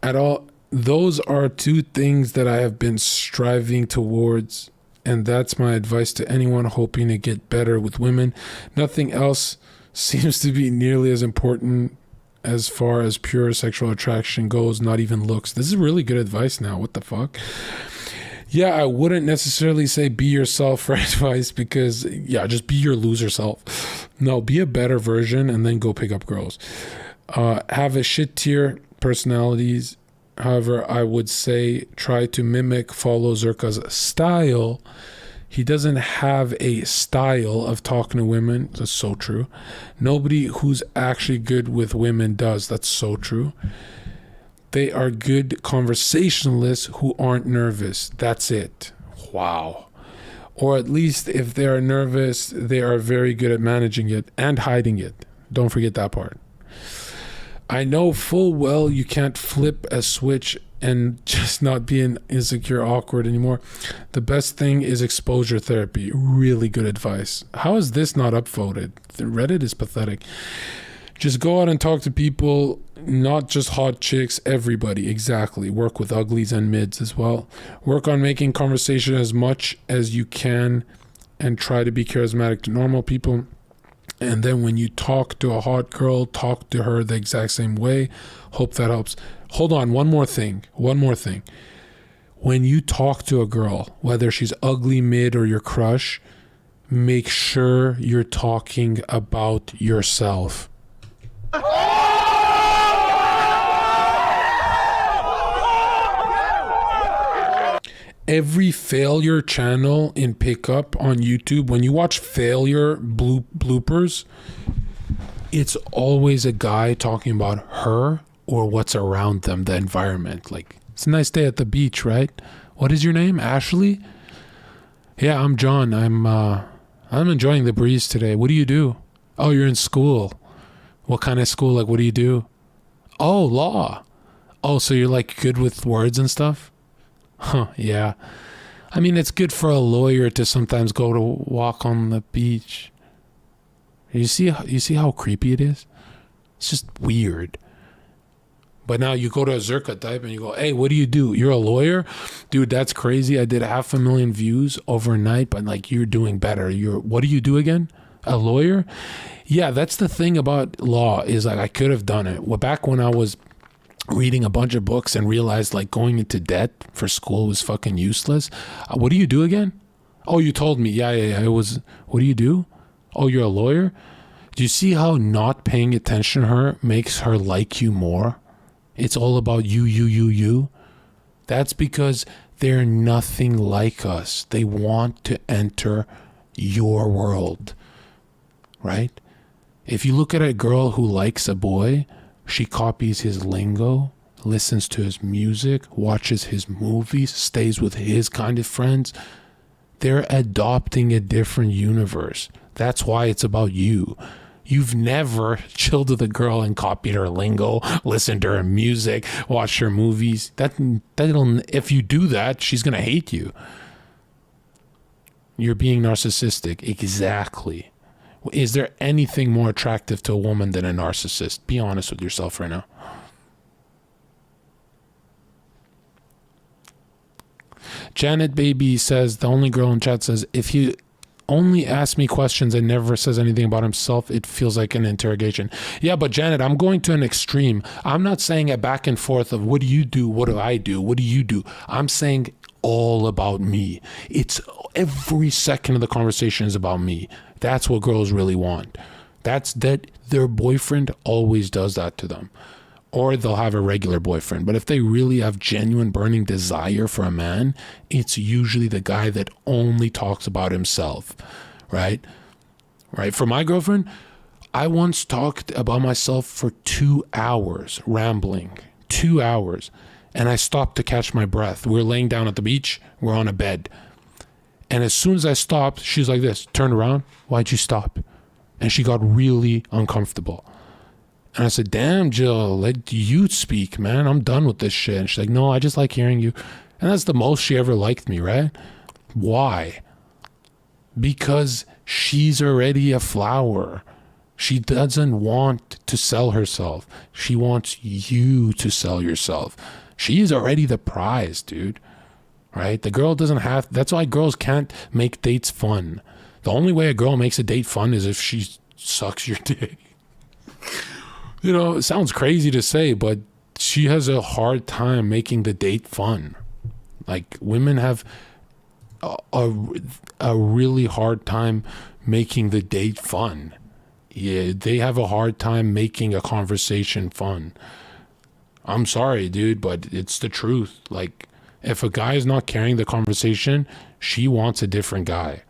At all. Those are two things that I have been striving towards, and that's my advice to anyone hoping to get better with women. Nothing else seems to be nearly as important as far as pure sexual attraction goes, not even looks. This is really good advice now. What the fuck? Yeah, I wouldn't necessarily say be yourself for advice, because, just be your loser self. No, be a better version and then go pick up girls. Have a shit tier personalities. However, I would say try to follow Zherka's style. He doesn't have a style of talking to women. That's so true. Nobody who's actually good with women does. That's so true. They are good conversationalists who aren't nervous. That's it. Wow. Or at least if they are nervous, they are very good at managing it and hiding it. Don't forget that part. I know full well you can't flip a switch and just not being insecure, awkward anymore. The best thing is exposure therapy. Really good advice. How is this not upvoted? The Reddit is pathetic. Just go out and talk to people, not just hot chicks, everybody. Exactly. Work with uglies and mids as well. Work on making conversation as much as you can and try to be charismatic to normal people. And then when you talk to a hot girl, talk to her the exact same way. Hope that helps. Hold on, one more thing. When you talk to a girl, whether she's ugly, mid, or your crush, make sure you're talking about yourself. Every failure channel in pickup on YouTube, when you watch failure bloopers, it's always a guy talking about her or what's around them, the environment. Like, it's a nice day at the beach, right? What is your name? Ashley? Yeah, I'm John. I'm enjoying the breeze today. What do you do? Oh, you're in school. What kind of school? Like, what do you do? Oh, law. Oh, so you're like good with words and stuff? Huh, yeah. I mean, it's good for a lawyer to sometimes go to walk on the beach. You see how creepy it is? It's just weird. But now you go to a Zherka type and you go, hey, what do you do? You're a lawyer? Dude, that's crazy. I did 500,000 views overnight, but like, you're doing better. What do you do again? A lawyer? Yeah, that's the thing about law is like, I could have done it. Well, back when I was reading a bunch of books and realized like going into debt for school was fucking useless. What do you do again? Oh, you told me. Yeah. It was, what do you do? Oh, you're a lawyer? Do you see how not paying attention to her makes her like you more? It's all about you. That's because they're nothing like us. They want to enter your world, right? If you look at a girl who likes a boy, she copies his lingo, listens to his music, watches his movies, stays with his kind of friends. They're adopting a different universe. That's why it's about you. You've never chilled with a girl and copied her lingo, listened to her music, watched her movies. If you do that, she's going to hate you. You're being narcissistic. Exactly. Is there anything more attractive to a woman than a narcissist? Be honest with yourself right now. Janet Baby says, the only girl in chat says, if he only asks me questions and never says anything about himself, it feels like an interrogation. Yeah, but Janet, I'm going to an extreme. I'm not saying a back and forth of what do you do? What do I do? What do you do? I'm saying all about me. It's every second of the conversation is about me. That's what girls really want. That their boyfriend always does that to them. Or they'll have a regular boyfriend. But if they really have genuine burning desire for a man, it's usually the guy that only talks about himself, right? Right. For my girlfriend, I once talked about myself for 2 hours, rambling, 2 hours. And I stopped to catch my breath. We're laying down at the beach. We're on a bed. And as soon as I stopped, she's like this, turned around. Why'd you stop? And she got really uncomfortable. And I said, damn, Jill, let you speak, man. I'm done with this shit. And she's like, no, I just like hearing you. And that's the most she ever liked me, right? Why? Because she's already a flower. She doesn't want to sell herself. She wants you to sell yourself. She's already the prize, dude. Right? The girl doesn't have... That's why girls can't make dates fun. The only way a girl makes a date fun is if she sucks your dick. You know, it sounds crazy to say, but she has a hard time making the date fun. Like, women have a really hard time making the date fun. Yeah, they have a hard time making a conversation fun. I'm sorry, dude, but it's the truth. Like, if a guy is not carrying the conversation, she wants a different guy.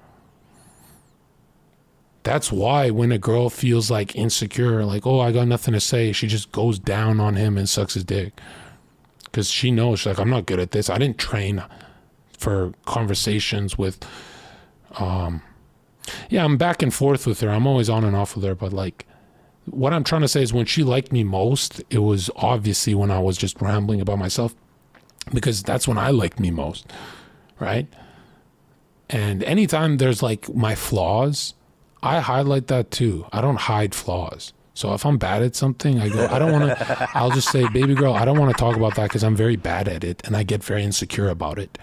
That's why when a girl feels like insecure, like, oh, I got nothing to say, she just goes down on him and sucks his dick. Because she knows, she's like, I'm not good at this. I didn't train for conversations with, yeah, I'm back and forth with her. I'm always on and off with her. But like, what I'm trying to say is when she liked me most, it was obviously when I was just rambling about myself. because that's when I like me most, right? And anytime there's like my flaws, I highlight that too. I don't hide flaws. So if I'm bad at something, I go, I don't want to, I'll just say, baby girl, I don't want to talk about that because I'm very bad at it and I get very insecure about it.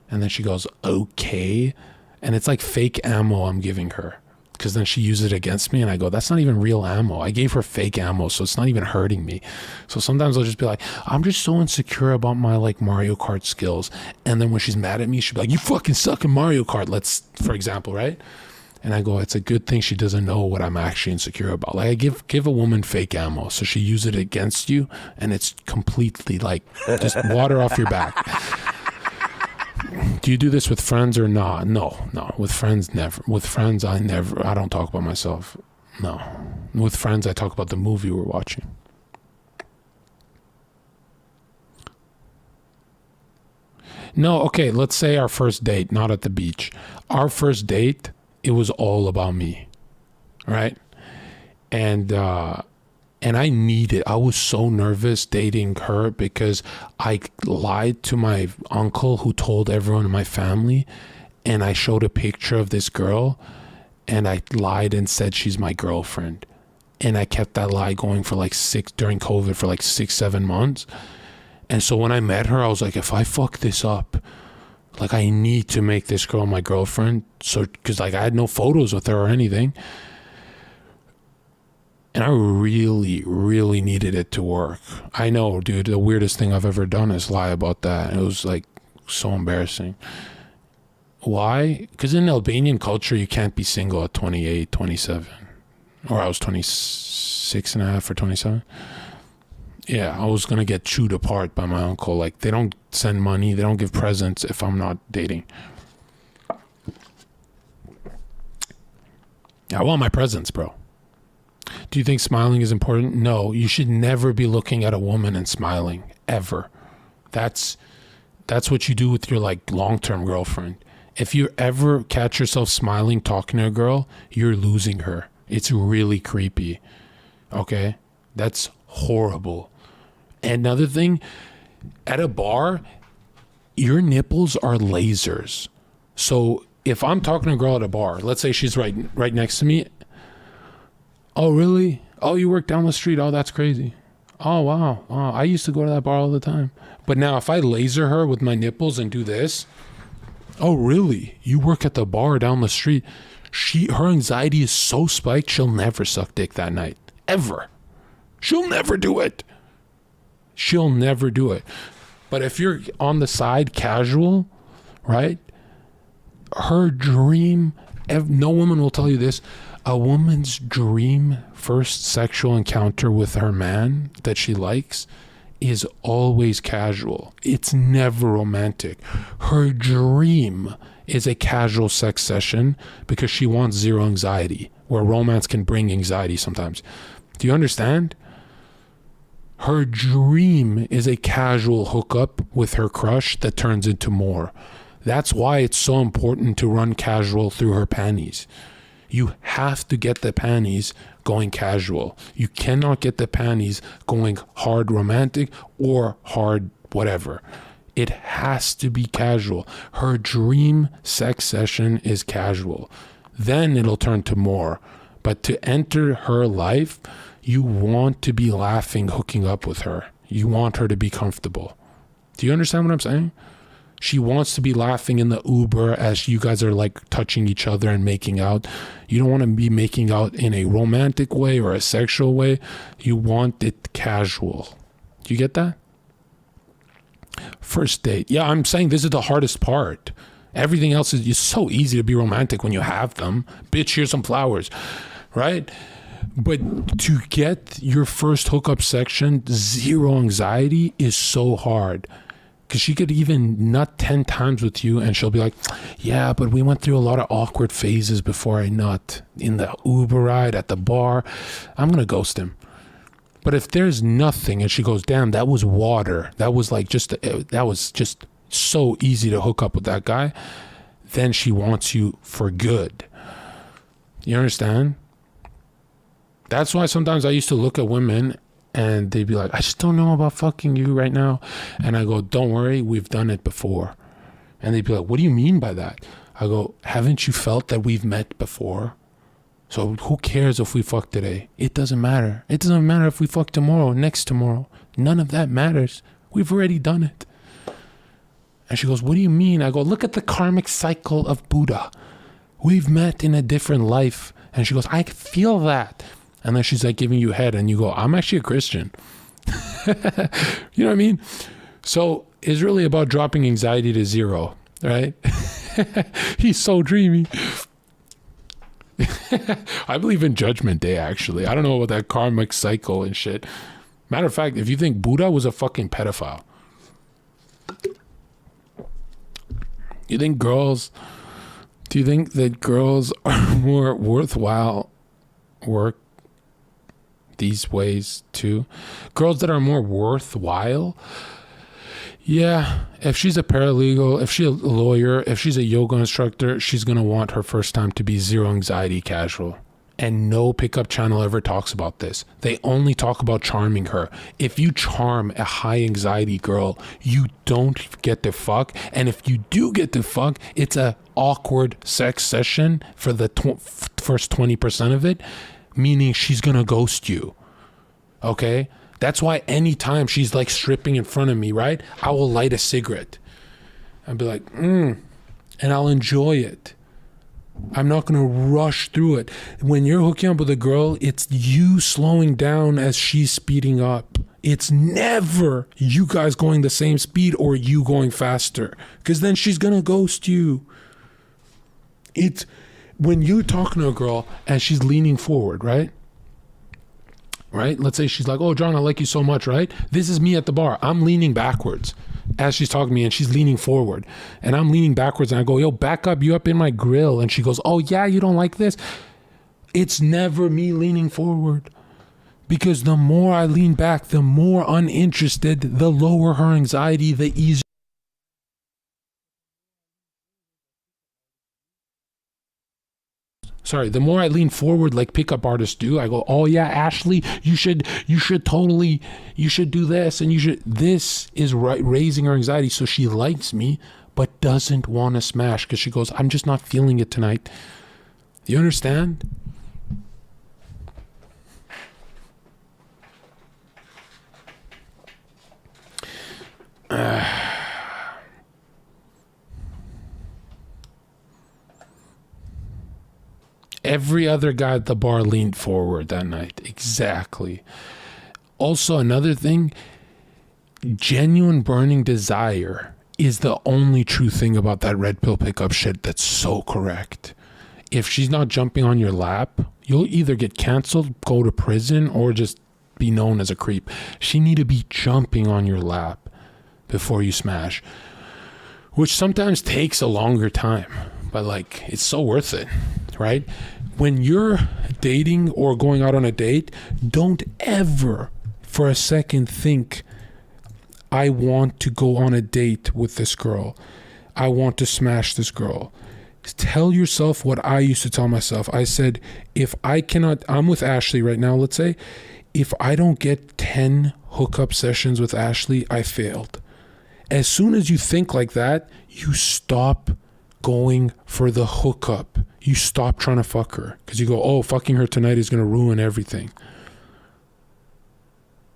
And then she goes, okay. And it's like fake ammo I'm giving her, because then she uses it against me and I go, that's not even real ammo. I gave her fake ammo, so it's not even hurting me. So sometimes I'll just be like, I'm just so insecure about my like Mario Kart skills. And then when she's mad at me, she'll be like, you fucking suck in Mario Kart, for example, right? And I go, it's a good thing she doesn't know what I'm actually insecure about. Like I give a woman fake ammo, so she uses it against you, and it's completely like just water off your back. Do you do this with friends or not? No. With friends, never. With friends, I don't talk about myself. No. With friends, I talk about the movie we're watching. No, okay, let's say our first date, not at the beach. Our first date, it was all about me, right? And I needed, I was so nervous dating her because I lied to my uncle who told everyone in my family, and I showed a picture of this girl and I lied and said she's my girlfriend. And I kept that lie going for like during COVID for like 6-7 months. And so when I met her, I was like, if I fuck this up, like I need to make this girl my girlfriend. So, cause like I had no photos with her or anything. And I really, really needed it to work. I know, dude, the weirdest thing I've ever done is lie about that. It was like so embarrassing. Why? Because in Albanian culture, you can't be single at 28, 27. Or I was 26 and a half or 27. Yeah, I was going to get chewed apart by my uncle. Like, they don't send money. They don't give presents if I'm not dating. I want my presents, bro. Do you think smiling is important? No, you should never be looking at a woman and smiling, ever. That's what you do with your like long-term girlfriend. If you ever catch yourself smiling talking to a girl, you're losing her. It's really creepy. Okay? That's horrible. Another thing, at a bar, your nipples are lasers. So if I'm talking to a girl at a bar, let's say she's right next to me. Oh, really? Oh, you work down the street? Oh, that's crazy. Oh, wow. I used to go to that bar all the time. But now if I laser her with my nipples and do this, oh, really? You work at the bar down the street? Her anxiety is so spiked, she'll never suck dick that night. Ever. She'll never do it. She'll never do it. But if you're on the side, casual, right? Her dream, no woman will tell you this, a woman's dream first sexual encounter with her man that she likes is always casual. It's never romantic. Her dream is a casual sex session because she wants zero anxiety, where romance can bring anxiety sometimes. Do you understand? Her dream is a casual hookup with her crush that turns into more. That's why it's so important to run casual through her panties. You have to get the panties going casual. You cannot get the panties going hard romantic or hard whatever. It has to be casual. Her dream sex session is casual. Then it'll turn to more. But to enter her life, you want to be laughing, hooking up with her. You want her to be comfortable. Do you understand what I'm saying? She wants to be laughing in the Uber as you guys are like touching each other and making out. You don't want to be making out in a romantic way or a sexual way. You want it casual. Do you get that? First date. Yeah, I'm saying this is the hardest part. Everything else is it's so easy to be romantic when you have them. Bitch, here's some flowers, right? But to get your first hookup section, zero anxiety is so hard. Because she could even nut 10 times with you and she'll be like, yeah, but we went through a lot of awkward phases before I nut. In the Uber ride, at the bar, I'm going to ghost him. But if there's nothing and she goes, damn, that was water. That was just so easy to hook up with that guy. Then she wants you for good. You understand? That's why sometimes I used to look at women And they'd be like, I just don't know about fucking you right now. And I go, don't worry, we've done it before. And they'd be like, what do you mean by that? I go, haven't you felt that we've met before? So who cares if we fuck today? It doesn't matter. It doesn't matter if we fuck tomorrow, next tomorrow. None of that matters. We've already done it. And she goes, what do you mean? I go, look at the karmic cycle of Buddha. We've met in a different life. And she goes, I feel that. And then she's like giving you head and you go, I'm actually a Christian. You know what I mean? So it's really about dropping anxiety to zero, right? He's so dreamy. I believe in Judgment Day, actually. I don't know about that karmic cycle and shit. Matter of fact, if you think Buddha was a fucking pedophile, do you think that girls are more worthwhile work these ways too? Girls that are more worthwhile? Yeah, if she's a paralegal, if she's a lawyer, if she's a yoga instructor, she's going to want her first time to be zero anxiety casual. And no pickup channel ever talks about this. They only talk about charming her. If you charm a high anxiety girl, you don't get to fuck. And if you do get to fuck, it's a awkward sex session for the first 20% of it, meaning she's going to ghost you. Okay? That's why anytime she's like stripping in front of me, right? I will light a cigarette. I'll be like, and I'll enjoy it. I'm not going to rush through it. When you're hooking up with a girl, it's you slowing down as she's speeding up. It's never you guys going the same speed or you going faster, because then she's going to ghost you. It's when you're talking to a girl and she's leaning forward, right? Right? Let's say she's like, oh, John, I like you so much, right? This is me at the bar. I'm leaning backwards as she's talking to me and she's leaning forward. And I'm leaning backwards and I go, yo, back up. You up in my grill. And she goes, oh, yeah, you don't like this? It's never me leaning forward. Because the more I lean back, the more uninterested, the lower her anxiety, the easier. Sorry, the more I lean forward like pickup artists do, I go, oh yeah, Ashley, you should do this, and this is right, raising her anxiety, so she likes me, but doesn't want to smash, because she goes, I'm just not feeling it tonight. You understand? Every other guy at the bar leaned forward that night. Exactly. Also, another thing, genuine burning desire is the only true thing about that red pill pickup shit that's so correct. If she's not jumping on your lap, you'll either get canceled, go to prison, or just be known as a creep. She need to be jumping on your lap before you smash, which sometimes takes a longer time, but like, it's so worth it, right? When you're dating or going out on a date, don't ever for a second think, I want to go on a date with this girl. I want to smash this girl. Tell yourself what I used to tell myself. I said, I'm with Ashley right now, let's say, if I don't get 10 hookup sessions with Ashley, I failed. As soon as you think like that, you stop going for the hookup. You stop trying to fuck her, because you go, oh, fucking her tonight is going to ruin everything.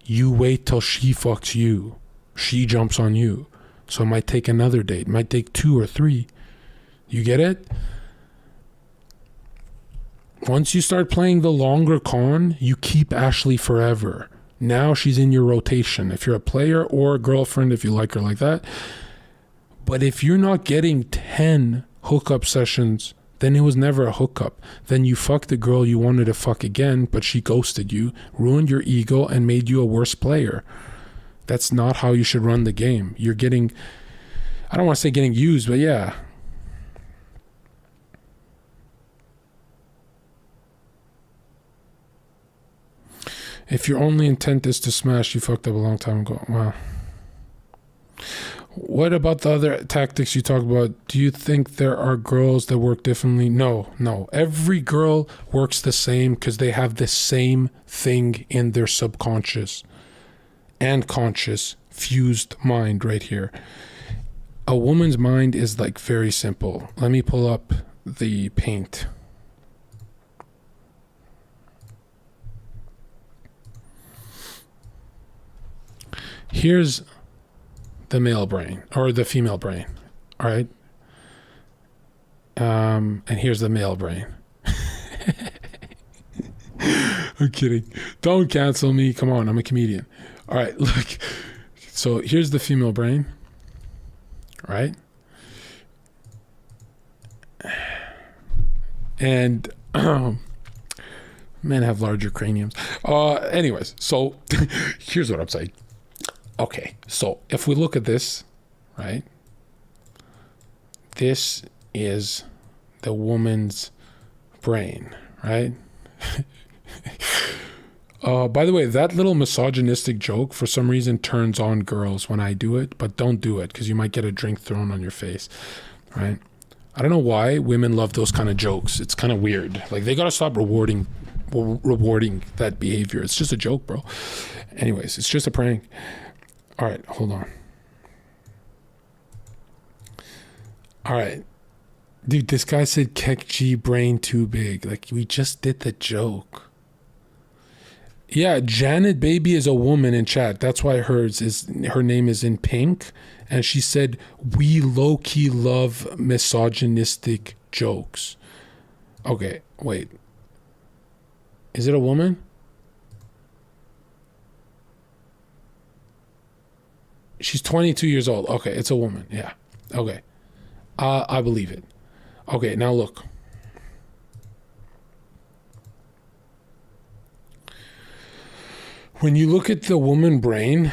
You wait till she fucks you. She jumps on you. So it might take another date. It might take 2 or 3. You get it? Once you start playing the longer con, you keep Ashley forever. Now she's in your rotation. If you're a player or a girlfriend, if you like her like that. But if you're not getting 10 hookup sessions, then it was never a hookup. Then you fucked the girl you wanted to fuck again, but she ghosted you, ruined your ego, and made you a worse player. That's not how you should run the game. You're getting, I don't want to say getting used, but yeah. If your only intent is to smash, you fucked up a long time ago. Wow. What about the other tactics you talk about? Do you think there are girls that work differently? No. Every girl works the same because they have the same thing in their subconscious. and conscious fused mind right here. A woman's mind is like very simple. Let me pull up the paint. Here's the male brain or the female brain. All right. And here's the male brain. I'm kidding. Don't cancel me. Come on. I'm a comedian. All right. Look. So here's the female brain. Right. And men have larger craniums. Anyways, so here's what I'm saying. Okay. So if we look at this, right? This is the woman's brain, right? By the way, that little misogynistic joke for some reason turns on girls when I do it, but don't do it because you might get a drink thrown on your face, right? I don't know why women love those kind of jokes. It's kind of weird. Like, they gotta stop rewarding that behavior. It's just a joke, bro. Anyways, it's just a prank. All right, hold on. All right. Dude, this guy said Kek G brain too big. Like, we just did the joke. Yeah, Janet Baby is a woman in chat. That's why her name is in pink. And she said, we low-key love misogynistic jokes. Okay, wait. Is it a woman? She's 22 years old. Okay, it's a woman. Yeah. Okay. I believe it. Okay, now look. When you look at the woman brain,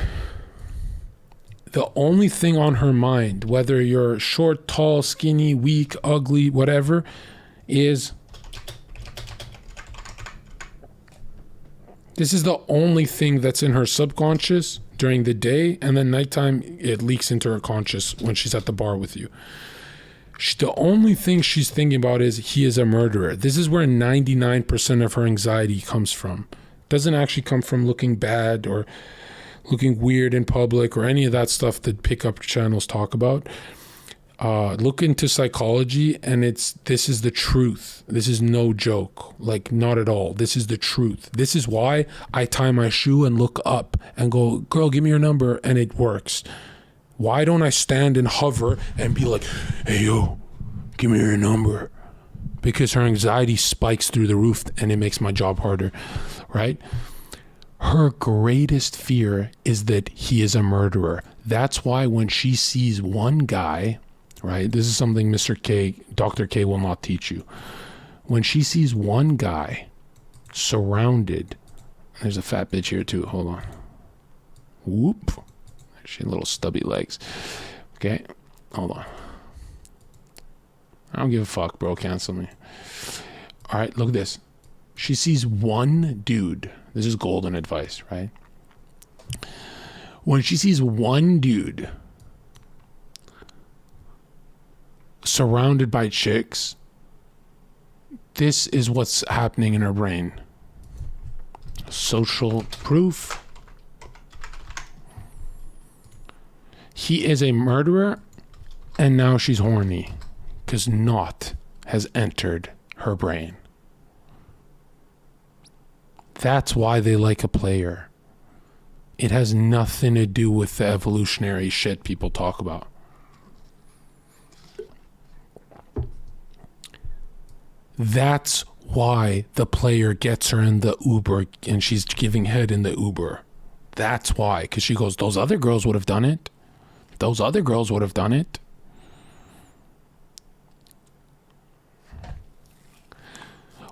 the only thing on her mind, whether you're short, tall, skinny, weak, ugly, whatever, is this is the only thing that's in her subconscious during the day, and then nighttime it leaks into her conscious when she's at the bar with you. The only thing she's thinking about is he is a murderer. This is where 99% of her anxiety comes from. Doesn't actually come from looking bad or looking weird in public or any of that stuff that pickup channels talk about. Look into psychology, and this is the truth. This is no joke. Like, not at all. This is the truth. This is why I tie my shoe and look up and go, girl, give me your number, and it works. Why don't I stand and hover and be like, hey, yo, give me your number? Because her anxiety spikes through the roof and it makes my job harder, right? Her greatest fear is that he is a murderer. That's why when she sees one guy, right? This is something Mr. K, Dr. K will not teach you. When she sees one guy surrounded, there's a fat bitch here too. Hold on. Whoop. She had little stubby legs. Okay. Hold on. I don't give a fuck, bro. Cancel me. All right. Look at this. She sees one dude. This is golden advice, right? When she sees one dude surrounded by chicks, this is what's happening in her brain. Social proof. He is a murderer, and now she's horny because naught has entered her brain. That's why they like a player. It has nothing to do with the evolutionary shit people talk about. That's why the player gets her in the Uber and she's giving head in the Uber. That's why, because she goes, those other girls would have done it. Those other girls would have done it.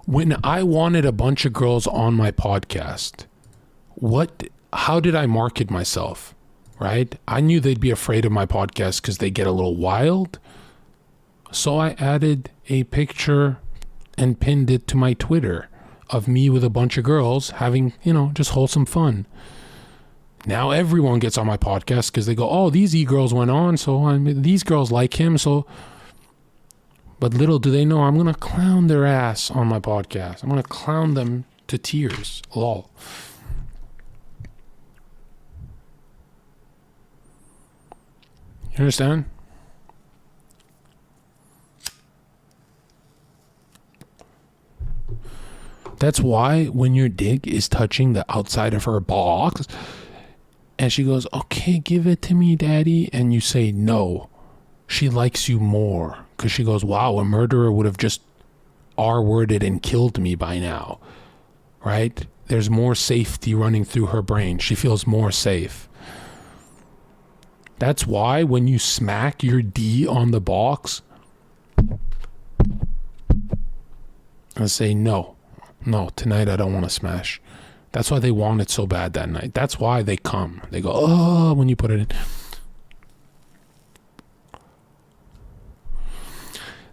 When I wanted a bunch of girls on my podcast, how did I market myself, right? I knew they'd be afraid of my podcast because they get a little wild. So I added a picture and pinned it to my Twitter of me with a bunch of girls having, just wholesome fun. Now everyone gets on my podcast because they go, oh, these e-girls went on, so these girls like him, so... But little do they know I'm going to clown their ass on my podcast. I'm going to clown them to tears. Lol. You understand? That's why when your dick is touching the outside of her box and she goes, okay, give it to me, daddy, and you say no, she likes you more because she goes, wow, a murderer would have just R-worded and killed me by now, right? There's more safety running through her brain. She feels more safe. That's why when you smack your D on the box and say no, tonight I don't want to smash. That's why they want it so bad that night. That's why they come. They go, oh, when you put it in.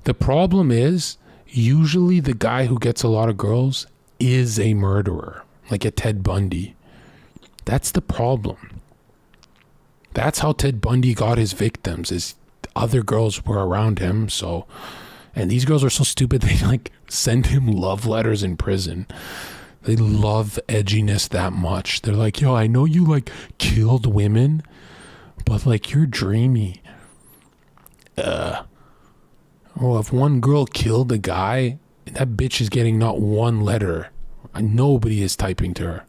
The problem is, usually the guy who gets a lot of girls is a murderer, like a Ted Bundy. That's the problem. That's how Ted Bundy got his victims, is other girls were around him, so... And these girls are so stupid, they like send him love letters in prison. They love edginess that much. They're like, yo, I know you like killed women, but like you're dreamy. Well, if one girl killed a guy, that bitch is getting not one letter. Nobody is typing to her.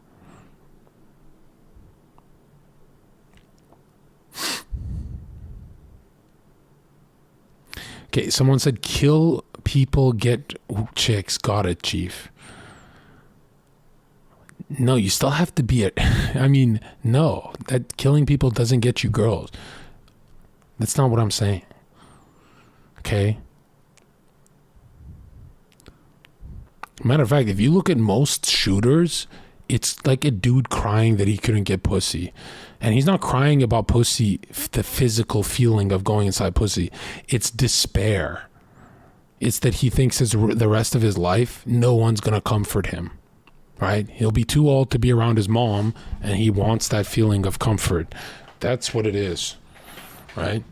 Okay, someone said kill people, get chicks. Got it, Chief. No, you still have to be no, that killing people doesn't get you girls. That's not what I'm saying. Okay? Matter of fact, if you look at most shooters, it's like a dude crying that he couldn't get pussy. And he's not crying about pussy, the physical feeling of going inside pussy. It's despair. It's that he thinks the rest of his life, no one's going to comfort him. Right? He'll be too old to be around his mom, and he wants that feeling of comfort. That's what it is. Right?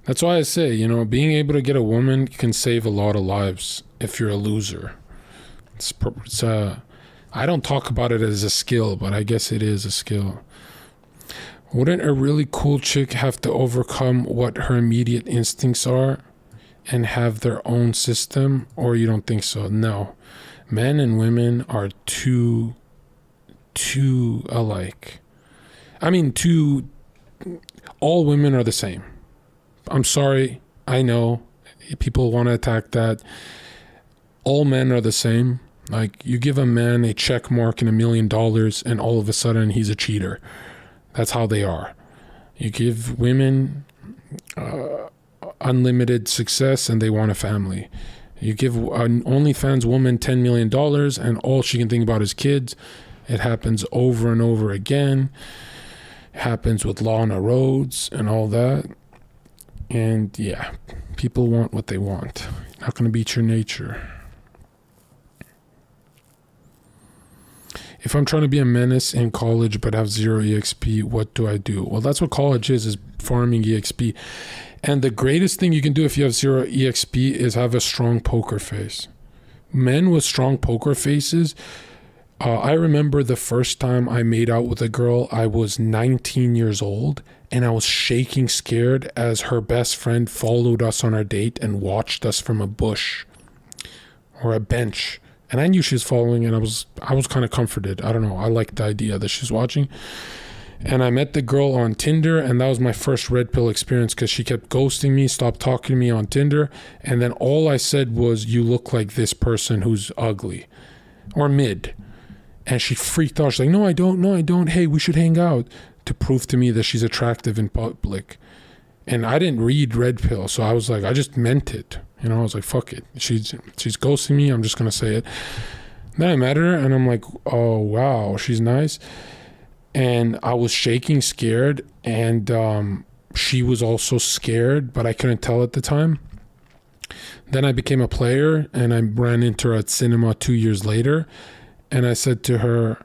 That's why I say, being able to get a woman can save a lot of lives if you're a loser. I don't talk about it as a skill, but I guess it is a skill. Wouldn't a really cool chick have to overcome what her immediate instincts are and have their own system? Or you don't think so? No. Men and women are too alike. All women are the same. I'm sorry, I know people want to attack that. All men are the same. Like, you give a man a check mark and $1 million and all of a sudden he's a cheater. That's how they are. You give women unlimited success and they want a family. You give an OnlyFans woman $10 million and all she can think about is kids. It happens over and over again. It happens with Lana Rhoades and all that. And yeah, people want what they want. Not going to beat your nature. If I'm trying to be a menace in college but have 0 EXP, what do I do? Well, that's what college is farming EXP. And the greatest thing you can do if you have 0 EXP is have a strong poker face. Men with strong poker faces, I remember the first time I made out with a girl, I was 19 years old. And I was shaking scared as her best friend followed us on our date and watched us from a bush or a bench. And I knew she was following, and I was kind of comforted. I don't know. I liked the idea that she's watching. And I met the girl on Tinder, and that was my first red pill experience because she kept ghosting me, stopped talking to me on Tinder. And then all I said was, you look like this person who's ugly or mid. And she freaked out. She's like, no, I don't. Hey, we should hang out. To prove to me that she's attractive in public. And I didn't read red pill, so I was like, I just meant it. I was like, fuck it. She's ghosting me, I'm just gonna say it. Then I met her and I'm like, oh wow, she's nice. And I was shaking scared, and she was also scared, but I couldn't tell at the time. Then I became a player and I ran into her at cinema 2 years later, and I said to her,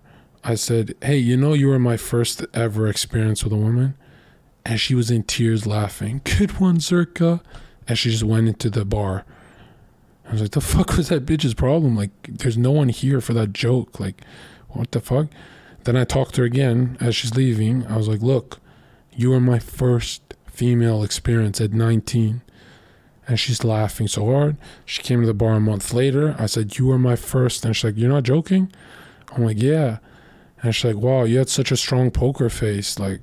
hey, you were my first ever experience with a woman? And she was in tears laughing. Good one, Zherka. And she just went into the bar. I was like, the fuck was that bitch's problem? Like, there's no one here for that joke. Like, what the fuck? Then I talked to her again as she's leaving. I was like, look, you were my first female experience at 19. And she's laughing so hard. She came to the bar a month later. I said, you were my first. And she's like, you're not joking? I'm like, yeah. And she's like, wow, you had such a strong poker face. Like,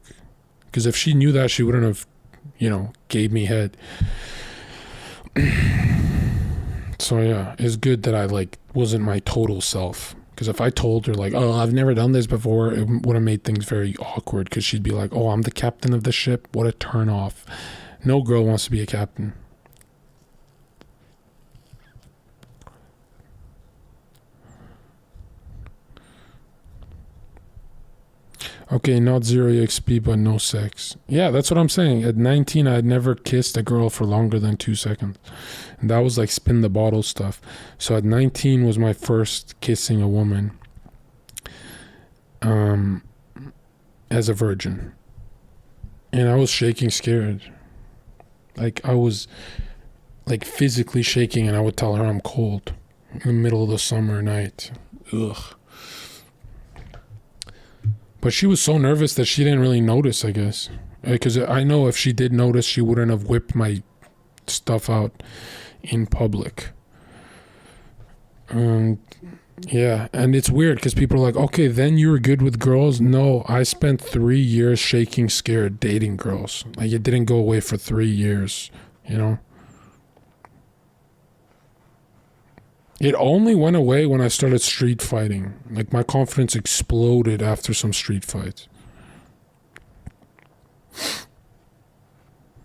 because if she knew that, she wouldn't have, gave me head. So yeah, it's good that I like wasn't my total self. Because if I told her like, oh, I've never done this before, it would have made things very awkward. Because she'd be like, oh, I'm the captain of the ship. What a turn off. No girl wants to be a captain. Okay, not 0 EXP, but no sex. Yeah, that's what I'm saying. At 19, I had never kissed a girl for longer than 2 seconds. And that was like spin the bottle stuff. So at 19 was my first kissing a woman as a virgin. And I was shaking scared. Like I was like physically shaking, and I would tell her I'm cold in the middle of the summer night. Ugh. But she was so nervous that she didn't really notice, I guess. Because I know if she did notice, she wouldn't have whipped my stuff out in public. Yeah, and it's weird because people are like, okay, then you were good with girls. No, I spent 3 years shaking scared dating girls. Like, it didn't go away for 3 years, It only went away when I started street fighting. Like, my confidence exploded after some street fights.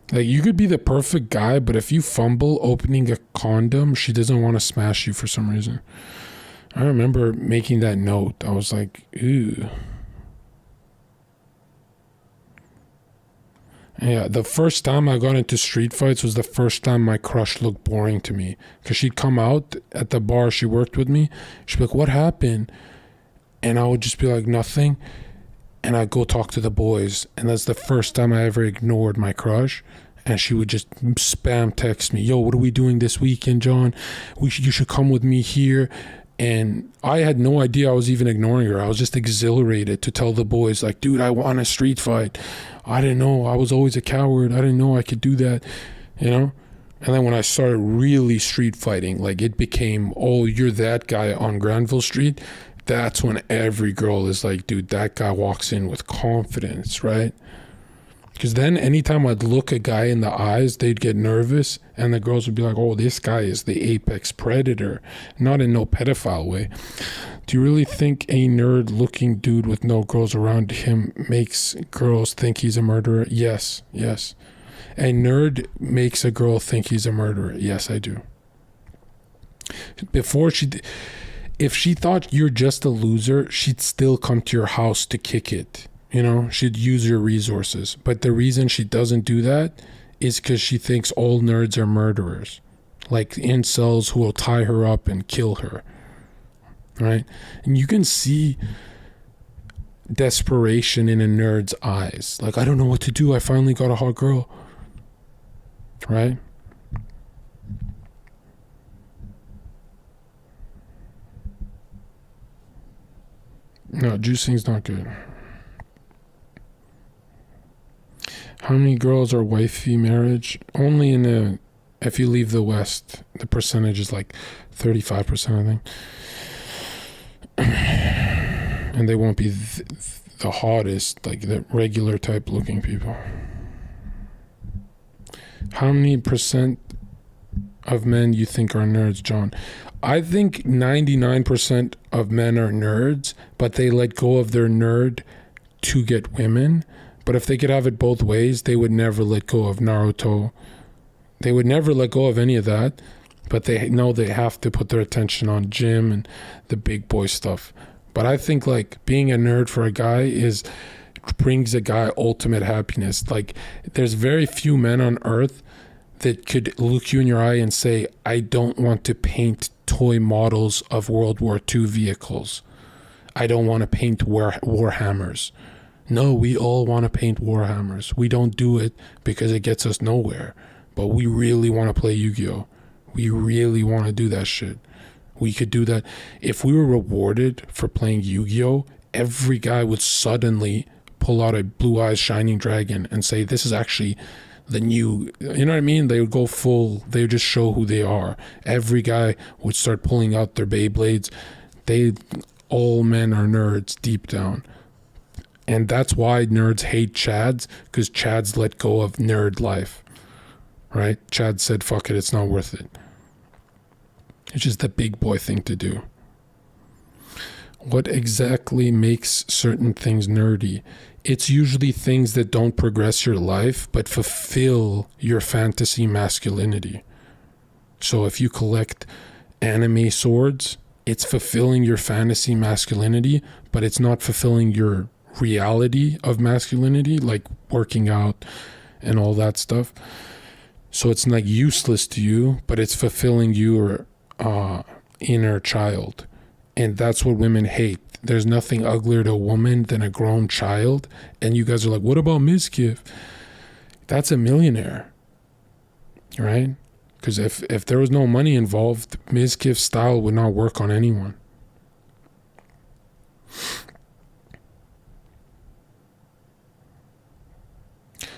Like, you could be the perfect guy, but if you fumble opening a condom, she doesn't want to smash you for some reason. I remember making that note. I was like, ew. Yeah, the first time I got into street fights was the first time my crush looked boring to me. Because she'd come out at the bar she worked with me. She'd be like, what happened? And I would just be like, nothing. And I'd go talk to the boys. And that's the first time I ever ignored my crush. And she would just spam text me, yo, what are we doing this weekend, John? You should come with me here. And I had no idea I was even ignoring her. I was just exhilarated to tell the boys, like, dude, I want a street fight. I didn't know. I was always a coward. I didn't know I could do that, And then when I started really street fighting, like, it became, oh, you're that guy on Granville Street. That's when every girl is like, dude, that guy walks in with confidence, right? Because then anytime I'd look a guy in the eyes, they'd get nervous, and the girls would be like, oh, this guy is the apex predator. Not in no pedophile way. Do you really think a nerd-looking dude with no girls around him makes girls think he's a murderer? Yes. A nerd makes a girl think he's a murderer. Yes, I do. If she thought you're just a loser, she'd still come to your house to kick it. She'd use your resources. But the reason she doesn't do that is because she thinks all nerds are murderers. Like incels who will tie her up and kill her. Right? And you can see desperation in a nerd's eyes. Like, I don't know what to do. I finally got a hot girl. Right? No, juicing's not good. How many girls are wifey marriage? Only if you leave the West, the percentage is like 35%, I think. And they won't be the hottest, like the regular type looking people. How many percent of men you think are nerds, John? I think 99% of men are nerds, but they let go of their nerd to get women. But if they could have it both ways, they would never let go of Naruto. They would never let go of any of that. But they know they have to put their attention on gym and the big boy stuff. But I think like being a nerd for a guy brings a guy ultimate happiness. Like, there's very few men on earth that could look you in your eye and say, I don't want to paint toy models of World War II vehicles. I don't want to paint Warhammers. No, we all want to paint Warhammers. We don't do it because it gets us nowhere. But we really want to play Yu-Gi-Oh! We really want to do that shit. We could do that. If we were rewarded for playing Yu-Gi-Oh, every guy would suddenly pull out a blue eyes shining dragon and say, this is actually the new, you know what I mean? They would go full, they would just show who they are. Every guy would start pulling out their Beyblades. All men are nerds deep down. And that's why nerds hate Chads, because Chads let go of nerd life, right? Chad said, fuck it, it's not worth it. It's just the big boy thing to do. What exactly makes certain things nerdy? It's usually things that don't progress your life, but fulfill your fantasy masculinity. So if you collect anime swords, it's fulfilling your fantasy masculinity, but it's not fulfilling your reality of masculinity, like working out and all that stuff. So it's like useless to you, but it's fulfilling your inner child. And that's what women hate. There's nothing uglier to a woman than a grown child. And you guys are like, what about Mizkif? That's a millionaire, right? Because if there was no money involved, Mizkif's style would not work on anyone.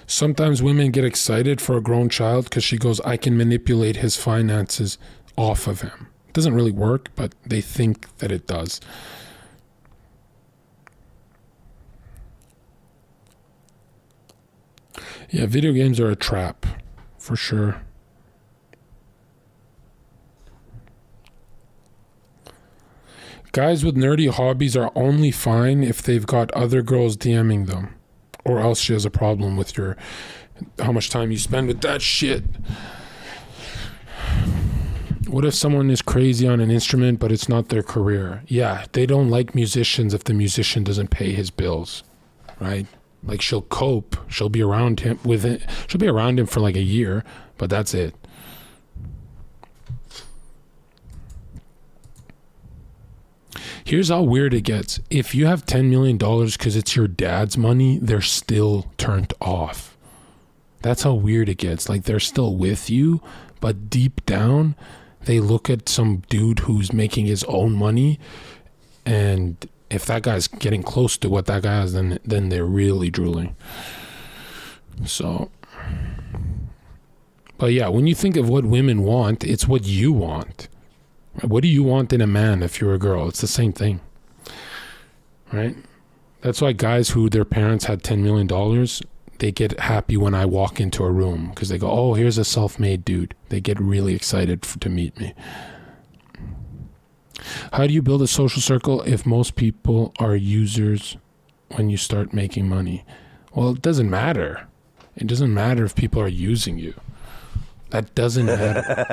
Sometimes women get excited for a grown child because she goes, I can manipulate his finances off of him. It doesn't really work, but they think that it does. Yeah, video games are a trap, for sure. Guys with nerdy hobbies are only fine if they've got other girls DMing them, or else she has a problem with how much time you spend with that shit. What if someone is crazy on an instrument, but it's not their career? Yeah, they don't like musicians if the musician doesn't pay his bills, right? Like she'll cope, she'll be around him she'll be around him for like a year, but that's it. Here's how weird it gets. If you have $10 million because it's your dad's money, they're still turned off. That's how weird it gets. Like they're still with you, but deep down, they look at some dude who's making his own money, and if that guy's getting close to what that guy has, then they're really drooling. So, but yeah, when you think of what women want, it's what you want. What do you want in a man if you're a girl? It's the same thing, right? That's why guys who their parents had $10 million, they get happy when I walk into a room because they go, oh, here's a self-made dude. They get really excited to meet me. How do you build a social circle if most people are users when you start making money? Well, it doesn't matter. It doesn't matter if people are using you. That doesn't matter.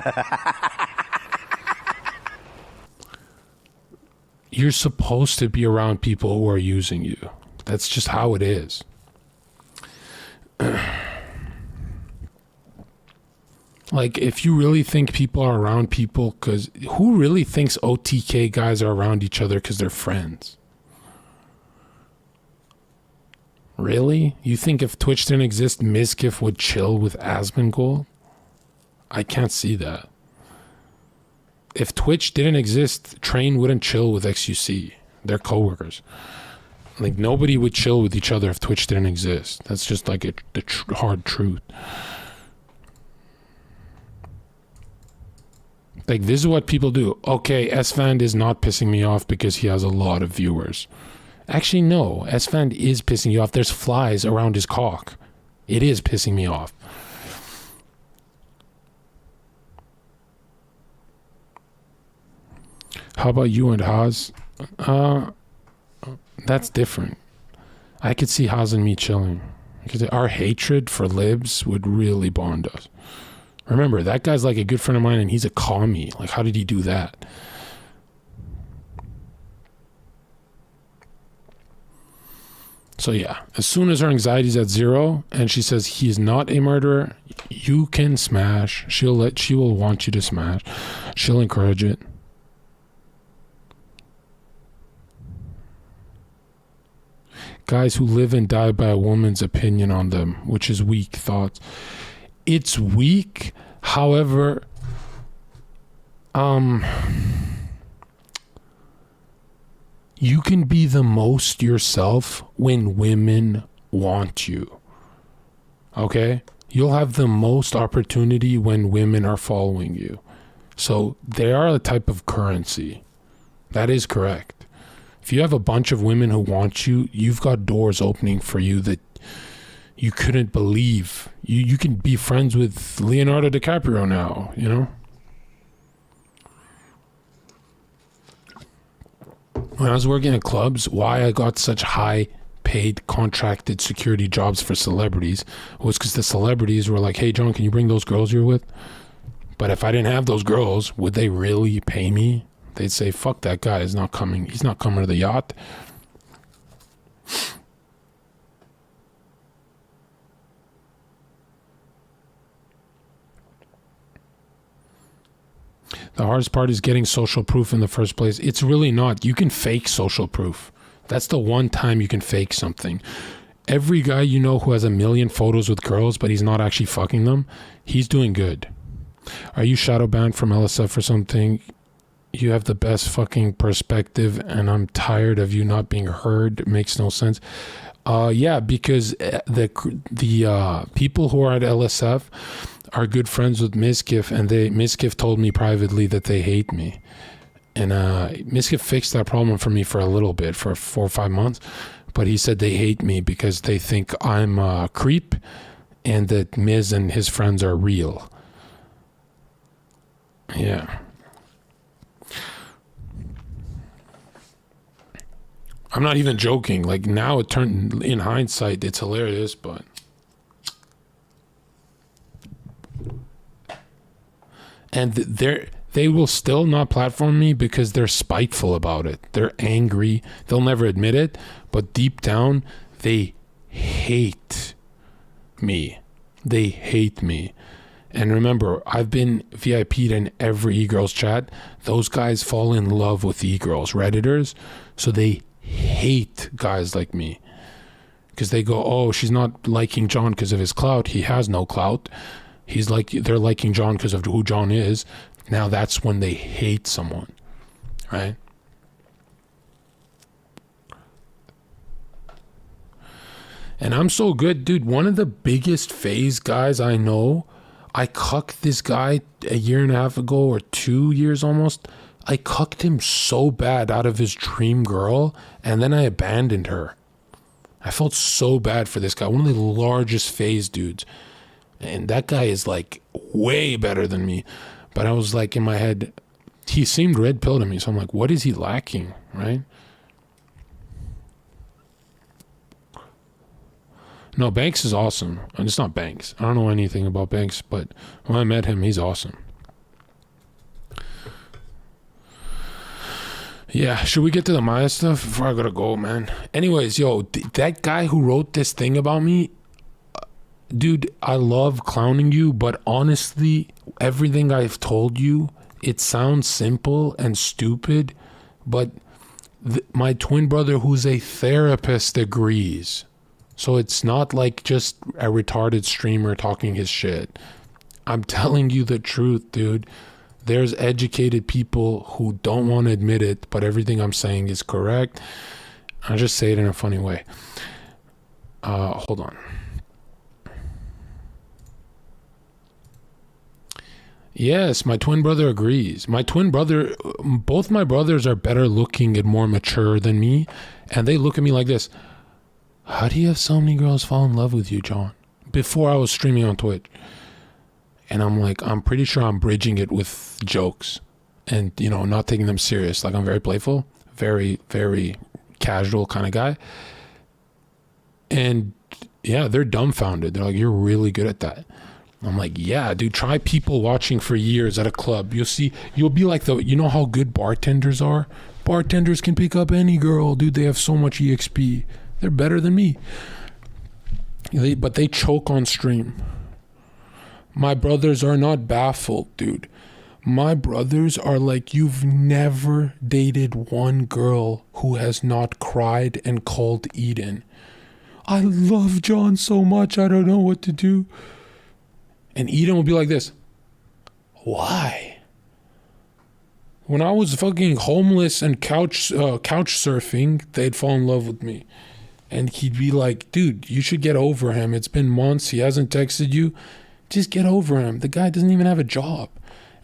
You're supposed to be around people who are using you. That's just how it is. Like, if you really think people are around people, because who really thinks OTK guys are around each other because they're friends? Really? You think if Twitch didn't exist, Mizkif would chill with Asmongold? I can't see that. If Twitch didn't exist, Train wouldn't chill with XUC. They're coworkers. Like, nobody would chill with each other if Twitch didn't exist. That's just like the hard truth. Like, this is what people do. Okay, S-Fand is not pissing me off because he has a lot of viewers. Actually, no. S-Fand is pissing you off. There's flies around his cock. It is pissing me off. How about you and Haas? That's different. I could see Haas and me chilling. Because our hatred for libs would really bond us. Remember, that guy's like a good friend of mine and he's a commie. Like, how did he do that? So yeah, as soon as her anxiety's at 0 and she says he's not a murderer, you can smash. She will want you to smash. She'll encourage it. Guys who live and die by a woman's opinion on them, which is weak thoughts. It's weak. However, Um, you can be the most yourself when women want you. Okay? You'll have the most opportunity when women are following you. So they are a type of currency. That is correct. If you have a bunch of women who want you, you've got doors opening for you that you couldn't believe. You can be friends with Leonardo DiCaprio now, you know? When I was working at clubs, why I got such high paid contracted security jobs for celebrities was because the celebrities were like, hey John, can you bring those girls you're with? But if I didn't have those girls, would they really pay me? They'd say, fuck that guy, is not coming. He's not coming to the yacht. The hardest part is getting social proof in the first place. It's really not. You can fake social proof. That's the one time you can fake something. Every guy you know who has a million photos with girls, but he's not actually fucking them, he's doing good. Are you shadow banned from LSF or something? You have the best fucking perspective, and I'm tired of you not being heard. It makes no sense. Yeah, because the people who are at LSF are good friends with Miskiff, and Miskiff told me privately that they hate me. And Miskiff fixed that problem for me for a little bit, for 4 or 5 months. But he said they hate me because they think I'm a creep and that Miz and his friends are real. Yeah. I'm not even joking. Like, now it turned, in hindsight, it's hilarious, but... And they will still not platform me because they're spiteful about it. They're angry. They'll never admit it, but deep down, they hate me. They hate me. And remember, I've been VIP'd in every e-girls chat. Those guys fall in love with e-girls, Redditors, so they hate guys like me. Because they go, oh, she's not liking John because of his clout. He has no clout. They're liking John because of who John is. Now that's when they hate someone, right? And I'm so good, dude. One of the biggest phase guys I know, I cucked this guy a year and a half ago, or 2 years almost. I cucked him so bad out of his dream girl, and then I abandoned her. I felt so bad for this guy, one of the largest phase dudes. And that guy is like way better than me. But I was like in my head, he seemed red pilled to me. So I'm like, what is he lacking, right? No, Banks is awesome. And it's not Banks. I don't know anything about Banks, but when I met him, he's awesome. Yeah, should we get to the Maya stuff before I gotta go, man? Anyways, yo, that guy who wrote this thing about me, dude, I love clowning you, but honestly, everything I've told you, it sounds simple and stupid, but my twin brother who's a therapist agrees. So it's not like just a retarded streamer talking his shit. I'm telling you the truth, dude. There's educated people who don't want to admit it, but everything I'm saying is correct. I just say it in a funny way. Hold on. Yes, my twin brother agrees. Both my brothers are better looking and more mature than me, and they look at me like this. How do you have so many girls fall in love with you, John? Before I was streaming on Twitch. And I'm like, I'm pretty sure I'm bridging it with jokes and, not taking them serious. Like, I'm very playful, very, very casual kind of guy. And yeah, they're dumbfounded. They're like, you're really good at that. I'm like, yeah, dude, try people watching for years at a club. You'll be like how good bartenders are? Bartenders can pick up any girl, dude. They have so much EXP. They're better than me. But they choke on stream. My brothers are not baffled, dude. My brothers are like, you've never dated one girl who has not cried and called Eden. I love John so much, I don't know what to do. And Eden will be like this. Why? When I was fucking homeless and couch surfing, they'd fall in love with me. And he'd be like, dude, you should get over him. It's been months. He hasn't texted you. Just get over him. The guy doesn't even have a job.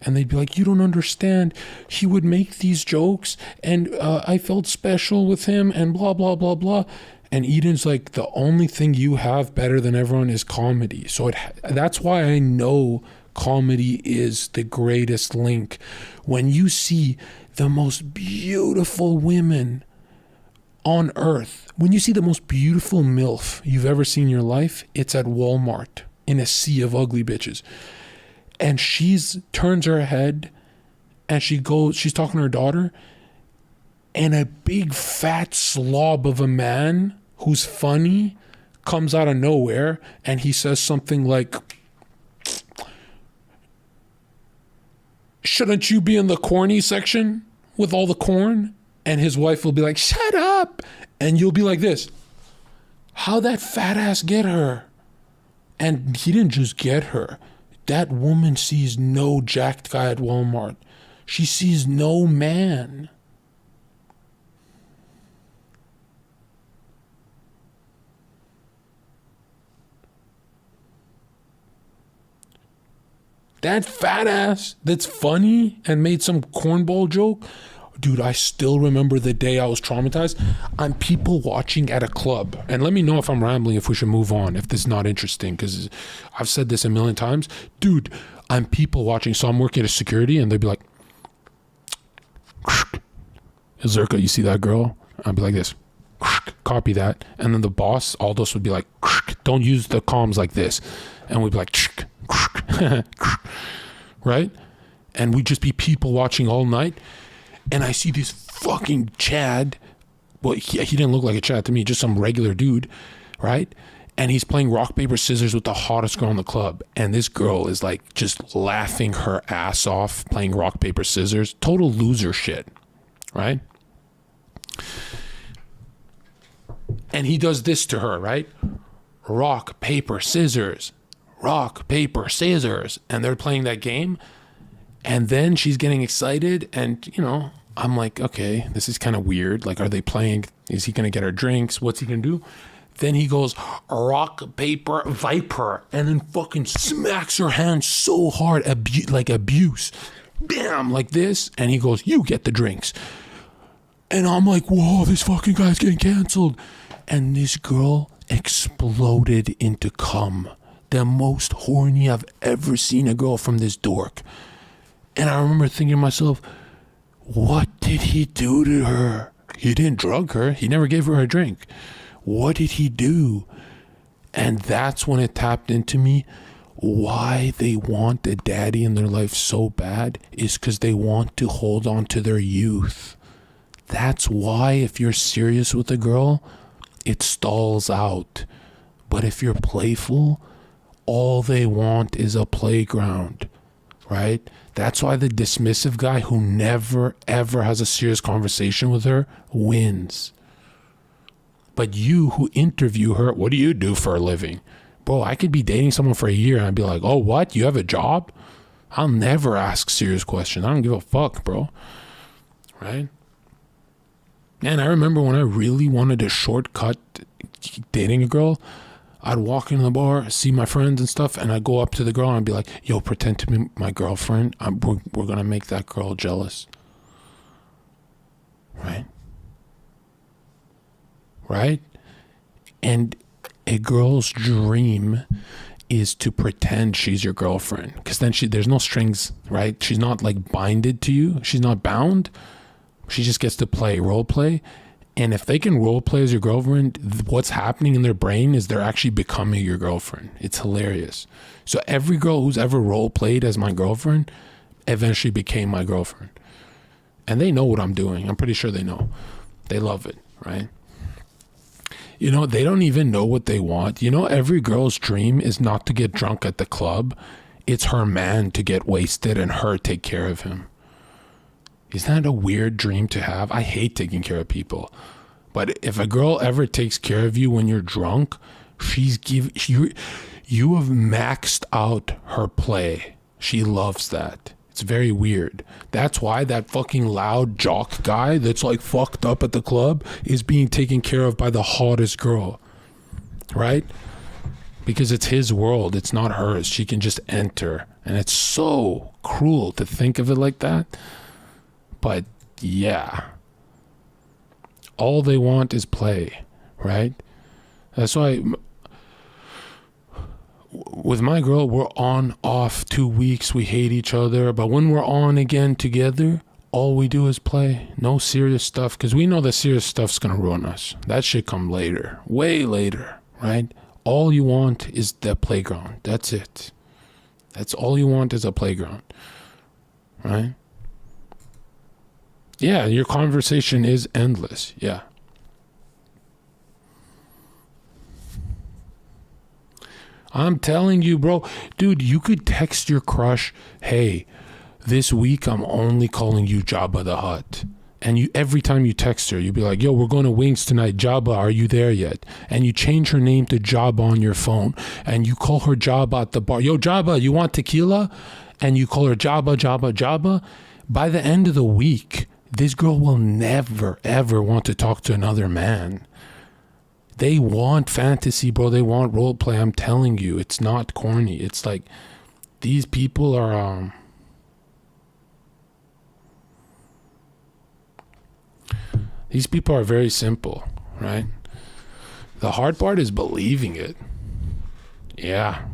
And they'd be like, you don't understand. He would make these jokes and I felt special with him and blah, blah, blah, blah. And Eden's like, the only thing you have better than everyone is comedy. So that's why I know comedy is the greatest link. When you see the most beautiful women on earth, when you see the most beautiful MILF you've ever seen in your life, it's at Walmart in a sea of ugly bitches. And turns her head and she's talking to her daughter, and a big fat slob of a man who's funny comes out of nowhere and he says something like, shouldn't you be in the corny section with all the corn? And his wife will be like, shut up. And you'll be like this, how'd that fat ass get her? And he didn't just get her. That woman sees no jacked guy at Walmart. She sees no man. That fat ass that's funny and made some cornball joke. Dude, I still remember the day I was traumatized. I'm people watching at a club. And let me know if I'm rambling, if we should move on, if this is not interesting, because I've said this a million times. Dude, I'm people watching. So I'm working at a security and they'd be like, Zherka, you see that girl? I'd be like this. Copy that. And then the boss, Aldous, would be like, don't use the comms like this. And we'd be like, right? And we'd just be people watching all night. And I see this fucking Chad. Well, he didn't look like a Chad to me, just some regular dude, right? And he's playing rock, paper, scissors with the hottest girl in the club. And this girl is like just laughing her ass off playing rock, paper, scissors. Total loser shit, right? And he does this to her, right? Rock, paper, scissors. Rock, paper, scissors. And they're playing that game. And then she's getting excited. And, you know, I'm like, okay, this is kind of weird. Like, are they playing? Is he going to get her drinks? What's he going to do? Then he goes, rock, paper, viper. And then fucking smacks her hand so hard, like abuse. Bam, like this. And he goes, you get the drinks. And I'm like, whoa, this fucking guy's getting canceled. And this girl exploded into cum. The most horny I've ever seen a girl from this dork. And I remember thinking to myself, what did he do to her? He didn't drug her. He never gave her a drink. What did he do? And that's when it tapped into me. Why they want a daddy in their life so bad is because they want to hold on to their youth. That's why if you're serious with a girl, it stalls out. But if you're playful, all they want is a playground, right? That's why the dismissive guy who never, ever has a serious conversation with her wins. But you who interview her, what do you do for a living? Bro, I could be dating someone for a year and I'd be like, oh, what? You have a job? I'll never ask serious questions. I don't give a fuck, bro. Right? And I remember when I really wanted to shortcut dating a girl, I'd walk into the bar, see my friends and stuff, and I'd go up to the girl and I'd be like, yo, pretend to be my girlfriend. We're going to make that girl jealous. Right? Right? And a girl's dream is to pretend she's your girlfriend, because then there's no strings, right? She's not like binded to you. She's not bound. She just gets to role play. And if they can role play as your girlfriend, what's happening in their brain is they're actually becoming your girlfriend. It's hilarious. So every girl who's ever role played as my girlfriend eventually became my girlfriend. And they know what I'm doing. I'm pretty sure they know. They love it, right? You know, they don't even know what they want. You know, every girl's dream is not to get drunk at the club. It's her man to get wasted and her take care of him. Isn't that a weird dream to have? I hate taking care of people. But if a girl ever takes care of you when you're drunk, you have maxed out her play. She loves that. It's very weird. That's why that fucking loud jock guy that's like fucked up at the club is being taken care of by the hottest girl, right? Because it's his world, it's not hers. She can just enter. And it's so cruel to think of it like that. But yeah, all they want is play, right? That's why with my girl, we're on, off 2 weeks. We hate each other. But when we're on again together, all we do is play. No serious stuff. Because we know the serious stuff's going to ruin us. That should come later. Way later, right? All you want is the playground. That's it. That's all you want is a playground. Right? Yeah, your conversation is endless. Yeah. I'm telling you, bro. Dude, you could text your crush, hey, this week I'm only calling you Jabba the Hutt. And you, every time you text her, you'll be like, yo, we're going to Wings tonight. Jabba, are you there yet? And you change her name to Jabba on your phone. And you call her Jabba at the bar. Yo, Jabba, you want tequila? And you call her Jabba, Jabba, Jabba. By the end of the week, this girl will never, ever want to talk to another man. They want fantasy, bro. They want role play. I'm telling you, it's not corny. It's like these people are... These people are very simple, right? The hard part is believing it. Yeah,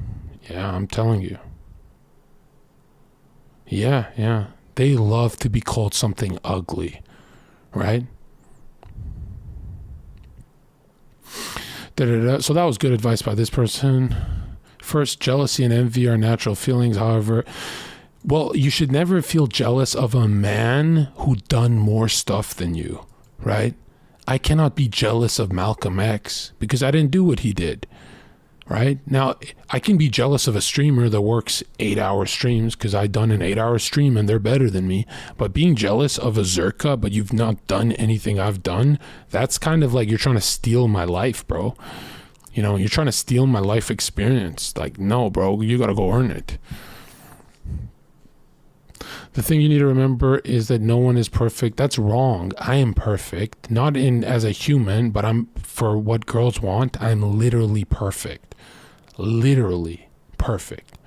I'm telling you. Yeah. They love to be called something ugly, right? So that was good advice by this person. First, jealousy and envy are natural feelings. However, well, you should never feel jealous of a man who done more stuff than you. Right? I cannot be jealous of Malcolm X because I didn't do what he did. Right? Now, I can be jealous of a streamer that works 8-hour streams because I done an 8-hour stream and they're better than me. But being jealous of a Zherka, but you've not done anything I've done, that's kind of like you're trying to steal my life, bro. You know, you're trying to steal my life experience. Like, no, bro, you got to go earn it. The thing you need to remember is that no one is perfect. That's wrong. I am perfect, not in as a human, but I'm for what girls want. I'm literally perfect. Literally perfect.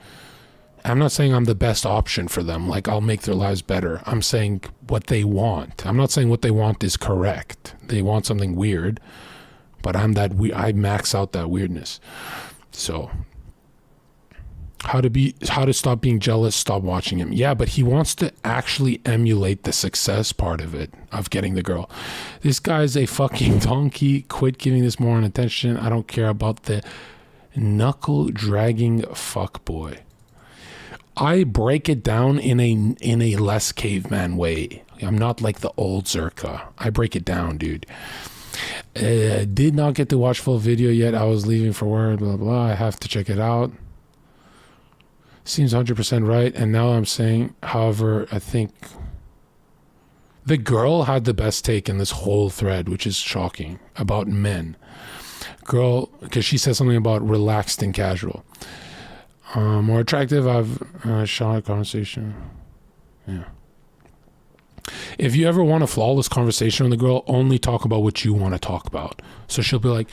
I'm not saying I'm the best option for them. Like I'll make their lives better. I'm saying what they want. I'm not saying what they want is correct. They want something weird, but I max out that weirdness. So how to stop being jealous, stop watching him. Yeah, but he wants to actually emulate the success part of it, of getting the girl. This guy's a fucking donkey. Quit giving this more attention. I don't care about the knuckle dragging fuckboy. I break it down in a less caveman way. I'm not like the old Zherka. I break it down, dude. Did not get to watch full video yet. I was leaving for work, blah, blah. I have to check it out. Seems 100% right. And now I'm saying, however, I think the girl had the best take in this whole thread, which is shocking, about men. Girl, because she said something about relaxed and casual. More attractive, I've shot a conversation. Yeah. If you ever want a flawless conversation with a girl, only talk about what you want to talk about. So she'll be like,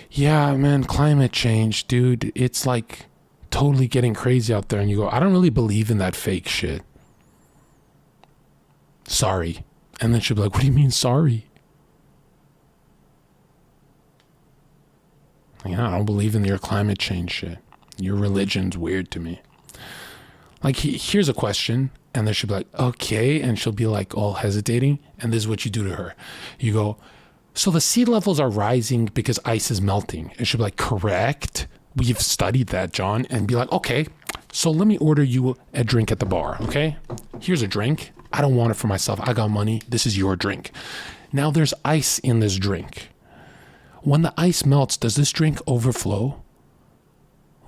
yeah, man, climate change, dude. It's like totally getting crazy out there. And you go, I don't really believe in that fake shit. Sorry. And then she'll be like, what do you mean sorry? Like, I don't believe in your climate change shit. Your religion's weird to me. Like, here's a question. And then she'll be like, okay. And she'll be like all hesitating. And this is what you do to her. You go, so the sea levels are rising because ice is melting. And she'll be like, correct. We've studied that, John. And be like, okay, so let me order you a drink at the bar, okay? Here's a drink. I don't want it for myself. I got money. This is your drink. Now there's ice in this drink. When the ice melts, does this drink overflow?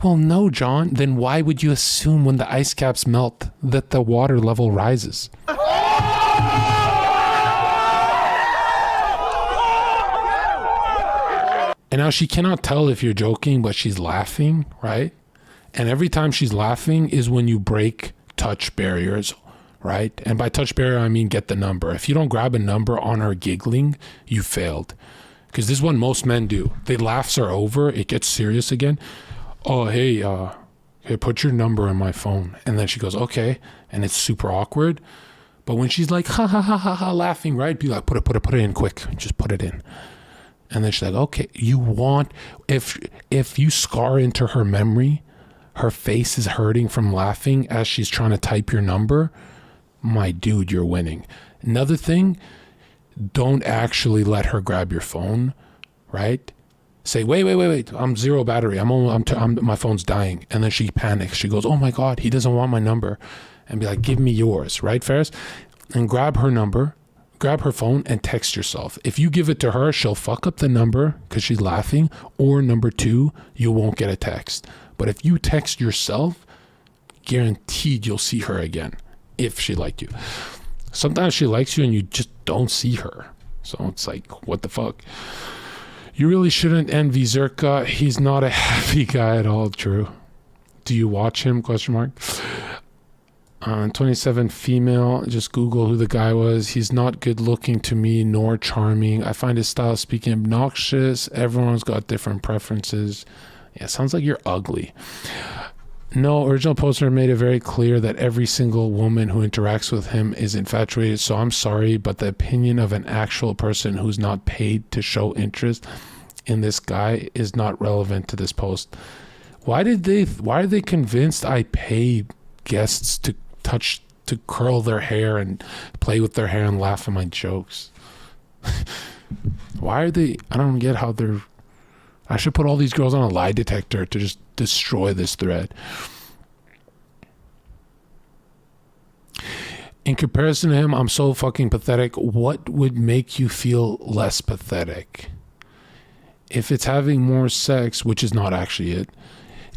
Well, no, John. Then why would you assume when the ice caps melt that the water level rises? And now she cannot tell if you're joking, but she's laughing, right? And every time she's laughing is when you break touch barriers, right? And by touch barrier, I mean get the number. If you don't grab a number on her giggling, you failed. Because this is what most men do. They laughs are over. It gets serious again. Oh, hey, put your number in my phone. And then she goes, okay. And it's super awkward. But when she's like, ha, ha, ha, ha, ha, laughing, right? Be like, put it in quick. Just put it in. And then she's like, okay, you want, if you scar into her memory, her face is hurting from laughing as she's trying to type your number, my dude, you're winning. Another thing, don't actually let her grab your phone, right? Say, wait, I'm zero battery. My phone's dying. And then she panics. She goes, oh my God, he doesn't want my number. And be like, give me yours, right, Ferris? And grab her number, grab her phone and text yourself. If you give it to her, she'll fuck up the number because she's laughing. Or number two, you won't get a text. But if you text yourself, guaranteed you'll see her again if she liked you. Sometimes she likes you and you just don't see her. So it's like, what the fuck? You really shouldn't envy Zherka. He's not a happy guy at all. True. Do you watch him? Question mark. 27 female. Just Google who the guy was. He's not good looking to me, nor charming. I find his style of speaking obnoxious. Everyone's got different preferences. Yeah, sounds like you're ugly. No, original poster made it very clear that every single woman who interacts with him is infatuated. So I'm sorry, but the opinion of an actual person who's not paid to show interest in this guy is not relevant to this post. Why are they convinced I pay guests to curl their hair and play with their hair and laugh at my jokes? Why are they? I don't get how they're. I should put all these girls on a lie detector to just destroy this thread. In comparison to him, I'm so fucking pathetic. What would make you feel less pathetic? If it's having more sex, which is not actually it.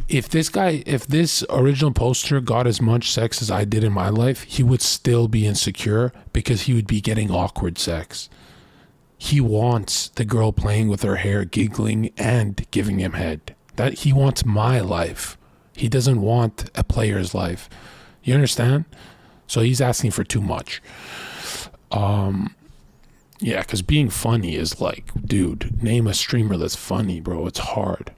If this original poster got as much sex as I did in my life, he would still be insecure because he would be getting awkward sex. He wants the girl playing with her hair, giggling, and giving him head. That he wants my life. He doesn't want a player's life. You understand? So he's asking for too much. Yeah, because being funny is like, dude, name a streamer that's funny, bro. It's hard.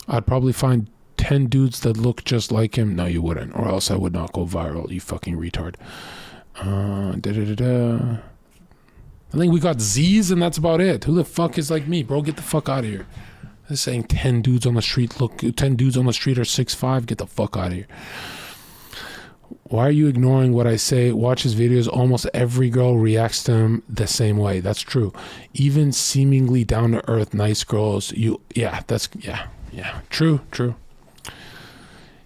I'd probably find 10 dudes that look just like him. No, you wouldn't. Or else I would not go viral, you fucking retard. I think we got Zzz and that's about it. Who the fuck is like me, bro? Get the fuck out of here. They're saying 10 dudes on the street are 6'5". Get the fuck out of here. Why are you ignoring what I say? Watch his videos. Almost every girl reacts to him the same way. That's true. Even seemingly down to earth, nice girls. True.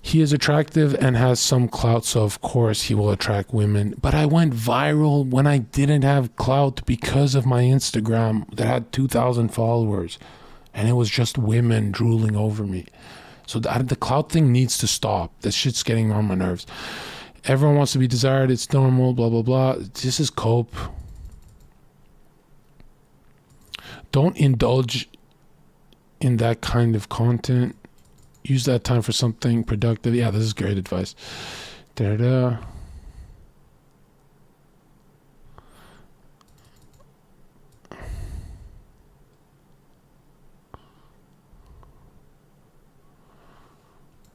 He is attractive and has some clout, so of course he will attract women. But I went viral when I didn't have clout because of my Instagram that had 2,000 followers. And it was just women drooling over me. So the clout thing needs to stop. This shit's getting on my nerves. Everyone wants to be desired. It's normal, blah, blah, blah. This is cope. Don't indulge in that kind of content. Use that time for something productive. Yeah, this is great advice. Da-da-da.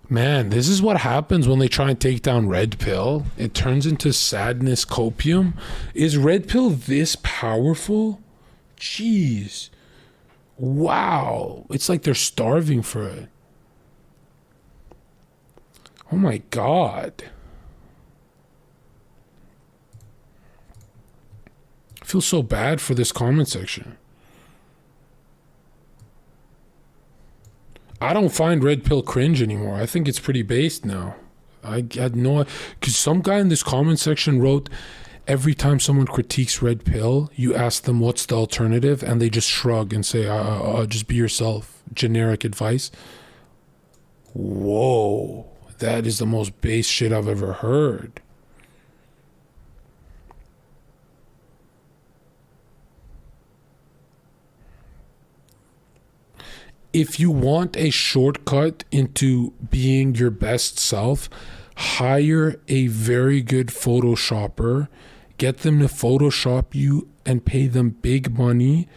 Man, this is what happens when they try and take down Red Pill. It turns into sadness copium. Is Red Pill this powerful? Jeez. Wow. It's like they're starving for it. Oh my God. I feel so bad for this comment section. I don't find Red Pill cringe anymore. I think it's pretty based now. I had no... Because some guy in this comment section wrote, every time someone critiques Red Pill, you ask them what's the alternative, and they just shrug and say, just be yourself. Generic advice. Whoa. That is the most base shit I've ever heard. If you want a shortcut into being your best self, hire a very good Photoshopper, get them to Photoshop you and pay them big money,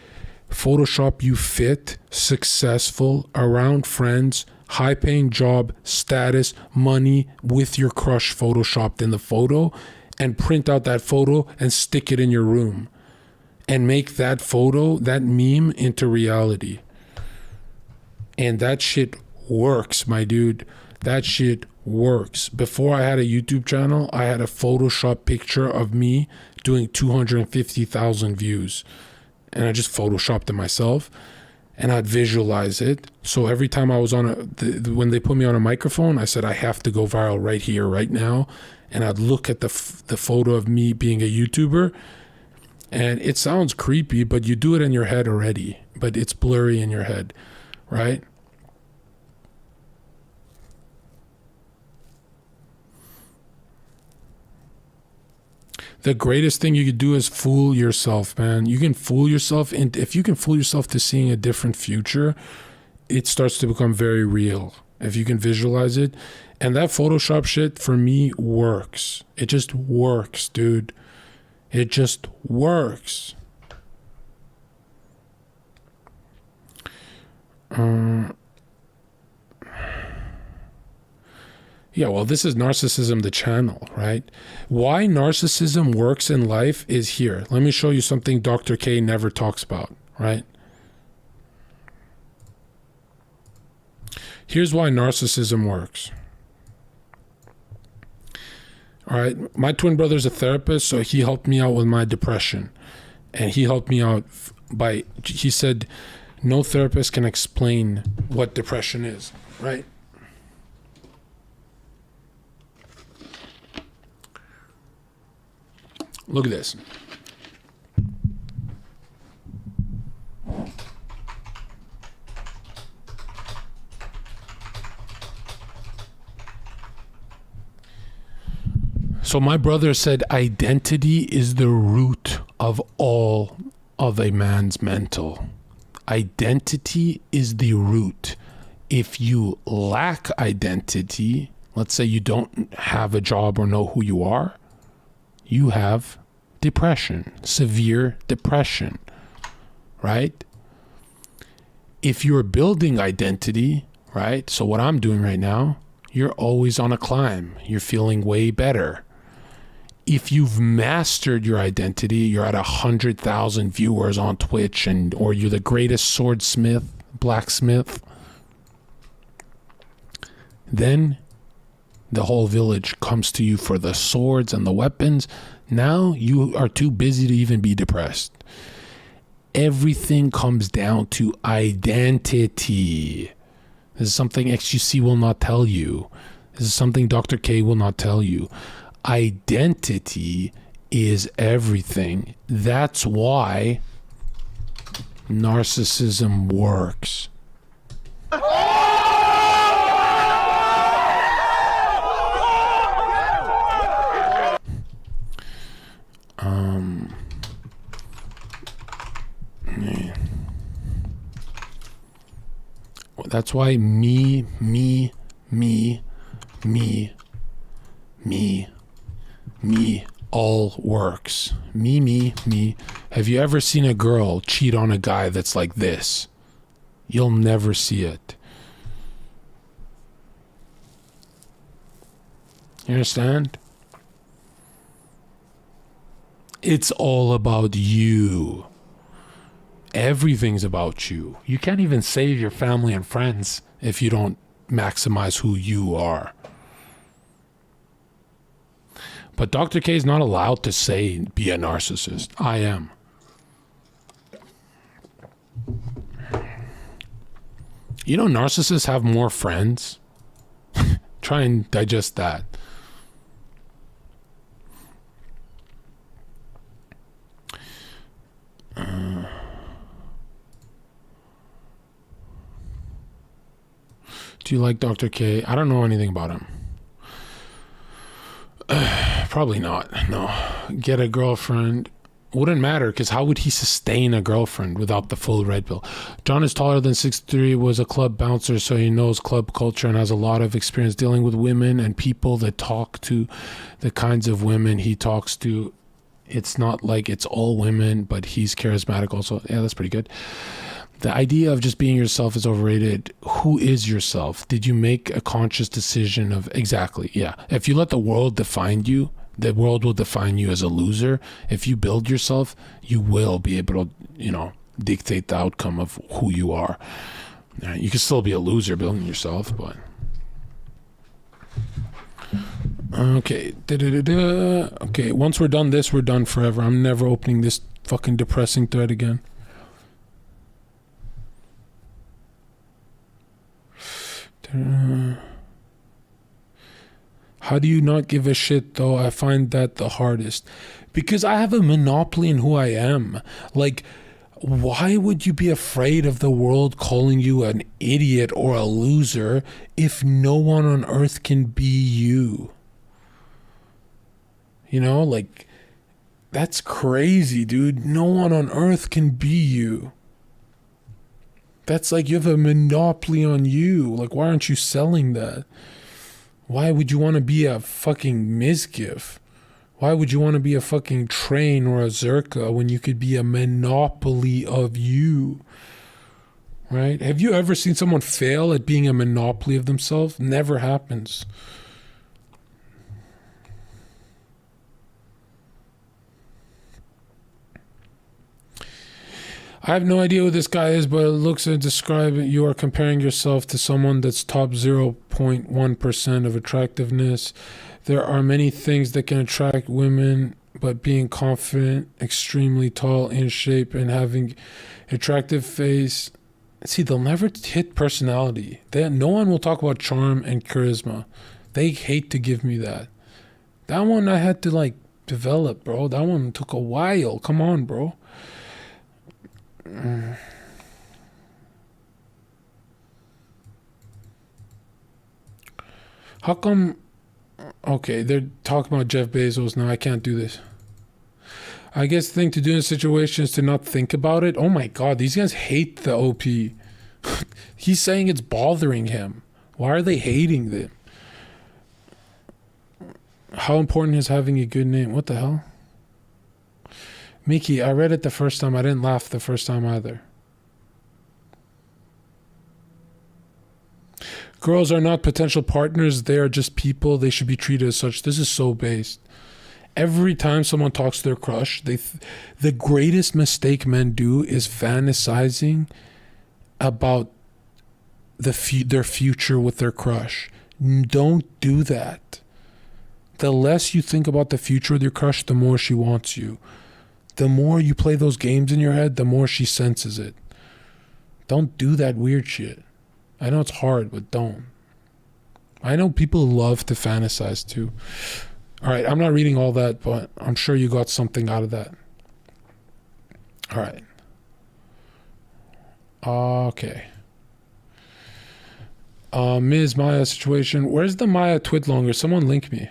Photoshop you fit, successful, around friends, high paying job, status, money, with your crush photoshopped in the photo, and print out that photo and stick it in your room and make that photo, that meme, into reality. And that shit works, my dude. That shit works. Before I had a YouTube channel, I had a Photoshop picture of me doing 250,000 views. And I just Photoshopped it myself. And I'd visualize it. So every time I was on when they put me on a microphone, I said, I have to go viral right here, right now. And I'd look at the photo of me being a YouTuber. And it sounds creepy, but you do it in your head already. But it's blurry in your head, right? The greatest thing you could do is fool yourself, man. You can fool yourself, and if you can fool yourself to seeing a different future, it starts to become very real. If you can visualize it. And that Photoshop shit for me works. It just works, dude. It just works. Yeah, well, this is Narcissism, the channel, right? Why narcissism works in life is here. Let me show you something Dr. K never talks about, right? Here's why narcissism works. All right, my twin brother's a therapist, so he helped me out with my depression. And he helped me out he said, no therapist can explain what depression is, right? Look at this. So my brother said identity is the root of all of a man's mental. Identity is the root. If you lack identity, let's say you don't have a job or know who you are, you have depression, severe depression, right? If you're building identity, right? So what I'm doing right now, you're always on a climb. You're feeling way better. If you've mastered your identity, you're at 100,000 viewers on Twitch, or you're the greatest swordsmith, blacksmith, then the whole village comes to you for the swords and the weapons. Now you are too busy to even be depressed. Everything comes down to identity. This is something XQC will not tell you. This is something Dr. K will not tell you. Identity is everything. That's why narcissism works. That's why me all works. Me. Have you ever seen a girl cheat on a guy that's like this? You'll never see it. You understand? It's all about you. Everything's about you. You can't even save your family and friends if you don't maximize who you are. But Dr. K is not allowed to say be a narcissist. I am. You know, narcissists have more friends. Try and digest that. Do you like Dr. K? I don't know anything about him. Probably not. No. Get a girlfriend. Wouldn't matter, because how would he sustain a girlfriend without the full red pill? John is taller than 6'3", was a club bouncer, so he knows club culture and has a lot of experience dealing with women and people that talk to the kinds of women he talks to. It's not like it's all women, but he's charismatic also. Yeah, that's pretty good. The idea of just being yourself is overrated. Who is yourself? Did you make a conscious decision of... Exactly, yeah. If you let the world define you, the world will define you as a loser. If you build yourself, you will be able to, dictate the outcome of who you are. You can still be a loser building yourself, but... Okay. Okay, once we're done this, we're done forever. I'm never opening this fucking depressing thread again. How do you not give a shit though? I find that the hardest. Because I have a monopoly in who I am. Like, why would you be afraid of the world calling you an idiot or a loser if no one on earth can be you? Like, that's crazy, dude. No one on earth can be you. That's like you have a monopoly on you. Like, why aren't you selling that? Why would you want to be a fucking Mizgif? Why would you want to be a fucking Train or a Zherka when you could be a monopoly of you? Right? Have you ever seen someone fail at being a monopoly of themselves? Never happens. I have no idea who this guy is, but it looks and describe it. You are comparing yourself to someone that's top 0.1% of attractiveness. There are many things that can attract women, but being confident, extremely tall, in shape, and having attractive face. See, they'll never hit personality. No one will talk about charm and charisma. They hate to give me that. That one I had to develop, bro. That one took a while. Come on, bro. How come... Okay, they're talking about Jeff Bezos now. I can't do this. I guess the thing to do in a situation is to not think about it. Oh my god, these guys hate the OP. He's saying it's bothering him. Why are they hating them? How important is having a good name? What the hell? Mickey, I read it the first time. I didn't laugh the first time either. Girls are not potential partners. They are just people. They should be treated as such. This is so based. Every time someone talks to their crush, the greatest mistake men do is fantasizing about their future with their crush. Don't do that. The less you think about the future with your crush, the more she wants you. The more you play those games in your head, the more she senses it. Don't do that weird shit. I know it's hard, but don't. I know people love to fantasize too. All right, I'm not reading all that, but I'm sure you got something out of that. All right. Okay. Ms. Maya situation. Where's the Maya Twidlonger? Someone link me.